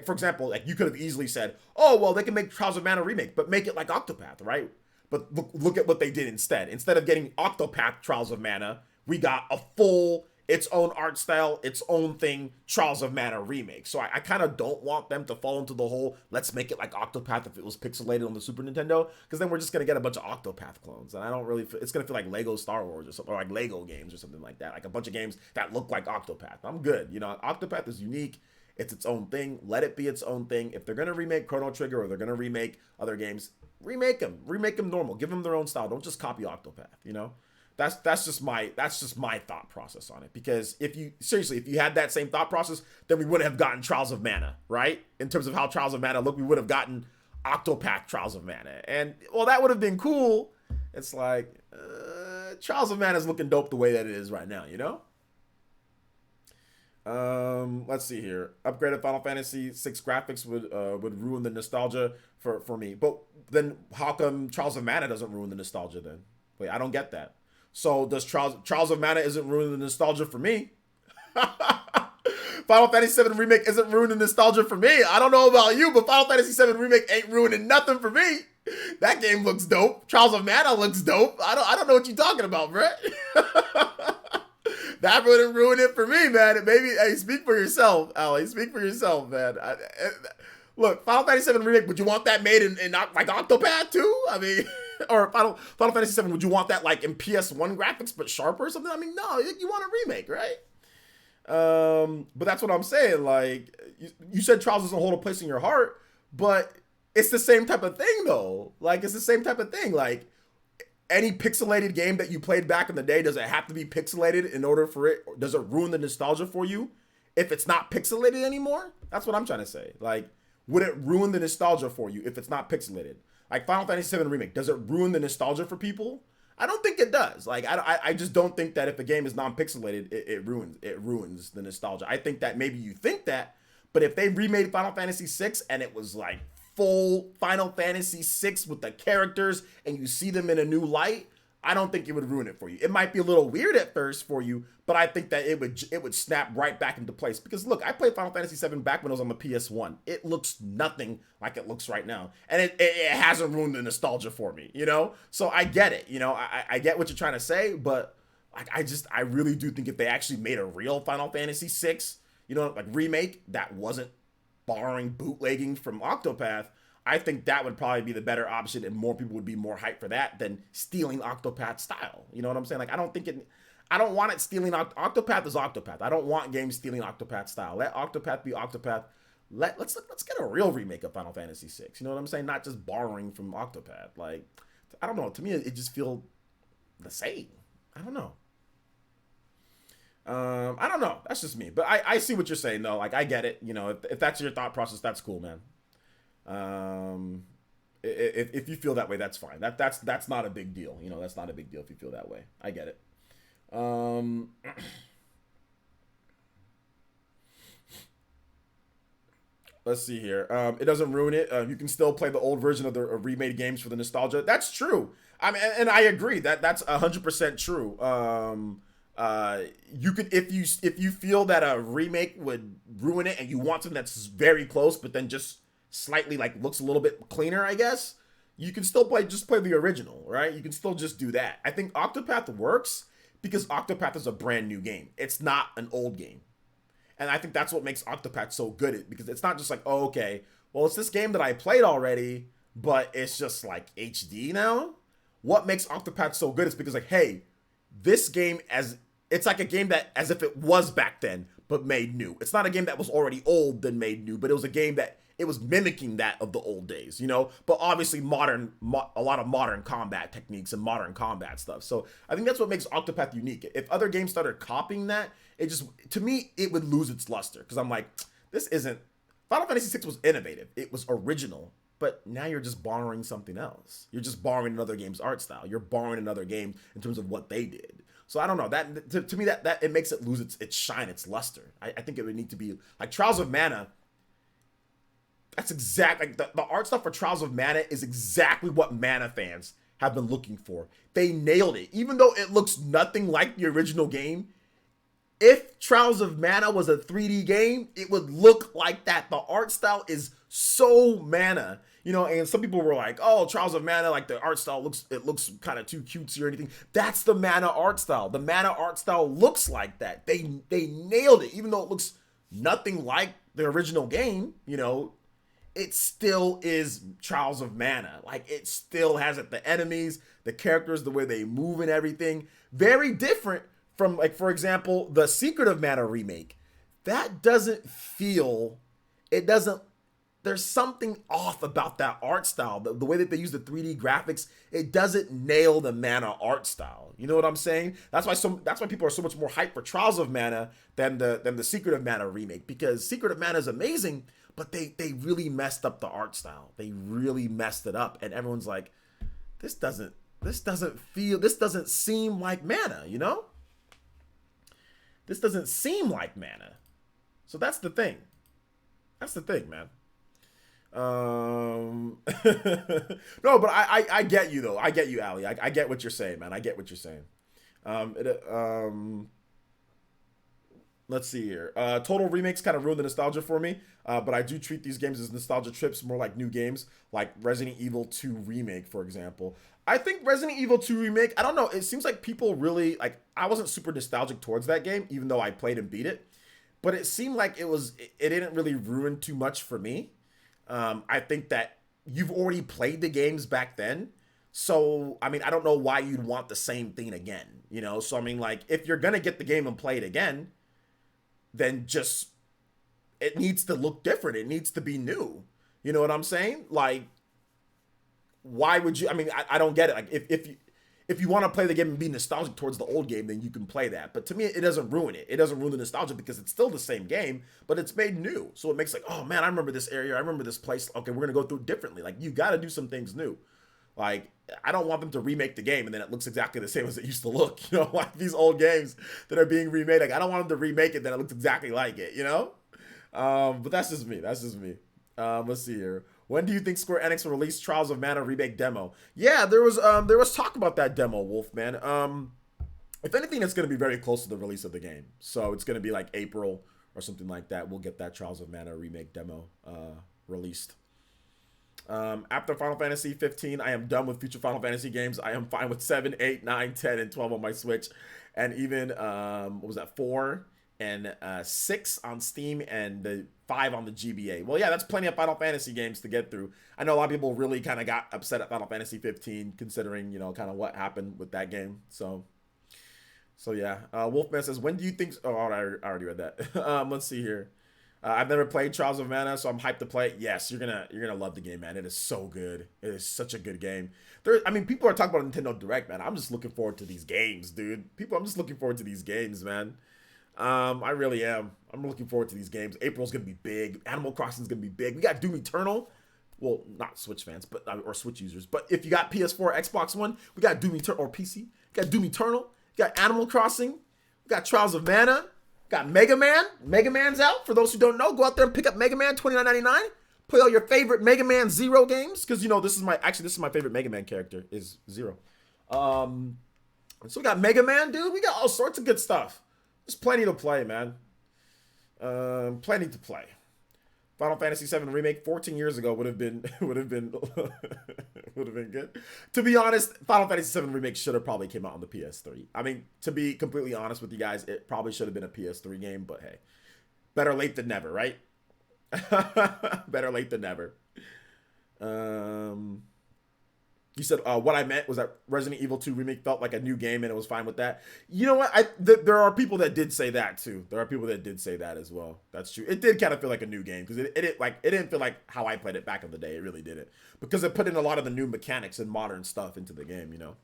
for example, like you could have easily said, oh, well, they can make Trials of Mana Remake, but make it like Octopath, right? But look at what they did instead. Instead of getting Octopath Trials of Mana, we got a full, its own art style, its own thing, Trials of Mana Remake. So I kind of don't want them to fall into the whole, let's make it like Octopath if it was pixelated on the Super Nintendo, because then we're just going to get a bunch of Octopath clones. And I don't really, it's going to feel like Lego Star Wars or something, or like Lego games or something like that. Like a bunch of games that look like Octopath. I'm good. You know, Octopath is unique. It's its own thing. Let it be its own thing. If they're going to remake Chrono Trigger or they're going to remake other games, remake them. Remake them normal. Give them their own style. Don't just copy Octopath, you know? That's just my thought process on it. Because if you had that same thought process, then we wouldn't have gotten Trials of Mana, right? In terms of how Trials of Mana look, we would have gotten Octopath Trials of Mana. And well, that would have been cool. It's like Trials of Mana is looking dope the way that it is right now, you know? Let's see here. Upgraded Final Fantasy VI graphics would ruin the nostalgia for me. But then how come Trials of Mana doesn't ruin the nostalgia then? Wait, I don't get that. So does Trials of Mana isn't ruining the nostalgia for me? Final Fantasy VII Remake isn't ruining nostalgia for me. I don't know about you, but Final Fantasy VII Remake ain't ruining nothing for me. That game looks dope. Trials of Mana looks dope. I don't know what you're talking about, Brett. That wouldn't ruin it for me, man. Maybe, hey, speak for yourself, Ali. Speak for yourself, man. Look, Final Fantasy VII Remake, would you want that made in like Octopath too? I mean, or Final Fantasy VII, would you want that like in PS1 graphics but sharper or something? I mean, no, you want a remake, right? But that's what I'm saying. Like, you said Trials doesn't hold a place in your heart, but it's the same type of thing, though. Like, it's the same type of thing. Like, any pixelated game that you played back in the day, does it have to be pixelated in order for it? Does it ruin the nostalgia for you if it's not pixelated anymore? That's what I'm trying to say. Like, would it ruin the nostalgia for you if it's not pixelated? Like Final Fantasy VII Remake, does it ruin the nostalgia for people? I don't think it does. Like, I just don't think that if a game is non-pixelated, it ruins the nostalgia. I think that maybe you think that, but if they remade Final Fantasy VI and it was like full Final Fantasy VI with the characters and you see them in a new light, I don't think it would ruin it for you. It might be a little weird at first for you, but I think that it would snap right back into place. Because look, I played Final Fantasy VII back when it was on the PS1. It looks nothing like it looks right now. And it hasn't ruined the nostalgia for me, you know? So I get it, you know? I get what you're trying to say, but like I really do think if they actually made a real Final Fantasy VI, you know, like remake that wasn't borrowing bootlegging from Octopath, I think that would probably be the better option and more people would be more hyped for that than stealing Octopath style. You know what I'm saying? Like, I don't want it stealing Octopath is Octopath. I don't want games stealing Octopath style. Let Octopath be Octopath. Let's get a real remake of Final Fantasy VI. You know what I'm saying? Not just borrowing from Octopath. Like, I don't know. To me, it just feels the same. I don't know. I don't know. That's just me. But I see what you're saying, though. Like, I get it. You know, if that's your thought process, that's cool, man. If you feel that way, that's fine. That's not a big deal. You know, that's not a big deal if you feel that way. I get it. Let's see here. It doesn't ruin it. You can still play the old version of the remade games for the nostalgia. That's true. I mean, and I agree that's 100% true. You could, if you feel that a remake would ruin it and you want something that's very close, but then just slightly like looks a little bit cleaner, I guess, you can still play the original, right? You can still just do that. I think Octopath works because Octopath is a brand new game. It's not an old game. And I think that's what makes Octopath so good, because it's not just like, oh, okay, well, it's this game that I played already, but it's just like HD now. What makes Octopath so good is because, like, hey, this game, it's like a game that as if it was back then, but made new. It's not a game that was already old then made new, but it was a game that it was mimicking that of the old days, you know, but obviously a lot of modern combat techniques and modern combat stuff. So I think that's what makes Octopath unique. If other games started copying that, to me, it would lose its luster, because I'm like, this isn't Final Fantasy 6 was innovative. It was original. But now you're just borrowing something else. You're just borrowing another game's art style. You're borrowing another game in terms of what they did. So I don't know. That to me that it makes it lose its shine, its luster. I think it would need to be like Trials of Mana. That's exactly like the art stuff for Trials of Mana is exactly what Mana fans have been looking for. They nailed it. Even though it looks nothing like the original game, if Trials of Mana was a 3D game, it would look like that. The art style is so Mana. You know, and some people were like, oh, Trials of Mana, like the art style looks kind of too cutesy or anything. That's the Mana art style. The Mana art style looks like that. They nailed it. Even though it looks nothing like the original game, you know, it still is Trials of Mana. Like, it still has it. The enemies, the characters, the way they move and everything. Very different from, like, for example, the Secret of Mana remake. That doesn't feel, it doesn't, there's something off about that art style. The way that they use the 3D graphics, it doesn't nail the Mana art style. You know what I'm saying? That's why people are so much more hyped for Trials of Mana than the Secret of Mana remake, because Secret of Mana is amazing, but they really messed up the art style. They really messed it up, and everyone's like, this doesn't seem like Mana, you know? This doesn't seem like Mana. So that's the thing. That's the thing, man. No, but I get you though. I get you, Ali. I get what you're saying, man. I get what you're saying. Let's see here. Total Remakes kind of ruined the nostalgia for me, but I do treat these games as nostalgia trips, more like new games, like Resident Evil 2 Remake, for example. I think Resident Evil 2 Remake, I don't know, it seems like people really, like, I wasn't super nostalgic towards that game, even though I played and beat it, but it seemed like it didn't really ruin too much for me. I think that you've already played the games back then. So, I mean, I don't know why you'd want the same thing again, you know? So, I mean, like, if you're going to get the game and play it again, then just, it needs to look different. It needs to be new. You know what I'm saying? Like, why would you, I mean, I don't get it. Like, if you want to play the game and be nostalgic towards the old game, then you can play that. But to me, it doesn't ruin it. It doesn't ruin the nostalgia because it's still the same game, but it's made new. So it makes like, oh man, I remember this area. I remember this place. Okay, we're going to go through it differently. Like, you got to do some things new. Like, I don't want them to remake the game and then it looks exactly the same as it used to look. You know, like these old games that are being remade. Like, I don't want them to remake it, then it looks exactly like it, you know? But that's just me. That's just me. Let's see here. When do you think Square Enix will release Trials of Mana remake demo? Yeah, there was talk about that demo, Wolfman. If anything, it's going to be very close to the release of the game. So it's going to be like April or something like that. We'll get that Trials of Mana remake demo released. After Final Fantasy 15, I am done with future Final Fantasy games. I am fine with 7, 8, 9, 10, and 12 on my Switch. And even, 4 and 6 on Steam and the 5 on the GBA. Well, yeah, that's plenty of Final Fantasy games to get through. I know a lot of people really kind of got upset at Final Fantasy 15, considering, you know, kind of what happened with that game. So yeah. Wolfman says, when do you think... Oh, I already read that. Let's see here. I've never played Trials of Mana, so I'm hyped to play it. Yes, you're gonna love the game, man. It is so good. It is such a good game. I mean, people are talking about Nintendo Direct, man. I'm just looking forward to these games, dude. I'm just looking forward to these games, man. I really am. I'm looking forward to these games. April's gonna be big. Animal Crossing's gonna be big. We got Doom Eternal. Well, not Switch fans, but or Switch users. But if you got PS4, Xbox One, we got Doom Eternal, or PC. We got Doom Eternal. We got Animal Crossing. We got Trials of Mana. Got Mega Man. Mega Man's out. For those who don't know, go out there and pick up Mega Man, $29.99. Play all your favorite Mega Man Zero games, because you know this is my favorite Mega Man character is Zero. So we got Mega Man, dude. We got all sorts of good stuff. There's plenty to play, man. Plenty to play. Final Fantasy VII Remake 14 years ago would have been good. To be honest, Final Fantasy VII Remake should have probably came out on the PS3. I mean, to be completely honest with you guys, it probably should have been a PS3 game, but hey, better late than never, right? Better late than never. You said what I meant was that Resident Evil 2 Remake felt like a new game and it was fine with that. You know what? There are people that did say that too. There are people that did say that as well. That's true. It did kind of feel like a new game because it didn't feel like how I played it back in the day. It really didn't, because it put in a lot of the new mechanics and modern stuff into the game. You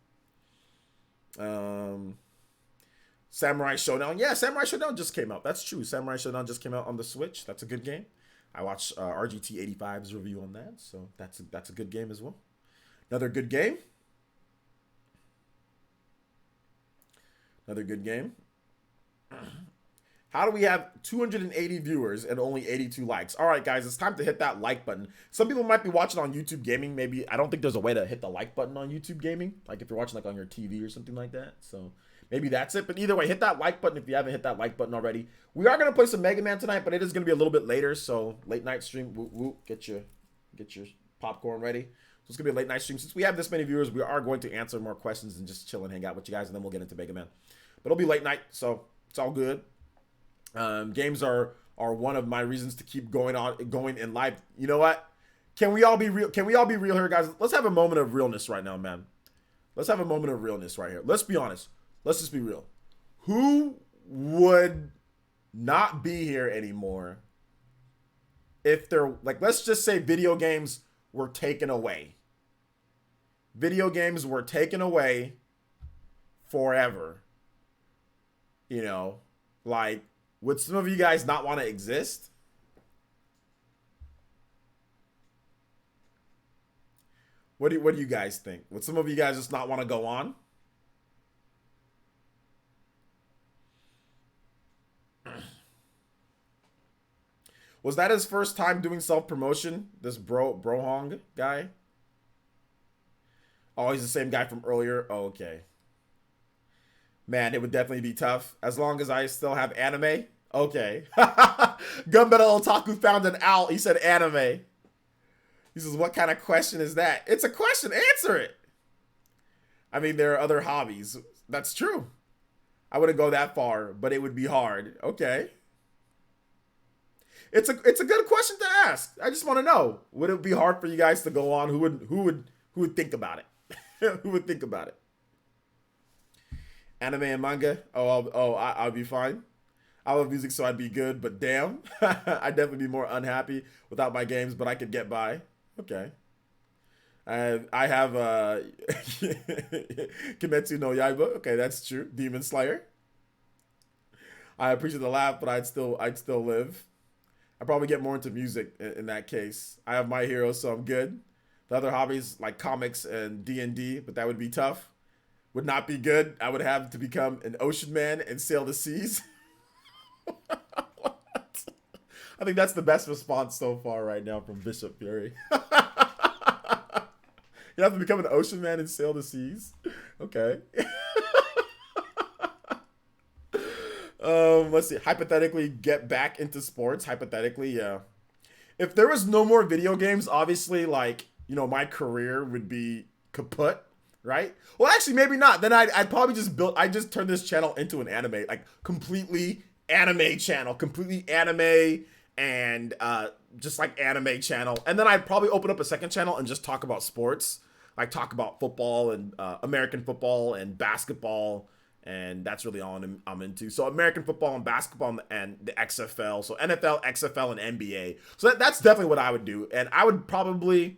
know. Samurai Showdown. Yeah, Samurai Showdown just came out. That's true. Samurai Showdown just came out on the Switch. That's a good game. I watched RGT 85's review on that, so that's a good game as well. Another good game. Another good game. How do we have 280 viewers and only 82 likes? All right, guys, it's time to hit that like button. Some people might be watching on YouTube Gaming. Maybe, I don't think there's a way to hit the like button on YouTube Gaming, like if you're watching like on your TV or something like that. So maybe that's it. But either way, hit that like button if you haven't hit that like button already. We are going to play some Mega Man tonight, but it is going to be a little bit later. So late night stream. Woo, woo, get your popcorn ready. So it's going to be a late night stream. Since we have this many viewers, we are going to answer more questions and just chill and hang out with you guys, and then we'll get into Mega Man. But it'll be late night, so it's all good. Games are one of my reasons to keep going in life. You know what? Can we all be real? Can we all be real here, guys? Let's have a moment of realness right now, man. Let's have a moment of realness right here. Let's be honest. Let's just be real. Who would not be here anymore if they're like, let's just say video games were taken away. Video games were taken away forever. You know, like, would some of you guys not want to exist? What do you guys think? Would some of you guys just not want to go on? Was that his first time doing self-promotion? This Brohong guy? Oh, he's the same guy from earlier? Oh, okay. Man, it would definitely be tough. As long as I still have anime? Okay. Gunmetal Otaku found an owl. He said anime. He says, what kind of question is that? It's a question. Answer it. I mean, there are other hobbies. That's true. I wouldn't go that far, but it would be hard. Okay. It's a good question to ask. I just want to know. Would it be hard for you guys to go on? Who would think about it? Who would think about it? Anime and manga? I'll be fine. I love music, so I'd be good, but damn. I'd definitely be more unhappy without my games, but I could get by. Okay. I have Kimetsu no Yaiba. Okay, that's true. Demon Slayer. I appreciate the laugh, but I'd still live. I'd probably get more into music in that case. I have My Hero, so I'm good. The other hobbies like comics and D&D, but that would be tough. Would not be good. I would have to become an ocean man and sail the seas. What? I think that's the best response so far right now from Bishop Fury. You have to become an ocean man and sail the seas? Okay. Let's see. Hypothetically, get back into sports. Hypothetically, yeah. If there was no more video games, obviously, like, you know, my career would be kaput. Right? Well, actually, maybe not. Then I'd probably just turn this channel into an anime, like completely anime channel, completely anime and just like anime channel. And then I'd probably open up a second channel and just talk about sports, like talk about football and American football and basketball. And that's really all I'm into. So American football and basketball and the XFL. So NFL, XFL, and NBA. So that's definitely what I would do. And I would probably,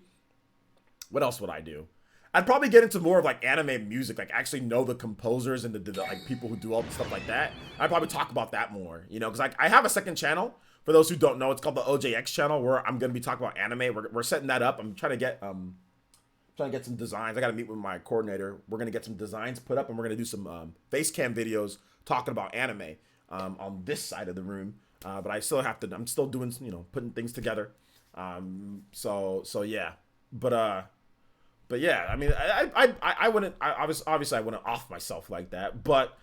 what else would I do? I'd probably get into more of like anime music, like actually know the composers and the like people who do all the stuff like that. I'd probably talk about that more, you know, because like I have a second channel. For those who don't know, it's called the OJX channel, where I'm gonna be talking about anime. We're setting that up. I'm trying to get some designs. I gotta meet with my coordinator. We're gonna get some designs put up, and we're gonna do some face cam videos talking about anime on this side of the room. But I still have to. I'm still doing, you know, putting things together. So yeah, But yeah, I mean, I wouldn't, obviously I wouldn't off myself like that, but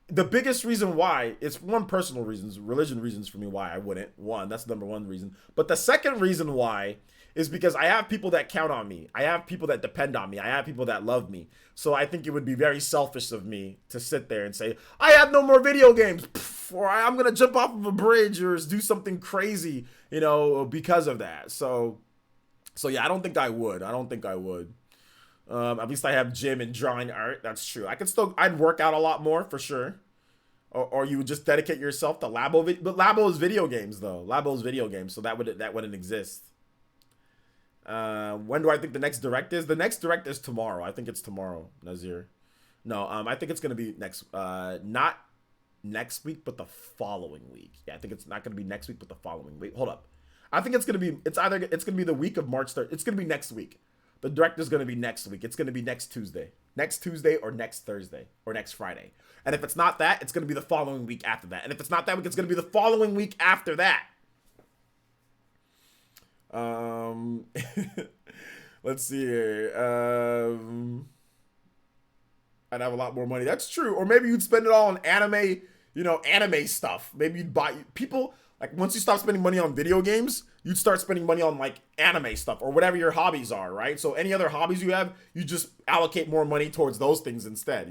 the biggest reason why, it's one, personal reasons, religion reasons for me why I wouldn't. One, that's the number one reason. But the second reason why is because I have people that count on me. I have people that depend on me. I have people that love me. So I think it would be very selfish of me to sit there and say, I have no more video games, or I'm going to jump off of a bridge or do something crazy, you know, because of that. So yeah, I don't think I would. At least I have gym and drawing art. That's true. I'd work out a lot more for sure. Or you would just dedicate yourself to Labo. But Labo is video games though. Labo is video games, so that wouldn't exist. When do I think the next direct is? The next direct is tomorrow. I think it's tomorrow, Nazir. No, I think it's gonna be not next week, but the following week. Yeah, I think it's not gonna be next week, but the following week. Hold up. I think it's gonna be the week of March 3rd. It's gonna be next week. The direct is gonna be next week. It's gonna be next Tuesday or next Thursday or next Friday. And if it's not that, it's gonna be the following week after that. And if it's not that week, it's gonna be the following week after that. Let's see here. I'd have a lot more money. That's true. Or maybe you'd spend it all on anime, anime stuff. Maybe you'd buy people, like, once you stop spending money on video games, you'd start spending money on, like, anime stuff or whatever your hobbies are, right? So any other hobbies you have, you just allocate more money towards those things instead,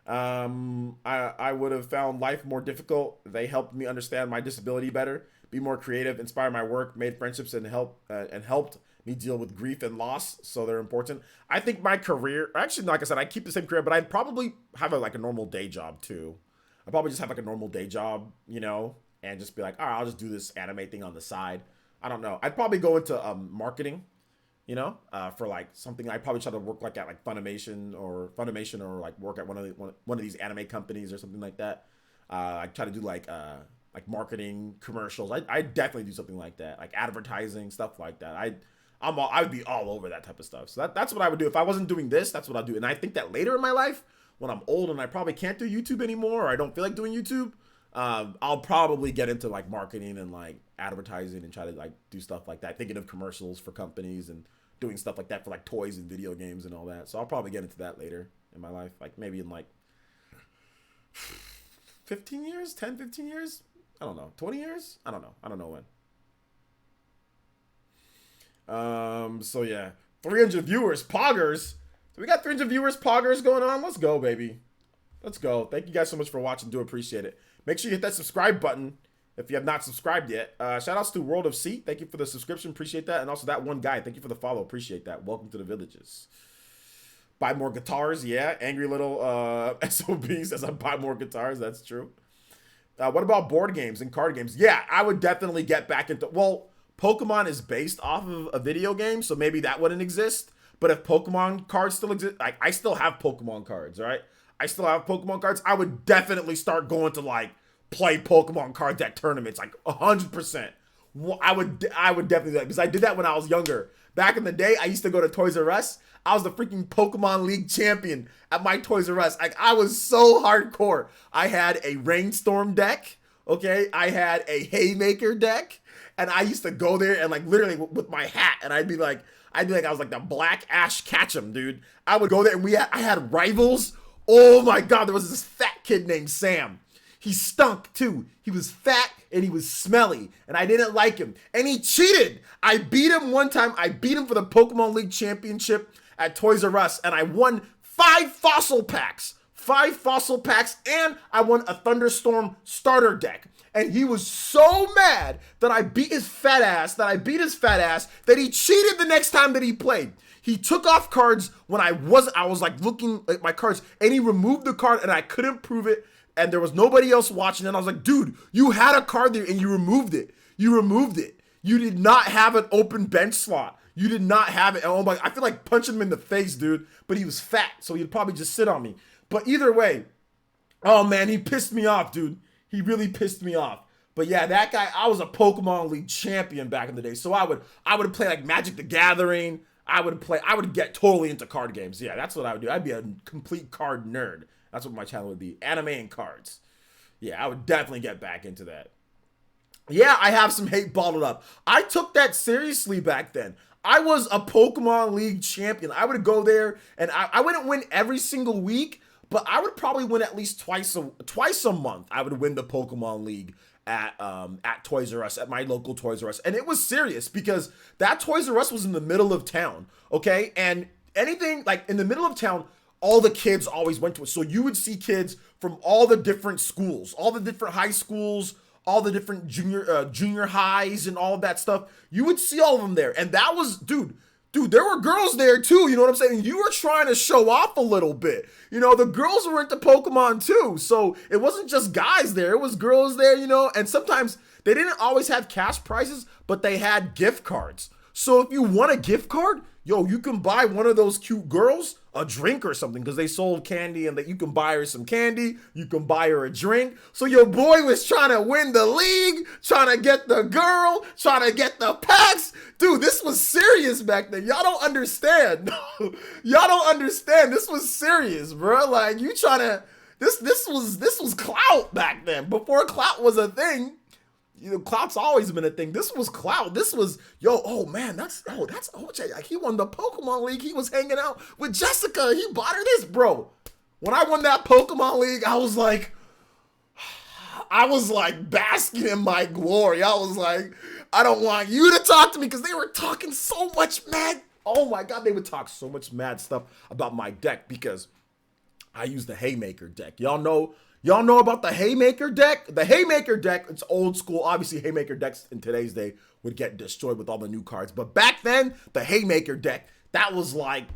I would have found life more difficult. They helped me understand my disability better, be more creative, inspire my work, made friendships, and helped me deal with grief and loss. So they're important. I think my career, actually, like I said, I keep the same career, but I'd probably have a normal day job too. I'd probably just have like a normal day job, and just be like, all right, I'll just do this anime thing on the side. I don't know. I'd probably go into marketing, for like something. I'd probably try to work like at like Funimation or like work at one of these anime companies or something like that. I'd try to do like marketing commercials. I'd definitely do something like that, like advertising, stuff like that. I would be all over that type of stuff. So that's what I would do if I wasn't doing this. That's what I'd do. And I think that later in my life, when I'm old and I probably can't do YouTube anymore, or I don't feel like doing YouTube, I'll probably get into like marketing and like advertising and try to like do stuff like that, thinking of commercials for companies and doing stuff like that for like toys and video games and all that. So I'll probably get into that later in my life, like maybe in like 15 years, 10, 15 years. I don't know. 20 years? I don't know when. So yeah, 300 viewers, poggers. So we got 300 viewers, poggers going on. Let's go, baby. Let's go. Thank you guys so much for watching. Do appreciate it. Make sure you hit that subscribe button if you have not subscribed yet. Shout outs to World of C. Thank you for the subscription. Appreciate that. And also that one guy. Thank you for the follow. Appreciate that. Welcome to the villages. Buy more guitars. Yeah. Angry little SOB says I buy more guitars. That's true. What about board games and card games? Yeah, I would definitely get back into, well, Pokemon is based off of a video game, so maybe that wouldn't exist. But if Pokemon cards still exist, like I still have Pokemon cards, right? I still have Pokemon cards. I would definitely start going to like play Pokemon card deck tournaments, like 100%. I would definitely do that because I did that when I was younger. Back in the day, I used to go to Toys R Us. I was the freaking Pokemon League champion at my Toys R Us. Like, I was so hardcore. I had a Rainstorm deck, okay? I had a Haymaker deck, and I used to go there and, like, literally with my hat, and I'd be like I was like the Black Ash Ketchum, dude. I would go there, and I had rivals. Oh, my God. There was this fat kid named Sam. He stunk, too. He was fat, and he was smelly, and I didn't like him. And he cheated. I beat him one time. I beat him for the Pokemon League Championship at Toys R Us, and I won 5 fossil packs, and I won a Thunderstorm starter deck. And he was so mad that I beat his fat ass, that he cheated the next time that he played. He took off cards when I was like looking at my cards, and he removed the card, and I couldn't prove it, and there was nobody else watching, and I was like, dude, you had a card there, and you removed it. You did not have an open bench slot. You did not have it. Oh my, I feel like punching him in the face, dude. But he was fat, so he'd probably just sit on me. But either way, oh man, he pissed me off, dude. He really pissed me off. But yeah, that guy, I was a Pokemon League champion back in the day. So I would play like Magic the Gathering. I would get totally into card games. Yeah, that's what I would do. I'd be a complete card nerd. That's what my channel would be. Anime and cards. Yeah, I would definitely get back into that. Yeah, I have some hate bottled up. I took that seriously back then. I was a Pokemon League champion. I would go there, and I wouldn't win every single week, but I would probably win at least twice a month. I would win the Pokemon League at Toys R Us, at my local Toys R Us. And it was serious because that Toys R Us was in the middle of town, okay? And anything, like, in the middle of town, all the kids always went to it. So you would see kids from all the different schools, all the different high schools, all the different junior highs and all of that stuff. You would see all of them there. And that was, dude, there were girls there too. You know what I'm saying? You were trying to show off a little bit. You know, the girls were into Pokemon too. So it wasn't just guys there. It was girls there, you know. And sometimes they didn't always have cash prizes, but they had gift cards. So if you won a gift card, yo, you can buy one of those cute girls a drink or something because they sold candy and that you can buy her some candy, you can buy her a drink. So your boy was trying to win the league, trying to get the girl, trying to get the packs. Dude, this was serious back then. Y'all don't understand. Y'all don't understand. This was serious, bro. Like, you trying to, this was clout back then. Before clout was a thing. You know, clout's always been a thing. This was clout. This was, yo, oh man, that's OJ. Like, he won the Pokemon League. He was hanging out with Jessica. He bought her this, bro. When I won that Pokemon League, I was like basking in my glory. I was like, I don't want you to talk to me, because they were talking so much mad. Oh my God, they would talk so much mad stuff about my deck because I used the Haymaker deck. Y'all know about the Haymaker deck? The Haymaker deck, it's old school. Obviously, Haymaker decks in today's day would get destroyed with all the new cards. But back then, the Haymaker deck, that was like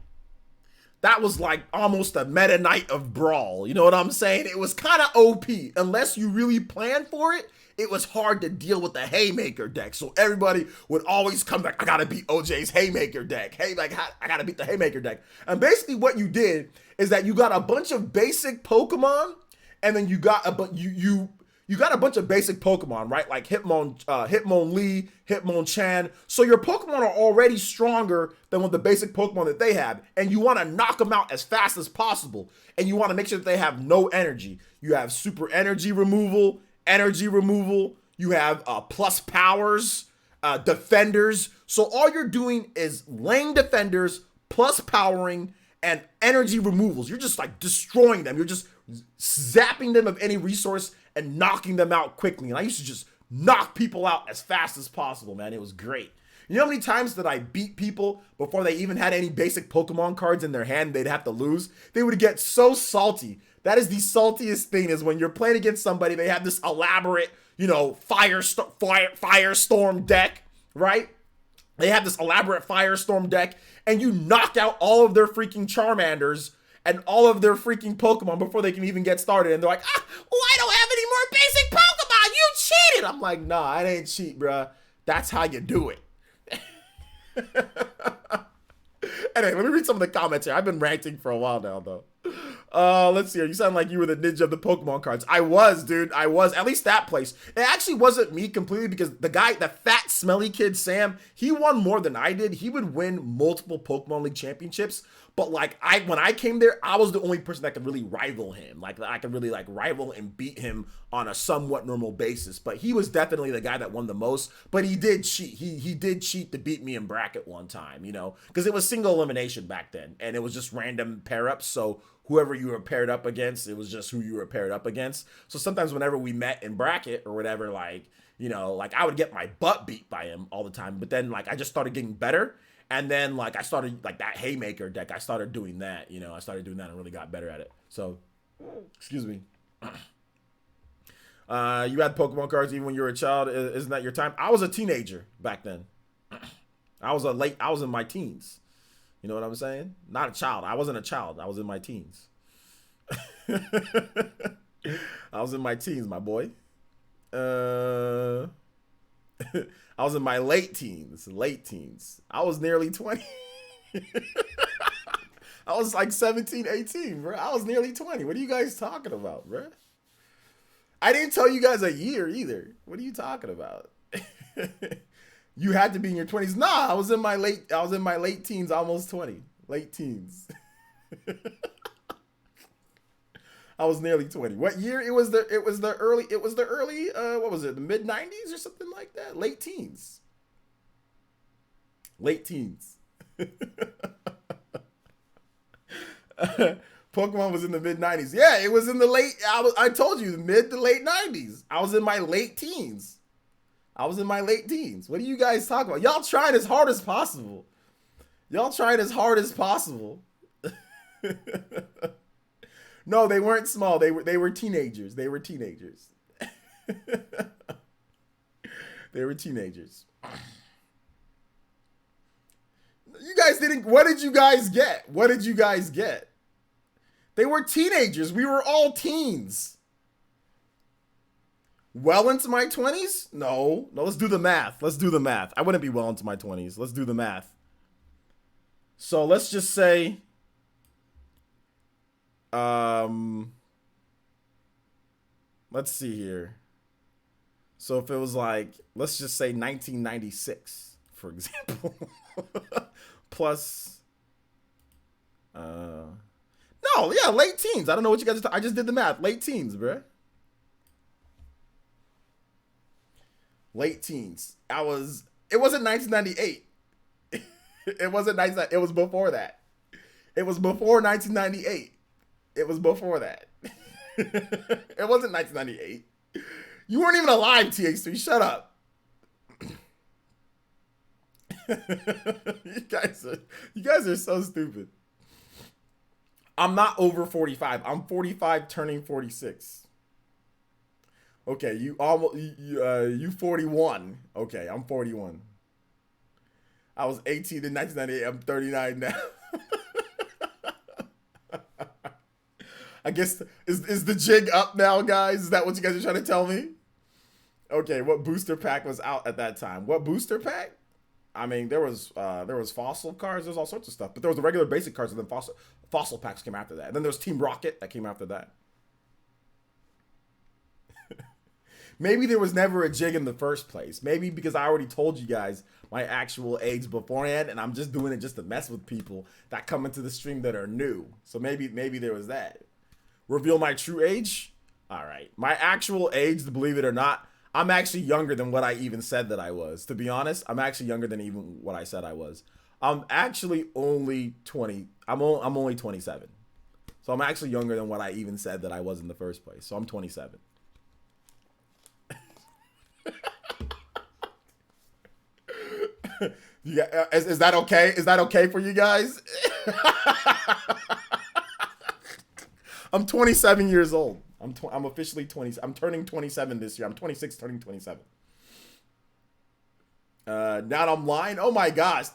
almost a Meta Knight of Brawl. You know what I'm saying? It was kind of OP. Unless you really planned for it, it was hard to deal with the Haymaker deck. So everybody would always come back, I gotta beat OJ's Haymaker deck. Hey, like, I gotta beat the Haymaker deck. And basically what you did is that you got a bunch of basic Pokemon, and then you got a bunch of basic Pokemon, right? Like Hitmonlee, Hitmonchan. So your Pokemon are already stronger than with the basic Pokemon that they have. And you want to knock them out as fast as possible. And you want to make sure that they have no energy. You have super energy removal. You have plus powers, defenders. So all you're doing is laying defenders, plus powering, and energy removals. You're just like destroying them. You're just zapping them of any resource and knocking them out quickly. And I used to just knock people out as fast as possible, man. It was great. You know how many times that I beat people before they even had any basic Pokemon cards in their hand? They'd have to lose. They would get so salty. That is the saltiest thing, is when you're playing against somebody, they have this elaborate, you know, firestorm deck, right? They have this elaborate firestorm deck, and you knock out all of their freaking Charmanders and all of their freaking Pokemon before they can even get started. And they're like, well, I don't have any more basic Pokemon. You cheated. I'm like, nah, I ain't cheat, bruh. That's how you do it. Anyway, let me read some of the comments here. I've been ranting for a while now, though. Let's see here. You sound like you were the ninja of the Pokemon cards. I was, dude. I was. At least that place. It actually wasn't me completely, because the guy, the fat, smelly kid, Sam, he won more than I did. He would win multiple Pokemon League championships. But like, when I came there, I was the only person that could really rival him. Like, I could really like rival and beat him on a somewhat normal basis. But he was definitely the guy that won the most. But he did cheat. He did cheat to beat me in bracket one time, you know, because it was single elimination back then, and it was just random pair ups. So whoever you were paired up against, it was just who you were paired up against. So sometimes whenever we met in bracket or whatever, like, you know, like I would get my butt beat by him all the time. But then like I just started getting better. And then like I started like that Haymaker deck. I started doing that, you know, I started doing that and really got better at it. So, excuse me. You had Pokemon cards even when you were a child. Isn't that your time? I was a teenager back then. I was in my teens. You know what I'm saying? Not a child. I wasn't a child. I was in my teens. I was in my teens, my boy. I was in my late teens. I was nearly 20. I was like 17, 18, bro. I was nearly 20. What are you guys talking about, bro? I didn't tell you guys a year either. What are you talking about? You had to be in your 20s. Nah, I was in my late teens, almost 20. Late teens. I was nearly 20. What year? It was the early what was it? The mid 90s or something like that? Late teens. Pokemon was in the mid 90s. Yeah, it was in the late, I told you, the mid to late 90s. I was in my late teens. What are you guys talking about? Y'all trying as hard as possible. No, they weren't small. They were teenagers. They were teenagers. You guys didn't. What did you guys get? They were teenagers. We were all teens. Well into my 20s? No, let's do the math. I wouldn't be well into my 20s. Let's do the math. So let's just say, let's see here. So if it was like, let's just say 1996, for example, plus, no, yeah, late teens. I don't know what you guys are I just did the math. Late teens, bruh. Late teens. It wasn't 1998. It wasn't 1998. It was before that. It was before 1998. It was before that. It wasn't 1998. You weren't even alive, TH3. Shut up. You guys are so stupid. I'm not over 45. I'm 45 turning 46. Okay, you 41. Okay, I'm 41. I was 18 in 1998. I'm 39 now. I guess is the jig up now, guys? Is that what you guys are trying to tell me? Okay, what booster pack was out at that time? What booster pack? I mean, there was fossil cards. There's all sorts of stuff, but there was the regular basic cards, and then fossil packs came after that. And then there was Team Rocket that came after that. Maybe there was never a jig in the first place. Maybe because I already told you guys my actual age beforehand, and I'm just doing it just to mess with people that come into the stream that are new. So maybe there was that. Reveal my true age? All right. My actual age, believe it or not, I'm actually younger than what I even said that I was. To be honest, I'm actually younger than even what I said I was. I'm actually only 20. I'm only 27. So I'm actually younger than what I even said that I was in the first place. So I'm 27. Is that okay? Is that okay for you guys? I'm 27 years old. I'm officially 20. I'm turning 27 this year. I'm 26 turning 27. Now I'm lying. Oh my gosh.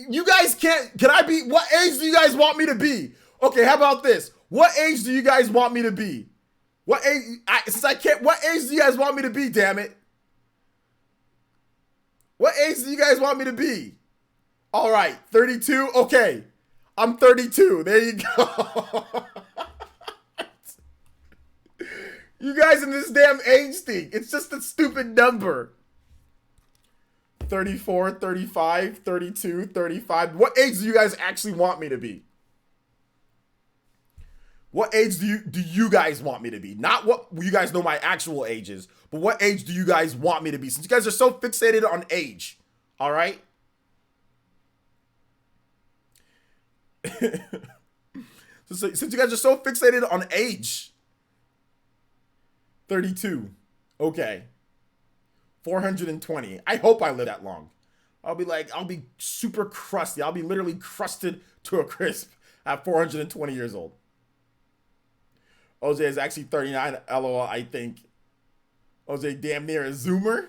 You guys can I be, what age do you guys want me to be? Okay, how about this? What age do you guys want me to be? What age, what age do you guys want me to be, damn it? What age do you guys want me to be? All right, 32. Okay, I'm 32. There you go. You guys in this damn age thing. It's just a stupid number. 34, 35, 32, 35. What age do you guys actually want me to be? What age do you guys want me to be? Not what you guys know my actual age is, but what age do you guys want me to be? Since you guys are so fixated on age, all right? Since you guys are so fixated on age, 32. Okay. 420. I hope I live that long. I'll be super crusty. I'll be literally crusted to a crisp at 420 years old. OJ is actually 39. LOL, I think. OJ damn near a Zoomer.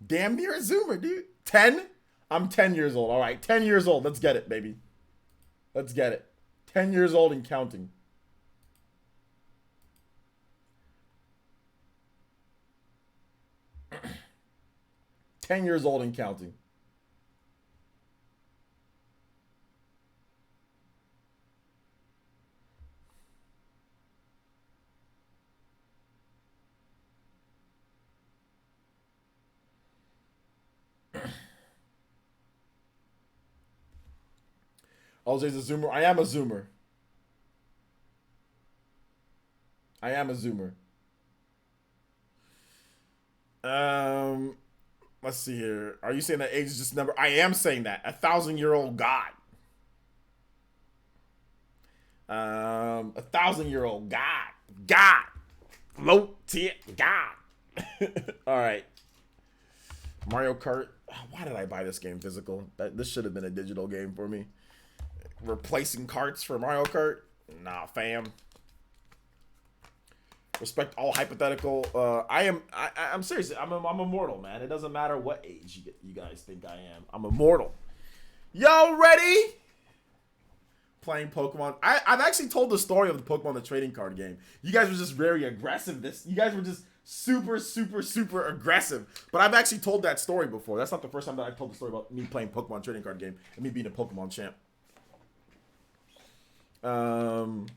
Damn near a Zoomer, dude. 10? I'm 10 years old. All right, 10 years old. Let's get it, baby. Let's get it. 10 years old and counting. "10 years old and counting." OJ's a Zoomer. I am a Zoomer. I am a Zoomer. Let's see here. Are you saying that age is just a number? I am saying that. 1,000-year-old God. 1,000-year-old God. God. Low tier God. All right. Mario Kart. Why did I buy this game physical? This should have been a digital game for me. Replacing carts for Mario Kart? Nah, fam. Respect all hypothetical. I'm serious. I'm immortal, man. It doesn't matter what age you guys think I am. I'm immortal. Y'all ready? Playing Pokemon. I've actually told the story of the Pokemon the trading card game. You guys were just very aggressive. You guys were just super, super, super aggressive. But I've actually told that story before. That's not the first time that I've told the story about me playing Pokemon trading card game and me being a Pokemon champ. Would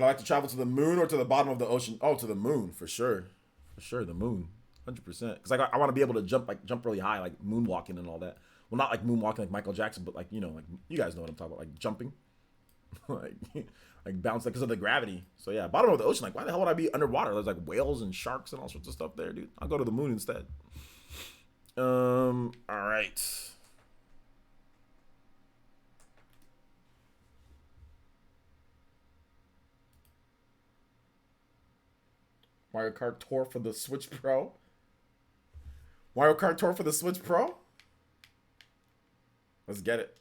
I like to travel to the moon or to the bottom of the ocean? Oh, to the moon for sure. For sure, the moon, 100%. Because I want to be able to jump really high, like moonwalking and all that. Well, not like moonwalking like Michael Jackson, but like, you know, like you guys know what I'm talking about, like jumping, like bouncing because of the gravity. So yeah, bottom of the ocean. Like, why the hell would I be underwater? There's like whales and sharks and all sorts of stuff there, dude. I'll go to the moon instead. All right. Mario Kart Tour for the Switch Pro. Mario Kart Tour for the Switch Pro. Let's get it.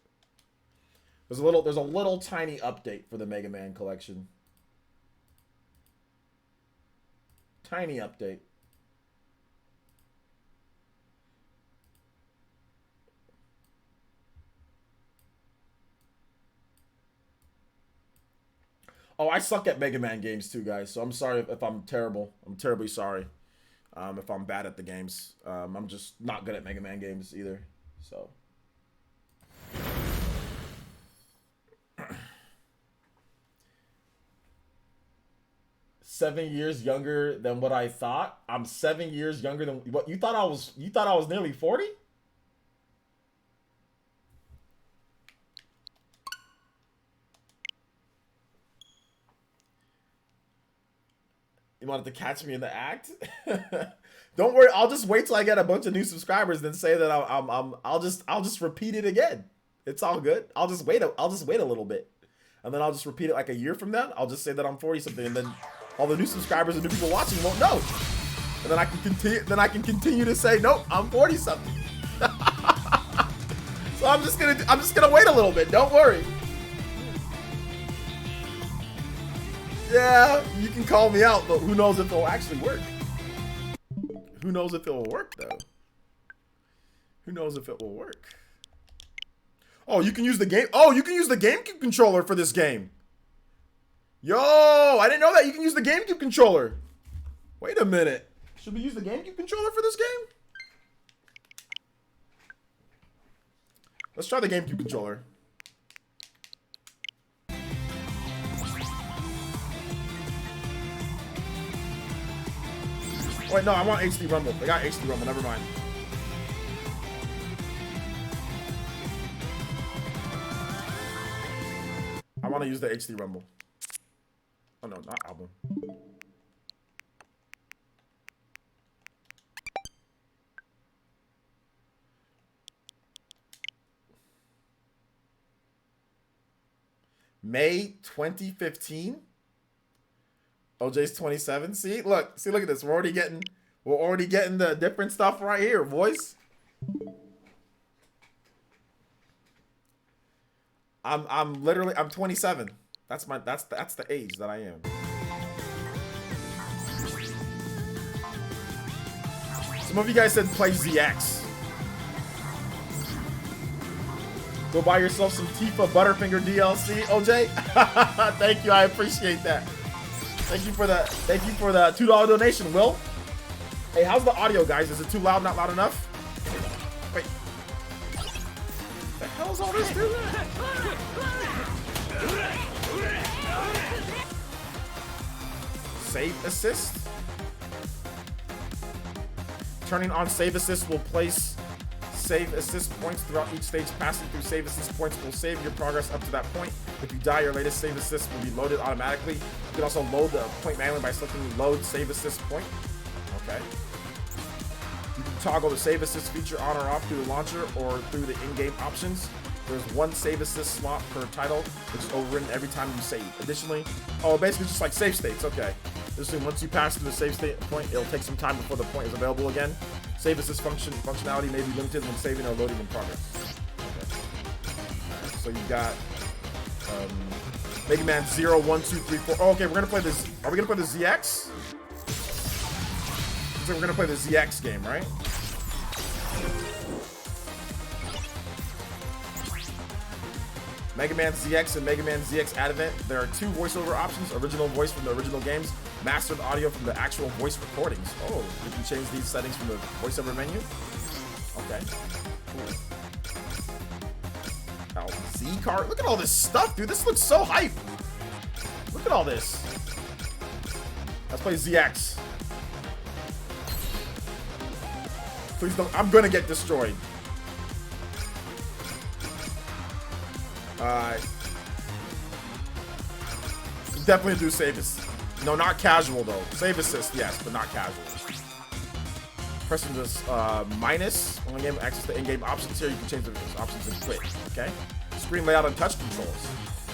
There's a little tiny update for the Mega Man collection. Tiny update. Oh, I suck at Mega Man games too, guys. So I'm sorry if I'm terrible. I'm terribly sorry if I'm bad at the games. I'm just not good at Mega Man games either. So. "7 years younger than what I thought." I'm 7 years younger than what you thought I was. You thought I was nearly 40? You wanted to catch me in the act? Don't worry, I'll just wait till I get a bunch of new subscribers, then say that I'll just repeat it again. It's all good. I'll just wait a little bit, and then I'll just repeat it like a year from then. I'll just say that I'm 40 something, and then all the new subscribers and new people watching won't know. And then I can continue. Then I can continue to say, nope, I'm 40 something. So I'm just gonna wait a little bit. Don't worry. Yeah, you can call me out, but who knows if it'll actually work? Who knows if it will work, though? Who knows if it will work? Oh, you can use the game. Oh, you can use the GameCube controller for this game. Yo, I didn't know that. You can use the GameCube controller. Wait a minute. Should we use the GameCube controller for this game? Let's try the GameCube controller. Wait, no, I want HD Rumble. I got HD Rumble, never mind. I want to use the HD Rumble. Oh no, not album. May 2015. OJ's 27. See, look at this. We're already getting the different stuff right here, boys. I'm 27. That's the age that I am. Some of you guys said play ZX. Go buy yourself some Tifa Butterfinger DLC, OJ. Thank you, I appreciate that. Thank you for the $2 donation, Will. Hey, how's the audio, guys? Is it too loud? Not loud enough? Wait. What the hell is all this, dude? Save assist. Turning on save assist will place save assist points throughout each stage. Passing through save assist points will save your progress up to that point. If you die, your latest save assist will be loaded automatically. You can also load the point manually by selecting load save assist point. Okay. You can toggle the save assist feature on or off through the launcher or through the in-game options. There's one save assist slot per title, which is overridden every time you save. Additionally, basically just like save states. Okay. Additionally, once you pass through the save state point, it'll take some time before the point is available again. Save assist functionality may be limited when saving or loading in progress. Okay. Right, so you've got Mega Man 0, 1, 2, 3, 4. Oh, okay, we're gonna play this. Are we gonna play the ZX? So we're gonna play the ZX game, right? Mega Man ZX and Mega Man ZX Advent. There are two voiceover options: original voice from the original games, mastered audio from the actual voice recordings. Oh, you can change these settings from the voiceover menu. Okay, cool. Z card. Look at all this stuff, dude. This looks so hype. Look at all this. Let's play ZX. Please don't. I'm gonna get destroyed. Definitely do save assist. No, not casual though. Save assist, yes, but not casual. Pressing this minus only game access to in-game options here. You can change the options and quit. Okay. Screen layout and touch controls.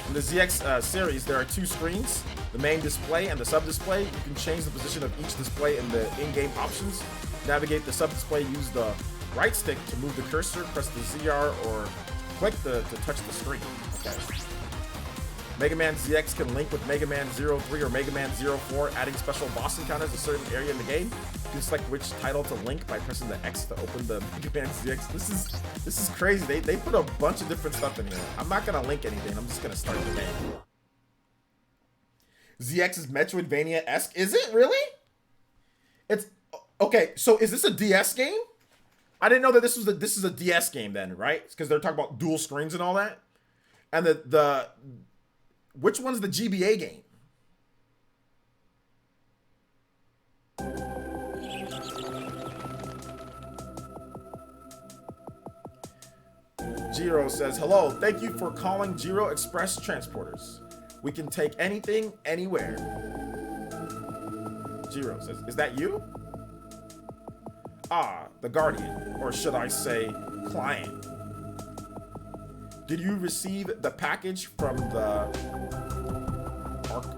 In the ZX series, there are two screens: the main display and the sub-display. You can change the position of each display in the in-game options. To navigate the sub-display, use the right stick to move the cursor. Press the ZR or click to touch the screen. Okay. Mega Man ZX can link with Mega Man 03 or Mega Man 04, adding special boss encounters to a certain area in the game. You can select which title to link by pressing the X to open the Mega Man ZX. This is crazy. They put a bunch of different stuff in here. I'm not gonna link anything. I'm just gonna start the game. ZX is Metroidvania-esque. Is it really? It's okay. So is this a DS game? I didn't know that this is a DS game then, right? Because they're talking about dual screens and all that. And the which one's the GBA game? Jiro says, hello, thank you for calling Jiro Express Transporters. We can take anything, anywhere. Jiro says, is that you? Ah, the Guardian, or should I say, client. Did you receive the package from the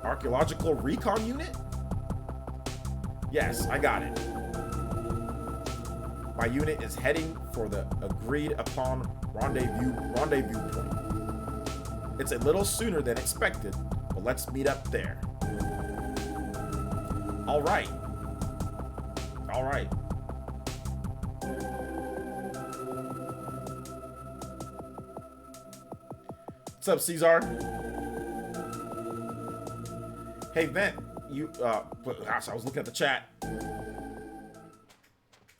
archaeological recon unit? Yes, I got it. My unit is heading for the agreed upon rendezvous point. It's a little sooner than expected, but let's meet up there. All right. All right. What's up, Caesar? Hey, Vent, you, gosh, I was looking at the chat.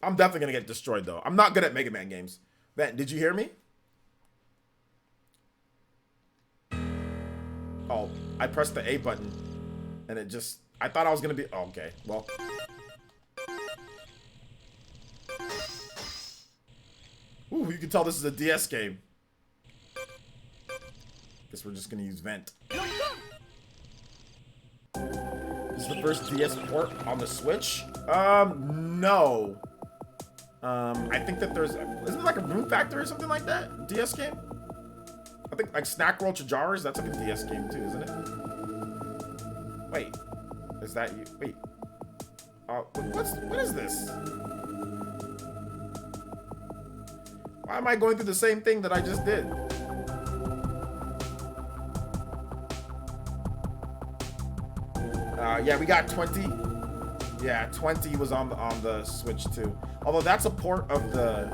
I'm definitely gonna get destroyed, though. I'm not good at Mega Man games. Vent, did you hear me? Oh, I pressed the A button, and it just, I thought I was gonna be, oh, okay, well. Ooh, you can tell this is a DS game. Guess we're just gonna use Vent. This is the first DS port on the Switch? No. I think that there's, isn't it like a Room Factory or something like that? DS game? I think like Snack World Chajars, that's like a DS game too, isn't it? Wait, is that you? Wait. What is this? Why am I going through the same thing that I just did? Yeah, we got 20. Yeah, 20 was on the Switch too. Although that's a port of the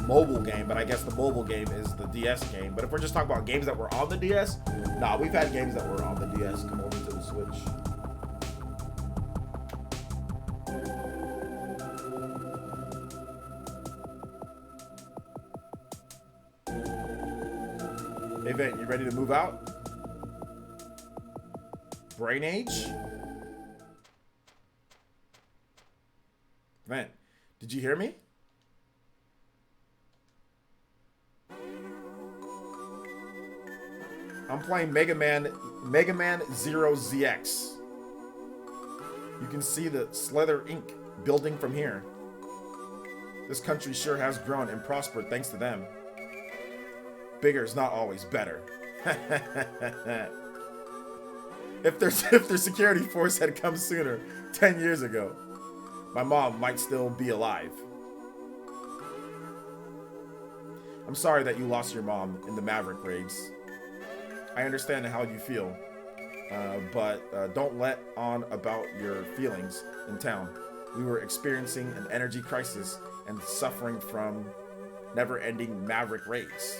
mobile game, but I guess the mobile game is the DS game. But if we're just talking about games that were on the DS, nah, we've had games that were on the DS come over to the Switch. Hey, Vent, you ready to move out? Brain Age? Vent, did you hear me? I'm playing Mega Man 0 ZX. You can see the Slither Inc. building from here. This country sure has grown and prospered thanks to them. Bigger is not always better. If their security force had come sooner, 10 years ago, my mom might still be alive. I'm sorry that you lost your mom in the Maverick raids. I understand how you feel, but don't let on about your feelings in town. We were experiencing an energy crisis and suffering from never-ending Maverick raids.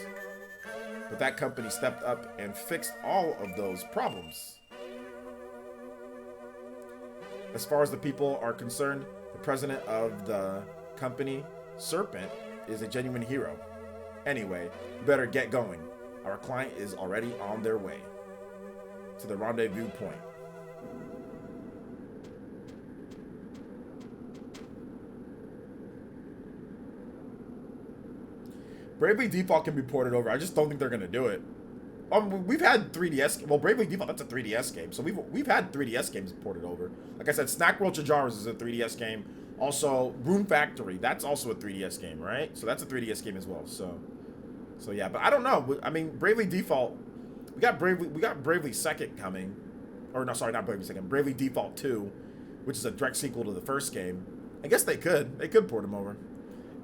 But that company stepped up and fixed all of those problems. As far as the people are concerned, the president of the company, Serpent, is a genuine hero. Anyway, you better get going. Our client is already on their way to the rendezvous point. Bravely Default can be ported over. I just don't think they're gonna do it. We've had 3DS. Well, Bravely Default, that's a 3DS game. So we've had 3DS games ported over. Like I said, Snack World Chajars is a 3DS game. Also, Room Factory, that's also a 3DS game, right? So that's a 3DS game as well. So yeah, but I don't know. I mean, Bravely Default, we got Bravely Second coming, or no, sorry, not Bravely Second. Bravely Default 2, which is a direct sequel to the first game. I guess they could port them over.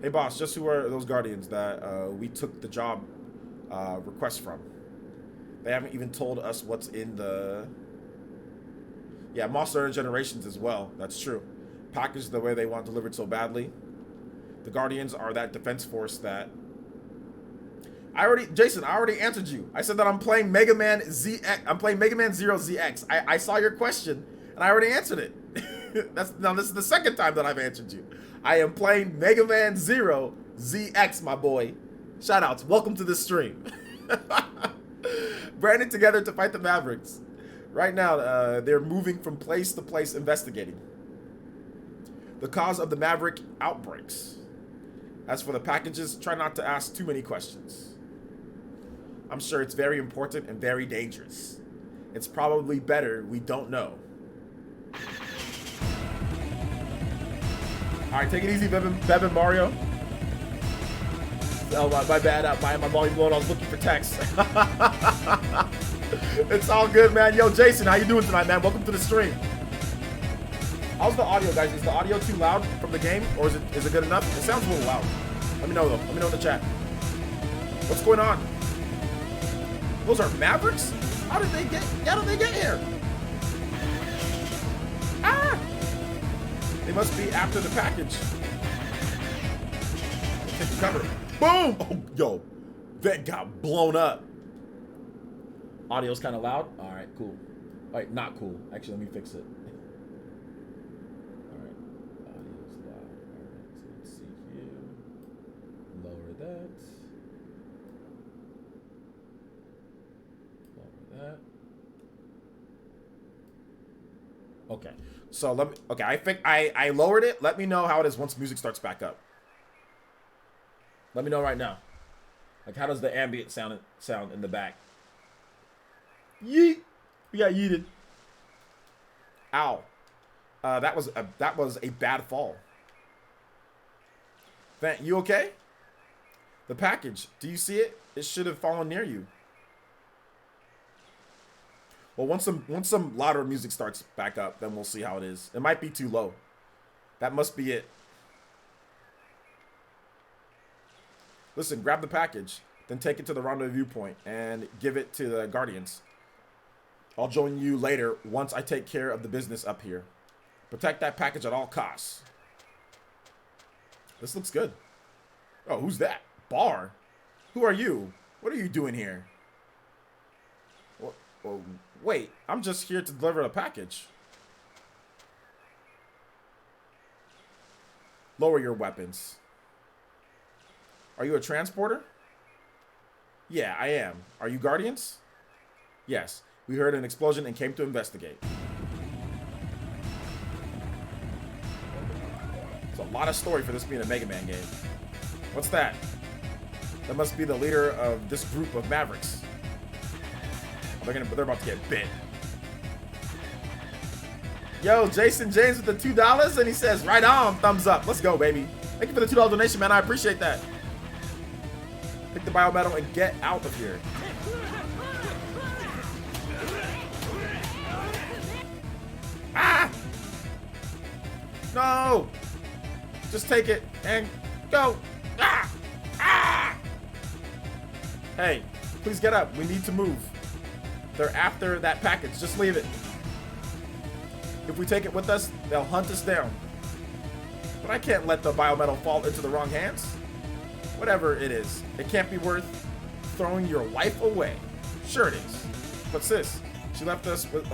Hey boss, just who are those Guardians that we took the job request from? They haven't even told us what's in the... Yeah, Monster Generations as well. That's true. Packaged the way they want delivered so badly. The Guardians are that defense force that... Jason, I already answered you. I said that I'm playing Mega Man ZX. I'm playing Mega Man Zero ZX. I saw your question, and I already answered it. Now, this is the second time that I've answered you. I am playing Mega Man Zero ZX, my boy. Shoutouts. Welcome to the stream. Branded together to fight the Mavericks. Right now, they're moving from place to place investigating the cause of the Maverick outbreaks. As for the packages, try not to ask too many questions. I'm sure it's very important and very dangerous. It's probably better we don't know. Alright, take it easy, Bevin Mario. Oh, my bad. My volume blown. I was looking for text. It's all good, man. Yo, Jason, how you doing tonight, man? Welcome to the stream. How's the audio, guys? Is the audio too loud from the game, or is it good enough? It sounds a little loud. Let me know, though. Let me know in the chat. What's going on? Those are Mavericks? How did they get here? Ah! They must be after the package. Take the cover. Boom! Oh, yo, that got blown up. Audio's kind of loud. All right, cool. All right, not cool. Actually, let me fix it. All right, audio's loud. All right, so let's see here. Lower that. Lower that. Okay, so let me. Okay, I lowered it. Let me know how it is once music starts back up. Let me know right now. Like, how does the ambient sound in the back? Yeet. We got yeeted. Ow. That was a bad fall. Vant, you okay? The package. Do you see it? It should have fallen near you. Well, once some louder music starts back up, then we'll see how it is. It might be too low. That must be it. Listen, grab the package, then take it to the rendezvous point and give it to the Guardians. I'll join you later once I take care of the business up here. Protect that package at all costs. This looks good. Oh, who's that? Bar? Who are you? What are you doing here? Well, wait, I'm just here to deliver a package. Lower your weapons. Are you a transporter? Yeah, I am. Are you Guardians? Yes. We heard an explosion and came to investigate. It's a lot of story for this being a Mega Man game. What's that? That must be the leader of this group of Mavericks. They're about to get bit. Yo, Jason James with the $2, and he says, right on, thumbs up. Let's go, baby. Thank you for the $2 donation, man. I appreciate that. Pick the biometal and get out of here. Ah! No! Just take it and go. Ah! Ah! Hey, please get up. We need to move. They're after that package. Just leave it. If we take it with us, they'll hunt us down. But I can't let the biometal fall into the wrong hands. Whatever it is, it can't be worth throwing your life away. Sure it is. But sis, she left us with,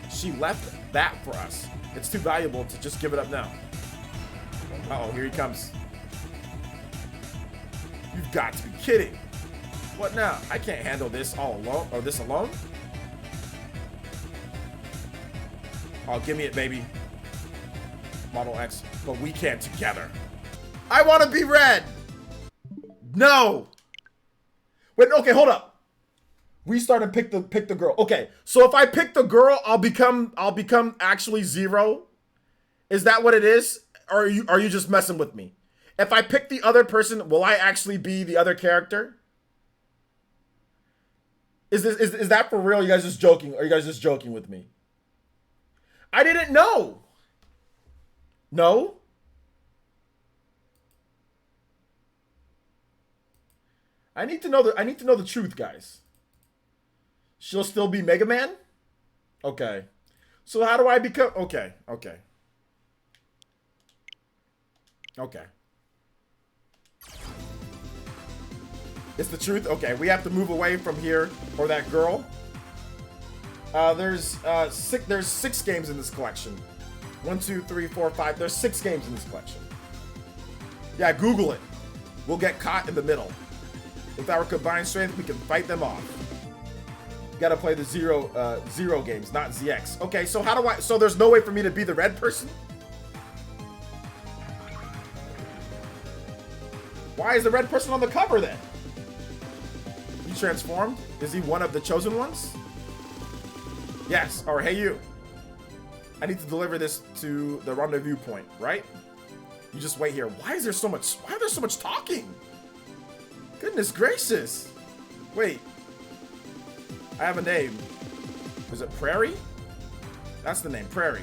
she left that for us. It's too valuable to just give it up now. Uh-oh, here he comes. You've got to be kidding. What now? I can't handle this all alone, or this alone. Oh, give me it, baby. Model X, but we can't together. I want to be red. No. Wait, okay, hold up. Restart and pick the girl. Okay, so if I pick the girl, I'll become actually zero. Is that what it is? Or are you just messing with me? If I pick the other person, will I actually be the other character? Is that for real? You guys just joking? Or are you guys just joking with me? I didn't know. No? I need to know the truth, guys. She'll still be Mega Man? Okay. So how do I become okay. It's the truth? Okay, we have to move away from here or that girl. There's 6 games in this collection. 1, 2, 3, 4, 5. There's 6 games in this collection. Yeah, Google it. We'll get caught in the middle. With our combined strength, we can fight them off. Gotta play the zero games, not ZX. Okay, so how do I? So there's no way for me to be the red person? Why is the red person on the cover then? He transformed? Is he one of the chosen ones? Yes. Or hey you. I need to deliver this to the rendezvous point, right? You just wait here. Why is there so much? Why is there so much talking? Goodness gracious. Wait. I have a name. Is it Prairie? That's the name, Prairie.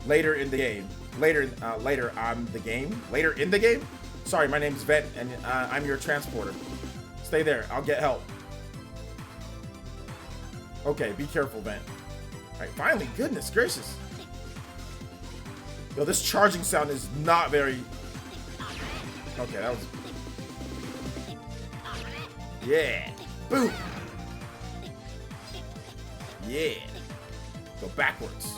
Later in the game. Later on the game. Later in the game? Sorry, my name's Vet, and I'm your transporter. Stay there. I'll get help. Okay, be careful, Vent. Alright, finally. Goodness gracious. Yo, this charging sound is not very... Okay, that was... Yeah. Boom. Yeah. Go backwards.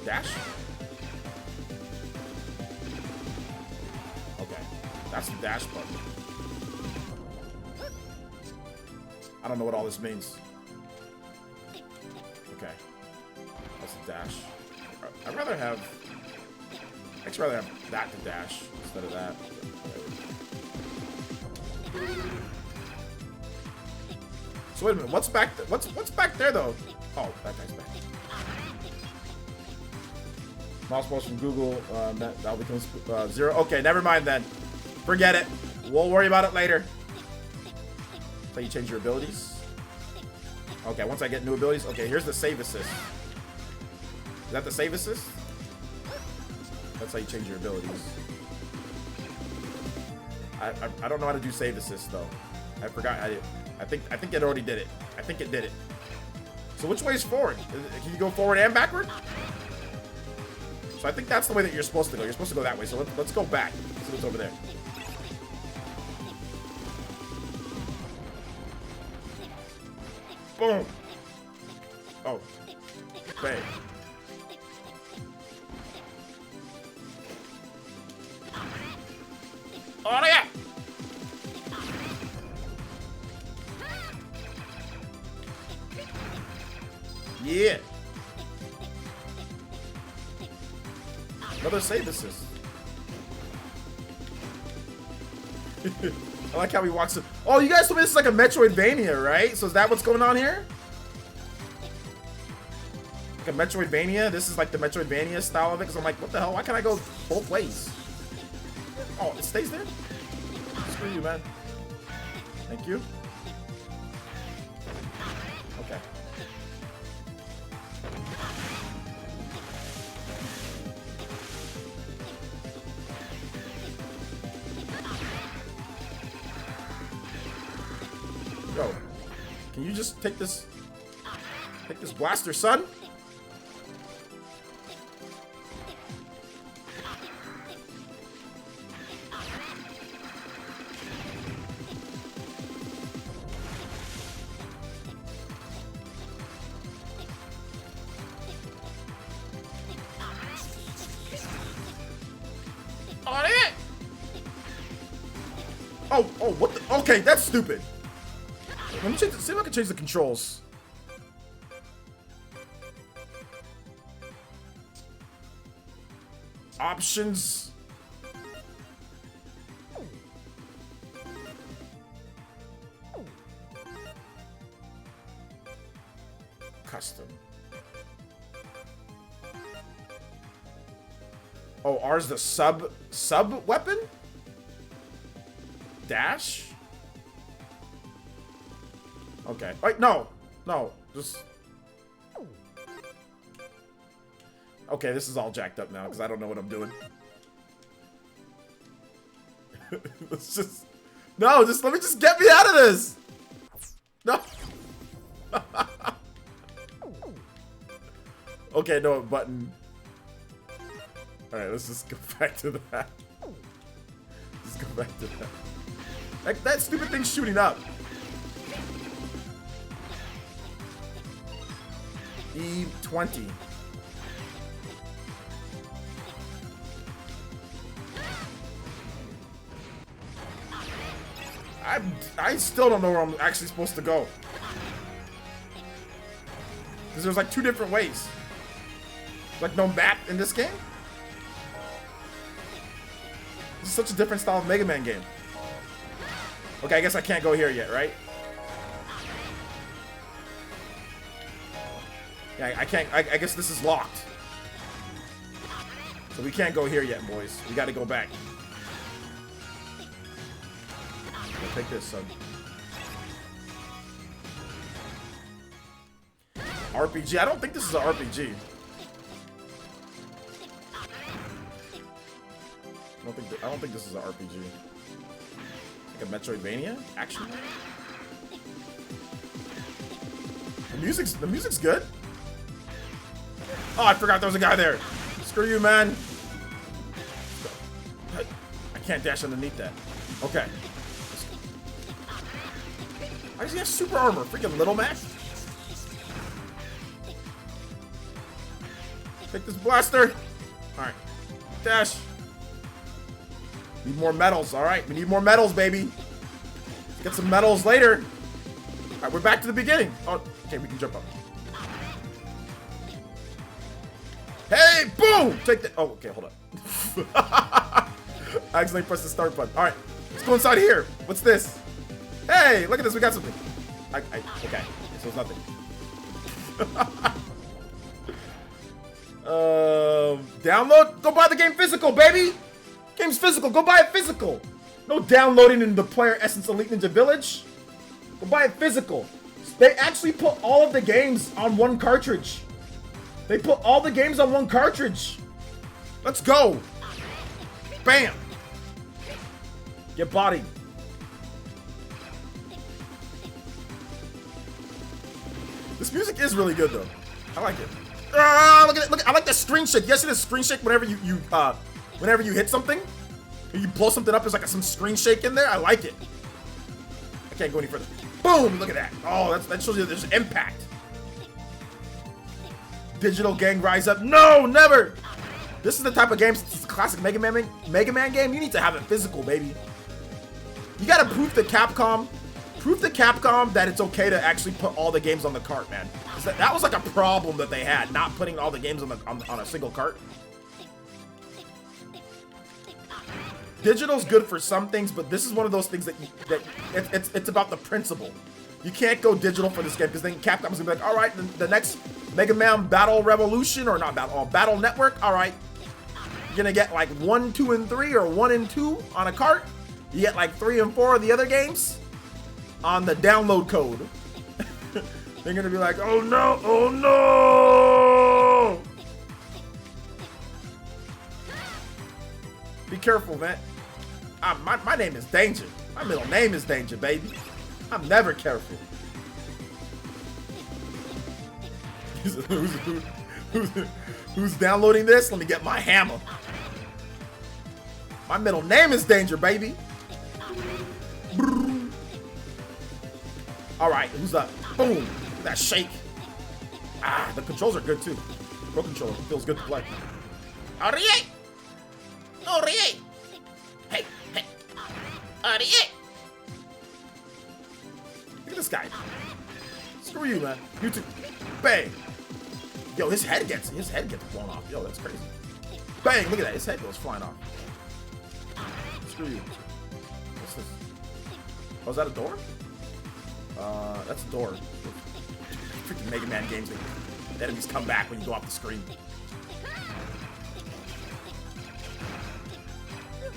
Dash? Okay. That's the dash button. I don't know what all this means. Okay. That's the dash. I'd rather have... I'd actually rather have that to dash instead of that. So wait a minute, what's back back there though? Oh, that guy's back. Mouse post from Google, that'll become 0. Okay, never mind then. Forget it. We'll worry about it later. So you change your abilities. Okay, once I get new abilities. Okay, here's the save assist. Is that the save assist? That's how you change your abilities. I don't know how to do save assist though. I forgot. I think it already did it. I think it did it. So which way is forward? Can you go forward and backward? So I think that's the way that you're supposed to go. You're supposed to go that way. So let's go back. See what's over there. Boom. Oh. Bang. Oh yeah. Yeah. Another save assist. I like how he walks in. Oh, you guys told me this is like a Metroidvania, right? So is that what's going on here? Like a Metroidvania? This is like the Metroidvania style of it? Because I'm like, what the hell? Why can't I go both ways? Oh, it stays there? Screw you, man. Thank you. Okay. Yo, can you just take this blaster, son? Oh, what the? Okay, that's stupid. Let me see if I can change the controls. Options. Custom. Oh, R's the sub weapon? Dash? Okay. Wait, no. Just... Okay, this is all jacked up now because I don't know what I'm doing. Let's just... No, just let me just get me out of this! No! Okay, no, button. Alright, let's just go back to that. Let's go back to that. That stupid thing's shooting up. E20. I still don't know where I'm actually supposed to go. Because there's like 2 different ways. Like no map in this game? This is such a different style of Mega Man game. Okay, I guess I can't go here yet, right? Yeah, I can't. I guess this is locked. So we can't go here yet, boys. We gotta go back. I'll take this, son. RPG? I don't think this is an RPG. I don't think this is an RPG. Like a Metroidvania? Action? The music's good. Oh, I forgot there was a guy there. Screw you, man. I can't dash underneath that. Okay. Why does he have super armor? Freaking little man. Take this blaster. Alright. Dash. Need more medals, alright? We need more medals, baby. Get some medals later. Alright, we're back to the beginning. Oh, okay, we can jump up. Hey, boom! Take the. Oh, okay, hold on. I accidentally pressed the start button. Alright, let's go inside here. What's this? Hey, look at this, we got something. Okay, so it's nothing. Download? Go buy the game physical, baby! Game's physical, go buy it physical! No downloading in the Player Essence Elite Ninja Village. Go buy it physical. They actually put all of the games on one cartridge. They put all the games on one cartridge. Let's go. Bam. Get bodied. This music is really good though. I like it. Look at it. Look, I like the screen shake. You guys see the screen shake whenever you hit something? Or you blow something up, there's like some screen shake in there. I like it. I can't go any further. Boom! Look at that. Oh, that shows you there's impact. Digital gang rise up. No, never. This is the type of game. It's a classic Mega Man game. You need to have it physical, baby. You gotta prove to Capcom that it's okay to actually put all the games on the cart, man. That was like a problem that they had, not putting all the games on a single cart. Digital's good for some things, but this is one of those things that it's about the principle. You can't go digital for this game because then Capcom's gonna be like, all right, the next Mega Man Battle Revolution or not Battle Network, all right, you're gonna get like 1, 2, and 3 or 1 and 2 on a cart. You get like 3 and 4 of the other games on the download code. They're gonna be like, oh no, oh no! Be careful, man. My name is Danger. My middle name is Danger, baby. I'm never careful. Who's downloading this? Let me get my hammer. My middle name is Danger, baby. All right, who's up? Boom. That shake. The controls are good too. Pro controller feels good to play. Alright. Alright. Hey, hey. Alright. man. You too. Bang. Yo, his head gets blown off. Yo, that's crazy. Bang, look at that. His head goes flying off. Screw you. What's this? Oh, is that a door? That's a door. Freaking Mega Man games, the enemies come back when you go off the screen.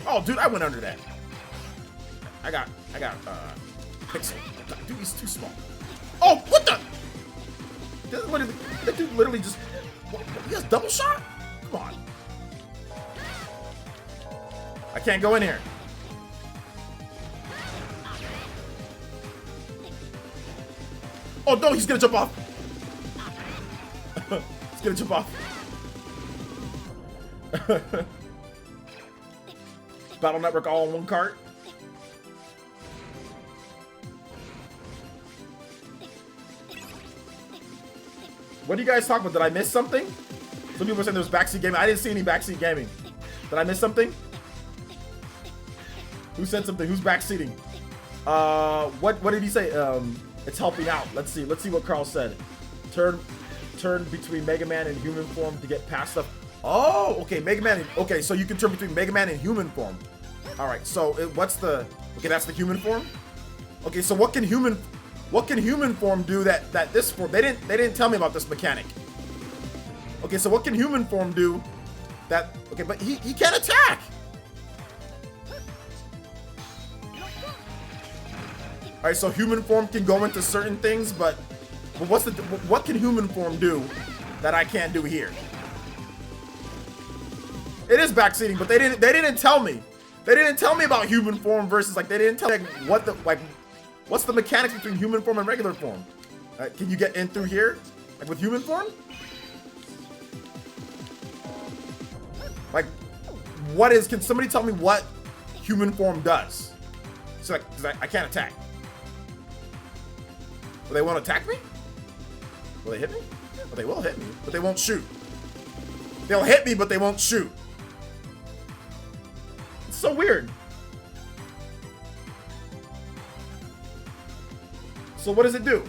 Oh, dude, I went under that. I got Pixel. Dude, he's too small. Oh, what the? That dude literally just... What, he has double shot? Come on. I can't go in here. Oh, no, he's gonna jump off. He's gonna jump off. Battle Network all in one cart. What do you guys talk about? Did I miss something? Some people are saying there was backseat gaming. I didn't see any backseat gaming. Did I miss something? Who said something? Who's backseating? What did he say? It's helping out. Let's see what Carl said. Turn between Mega Man and human form to get past stuff. Oh, okay, Mega Man. Okay, so you can turn between Mega Man and human form. All right, so what's the? Okay, that's the human form. Okay, so what can human form do that this form? They didn't tell me about this mechanic. Okay, so what can human form do? That okay, but he can't attack. All right, so human form can go into certain things, but what can human form do that I can't do here? It is backseating, but they didn't tell me. They didn't tell me about human form versus they didn't tell me what's the mechanics between human form and regular form. Can you get in through here with human form? Can somebody tell me what human form does? So I can't attack. Will they want to attack me? Will they hit me? Well, they will hit me, but they won't shoot. They'll hit me, but they won't shoot. It's so weird. So what does it do?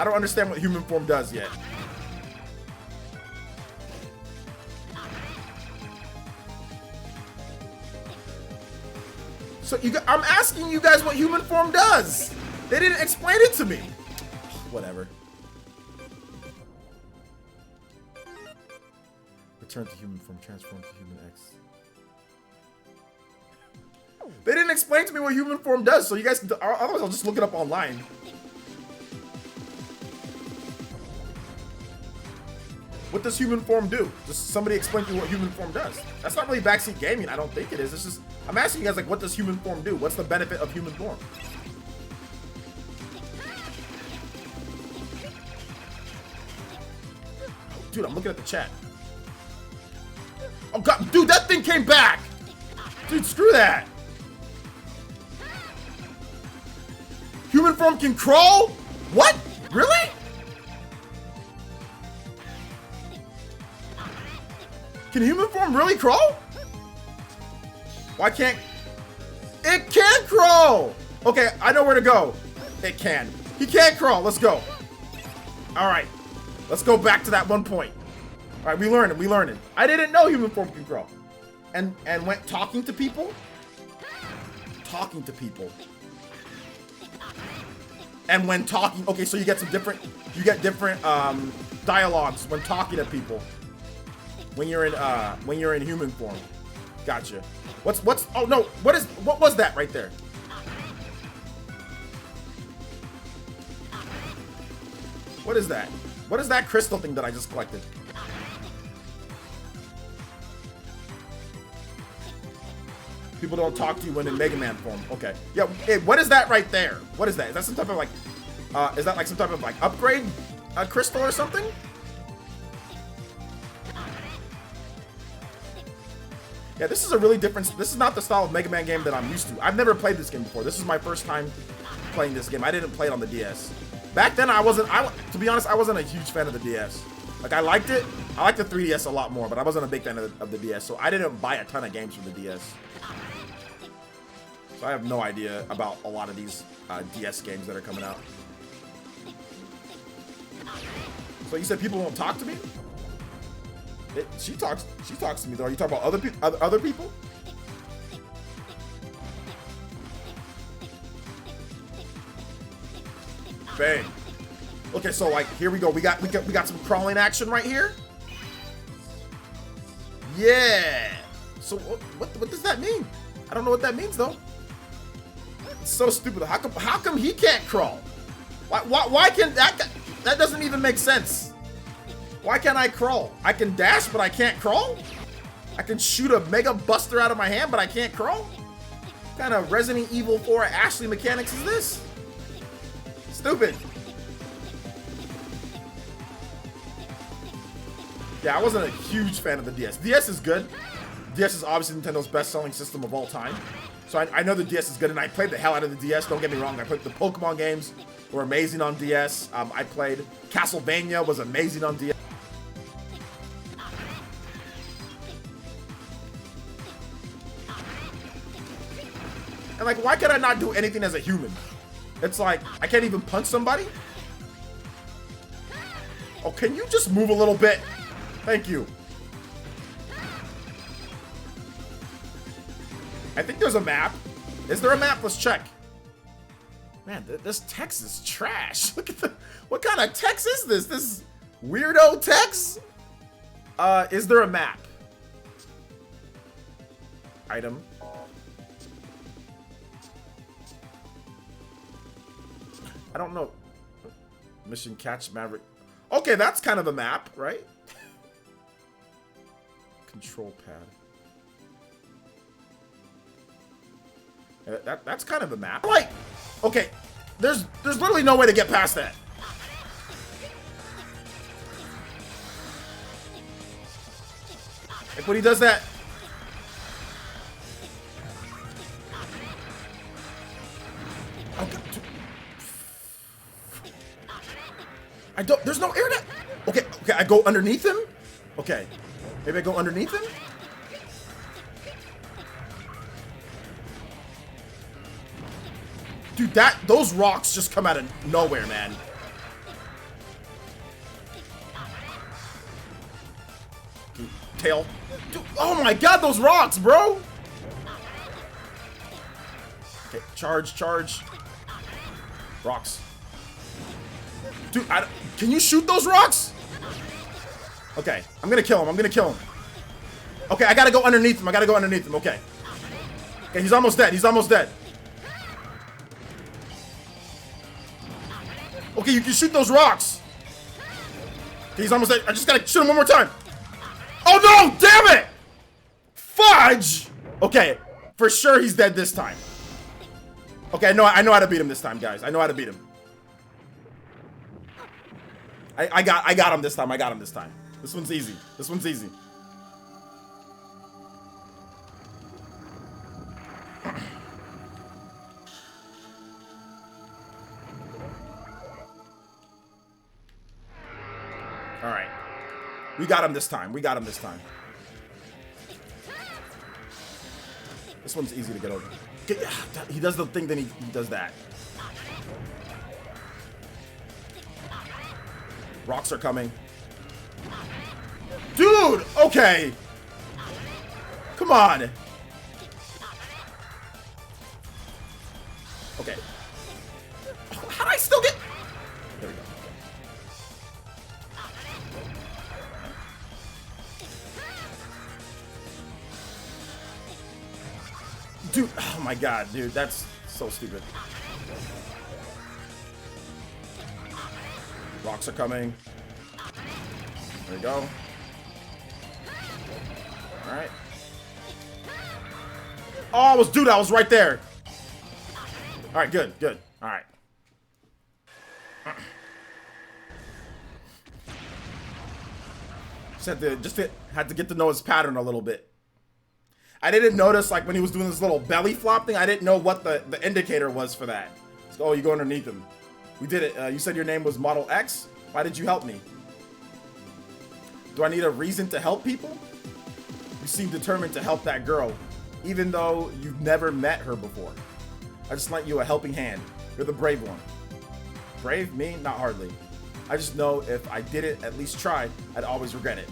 I don't understand what human form does yet. So I'm asking you guys what human form does. They didn't explain it to me. Whatever. Return to human form, transform to human X. They didn't explain to me what human form does, so you guys, otherwise I'll just look it up online. What does human form do? Just somebody explain to me what human form does. That's not really backseat gaming. I don't think it is. It's just, I'm asking you guys, what does human form do? What's the benefit of human form? Dude, I'm looking at the chat. Oh god, dude, that thing came back! Dude, screw that! Human form can crawl? What? Really? Can human form really crawl? Why can't... It can crawl! Okay, I know where to go. It can. He can't crawl. Let's go. Alright. Let's go back to that one point. Alright, we learned it. I didn't know human form can crawl. And went talking to people? Talking to people. And when talking... Okay, so you get different dialogues when talking to people. When you're in human form. Gotcha. What's oh no, what was that right there? What is that? What is that crystal thing that I just collected? People don't talk to you when in Mega Man form. Okay. Yeah, hey, what is that right there? What is that? Is that some type of is that some type of upgrade crystal or something? Yeah, this is a really different... This is not the style of Mega Man game that I'm used to. I've never played this game before. This is my first time playing this game. I didn't play it on the DS. Back then, to be honest, I wasn't a huge fan of the DS. I liked it. I liked the 3DS a lot more, but I wasn't a big fan of the DS, so I didn't buy a ton of games for the DS. So I have no idea about a lot of these DS games that are coming out. So you said people won't talk to me? She talks to me though. Are you talking about other people? Bang. Okay, so like here we go. We got some crawling action right here. Yeah. So what does that mean? I don't know what that means though. It's so stupid. How come he can't crawl? Why can that doesn't even make sense. Why can't I crawl? I can dash, but I can't crawl? I can shoot a Mega Buster out of my hand, but I can't crawl? What kind of Resident Evil 4 Ashley mechanics is this? Stupid. Yeah, I wasn't a huge fan of the DS. DS is good. DS is obviously Nintendo's best-selling system of all time. So I know the DS is good, and I played the hell out of the DS. Don't get me wrong. I played the Pokemon games were amazing on DS. I played Castlevania was amazing on DS. And like, why can I not do anything as a human? It's like, I can't even punch somebody? Oh, can you just move a little bit? Thank you. I think there's a map. Is there a map? Let's check. Man, this text is trash. Look at what kind of text is this? This weirdo text? Is there a map? Item. I don't know. Mission Catch Maverick. Okay, that's kind of a map, right? Control pad. That's kind of a map. Like, okay, there's literally no way to get past that. Like when he does that. Okay. There's no air net. Okay, I go underneath him? Okay. Maybe I go underneath him? Dude, those rocks just come out of nowhere, man. Dude, tail. Dude, oh my god, those rocks, bro! Okay, charge. Rocks. Dude, can you shoot those rocks? Okay, I'm gonna kill him. Okay, I gotta go underneath him. Okay. Okay, he's almost dead. Okay, you can shoot those rocks. Okay, he's almost dead. I just gotta shoot him one more time. Oh no, damn it! Fudge! Okay, for sure he's dead this time. Okay, I know how to beat him this time, guys. I know how to beat him. I got him this time. This one's easy. All right. We got him this time. This one's easy to get over. He does the thing, then he does that. Rocks are coming. Dude! Okay! Come on! Okay. How'd I still get... There we go. Dude, oh my god, dude, that's so stupid. Rocks are coming. There we go. Alright. Oh, I was right there. Alright, good. Alright. Just had to get to know his pattern a little bit. I didn't notice, like, when he was doing this little belly flop thing, I didn't know what the indicator was for that. So, oh, you go underneath him. We did it. You said your name was Model X? Why did you help me? Do I need a reason to help people? You seem determined to help that girl, even though you've never met her before. I just lent you a helping hand. You're the brave one. Brave? Me? Not hardly. I just know if I didn't at least try, I'd always regret it.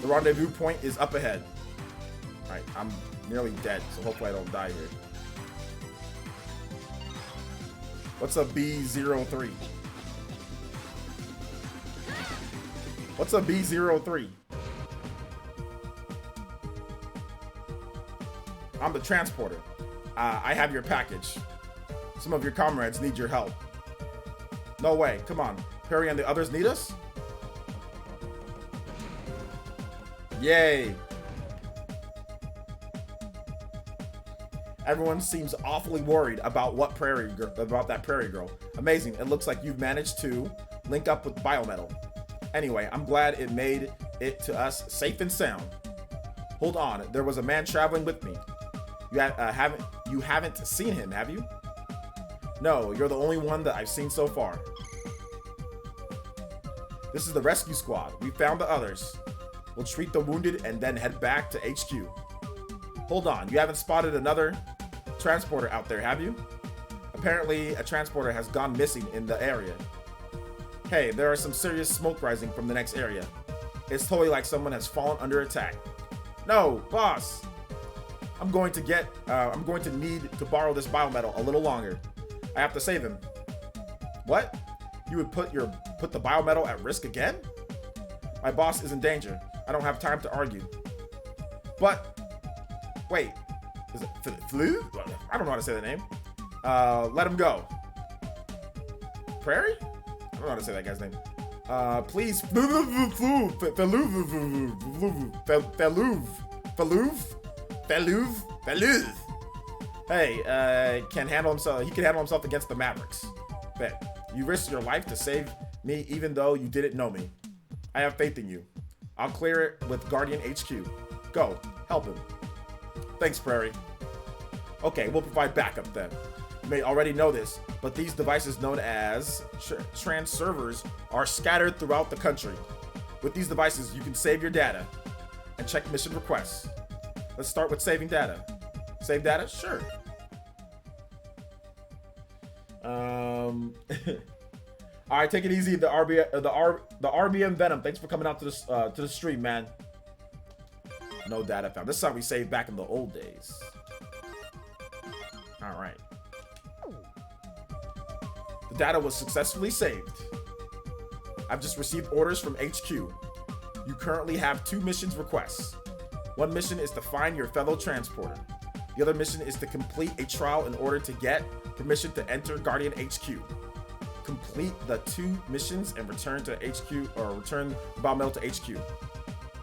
The rendezvous point is up ahead. Alright, I'm nearly dead, so hopefully I don't die here. What's a B03? What's a B03? I'm the transporter. I have your package. Some of your comrades need your help. No way. Come on. Perry and the others need us? Yay. Everyone seems awfully worried about that prairie girl. Amazing. It looks like you've managed to link up with biometal. Anyway, I'm glad it made it to us safe and sound. Hold on. There was a man traveling with me. You haven't seen him, have you? No, you're the only one that I've seen so far. This is the rescue squad. We found the others. We'll treat the wounded and then head back to HQ. Hold on, you haven't spotted another transporter out there, have you? Apparently, a transporter has gone missing in the area. Hey, there is some serious smoke rising from the next area. It's totally like someone has fallen under attack. No, boss. I'm going to need to borrow this biometal a little longer. I have to save him. What? You would put the biometal at risk again? My boss is in danger. I don't have time to argue. But wait, is it Flu? I don't know how to say the name. Let him go. Prairie? I don't know how to say that guy's name. Please, Feluv. Hey, can handle himself. He can handle himself against the Mavericks. Bet. You risked your life to save me, even though you didn't know me. I have faith in you. I'll clear it with Guardian HQ. Go, help him. Thanks, Prairie. Okay, we'll provide backup then. You may already know this, but these devices known as trans servers are scattered throughout the country. With these devices, you can save your data and check mission requests. Let's start with saving data. Save data? Sure. All right, take it easy. The RBM Venom. Thanks for coming out to the stream, man. No data found. This is how we saved back in the old days. All right. The data was successfully saved. I've just received orders from HQ. You currently have 2 missions requests. One mission is to find your fellow transporter. The other mission is to complete a trial in order to get permission to enter Guardian HQ. Complete the 2 missions and return to HQ, or return the biometal to HQ.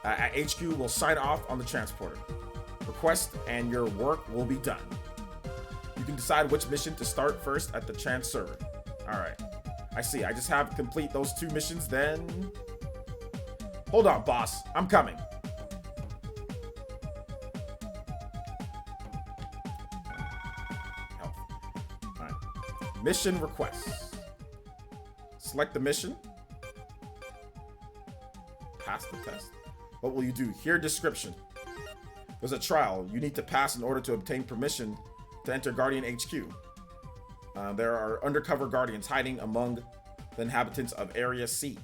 At HQ, we'll sign off on the transporter. Request and your work will be done. You can decide which mission to start first at the trans server. All right, I see. I just have to complete those 2 missions, then. Hold on, boss. I'm coming. All right. Mission requests. Select the mission. Pass the test. What will you do? Hear description. There's a trial you need to pass in order to obtain permission to enter Guardian HQ. There are undercover guardians hiding among the inhabitants of Area C.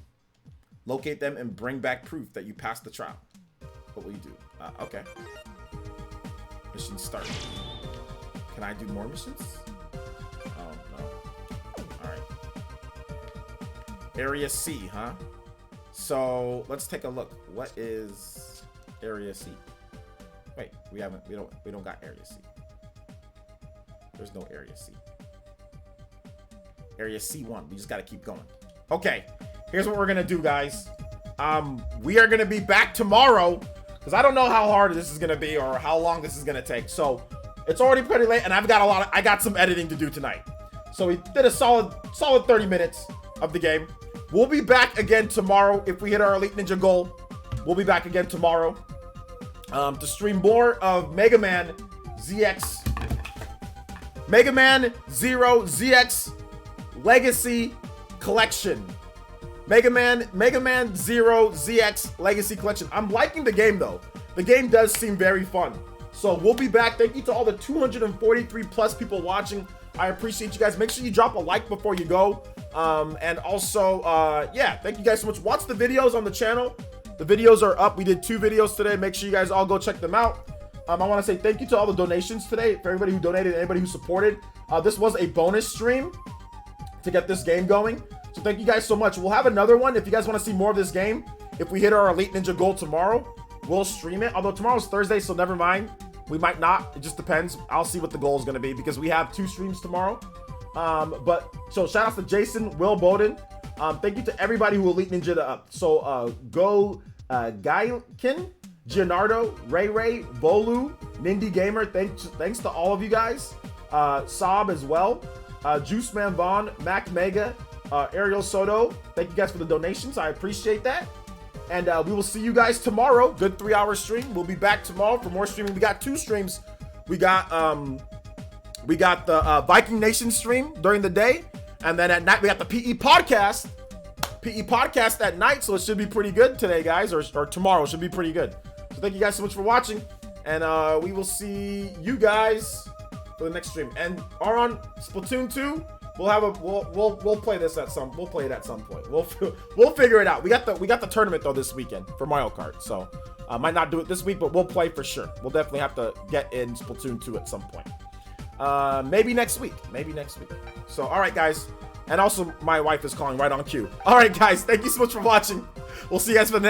Locate them and bring back proof that you passed the trial. What will you do? Okay. Mission start. Can I do more missions? Oh, no. Alright. Area C, huh? So, let's take a look. What is Area C? Wait, we don't got Area C. There's no Area C. Area C1. We just gotta keep going. Okay, here's what we're gonna do, guys. We are gonna be back tomorrow, because I don't know how hard this is gonna be or how long this is gonna take. So it's already pretty late, and I got some editing to do tonight. So we did a solid 30 minutes of the game. We'll be back again tomorrow if we hit our Elite Ninja goal. We'll be back again tomorrow to stream more of Mega Man Zero ZX Legacy Collection. Mega Man Zero ZX Legacy Collection. I'm liking the game though. The game does seem very fun. So we'll be back. Thank you to all the 243 plus people watching. I appreciate you guys. Make sure you drop a like before you go. And also, yeah, thank you guys so much. Watch the videos on the channel. The videos are up. We did 2 videos today. Make sure you guys all go check them out. I want to say thank you to all the donations today, for everybody who donated, anybody who supported. This was a bonus stream to get this game going. So thank you guys so much. We'll have another one if you guys want to see more of this game. If we hit our Elite Ninja goal tomorrow, we'll stream it. Although tomorrow's Thursday, so never mind. We might not. It just depends. I'll see what the goal is going to be because we have 2 streams tomorrow. But so shout out to Jason, Will Bowden. Thank you to everybody who Elite Ninja up. So go Guykin, Gianardo, Ray, Bolu, Nindy Gamer. Thanks to all of you guys. Saab as well. Juice Man Vaughn, Mac Mega, Ariel Soto. Thank you guys for the donations. I appreciate that. And we will see you guys tomorrow. Good 3-hour stream. We'll be back tomorrow for more streaming. We got 2 streams. We got the Viking Nation stream during the day, and then at night we got the PE podcast. PE podcast at night, so it should be pretty good today, guys, or tomorrow should be pretty good. So thank you guys so much for watching, and we will see you guys for the next stream. And are on Splatoon 2. We'll play this at some. We'll play it at some point. We'll figure it out. We got the tournament though this weekend for Mario Kart, so might not do it this week, but we'll play for sure. We'll definitely have to get in Splatoon 2 at some point. Maybe next week. So all right, guys. And also my wife is calling right on cue. All right, guys. Thank you so much for watching. We'll see you guys for the next.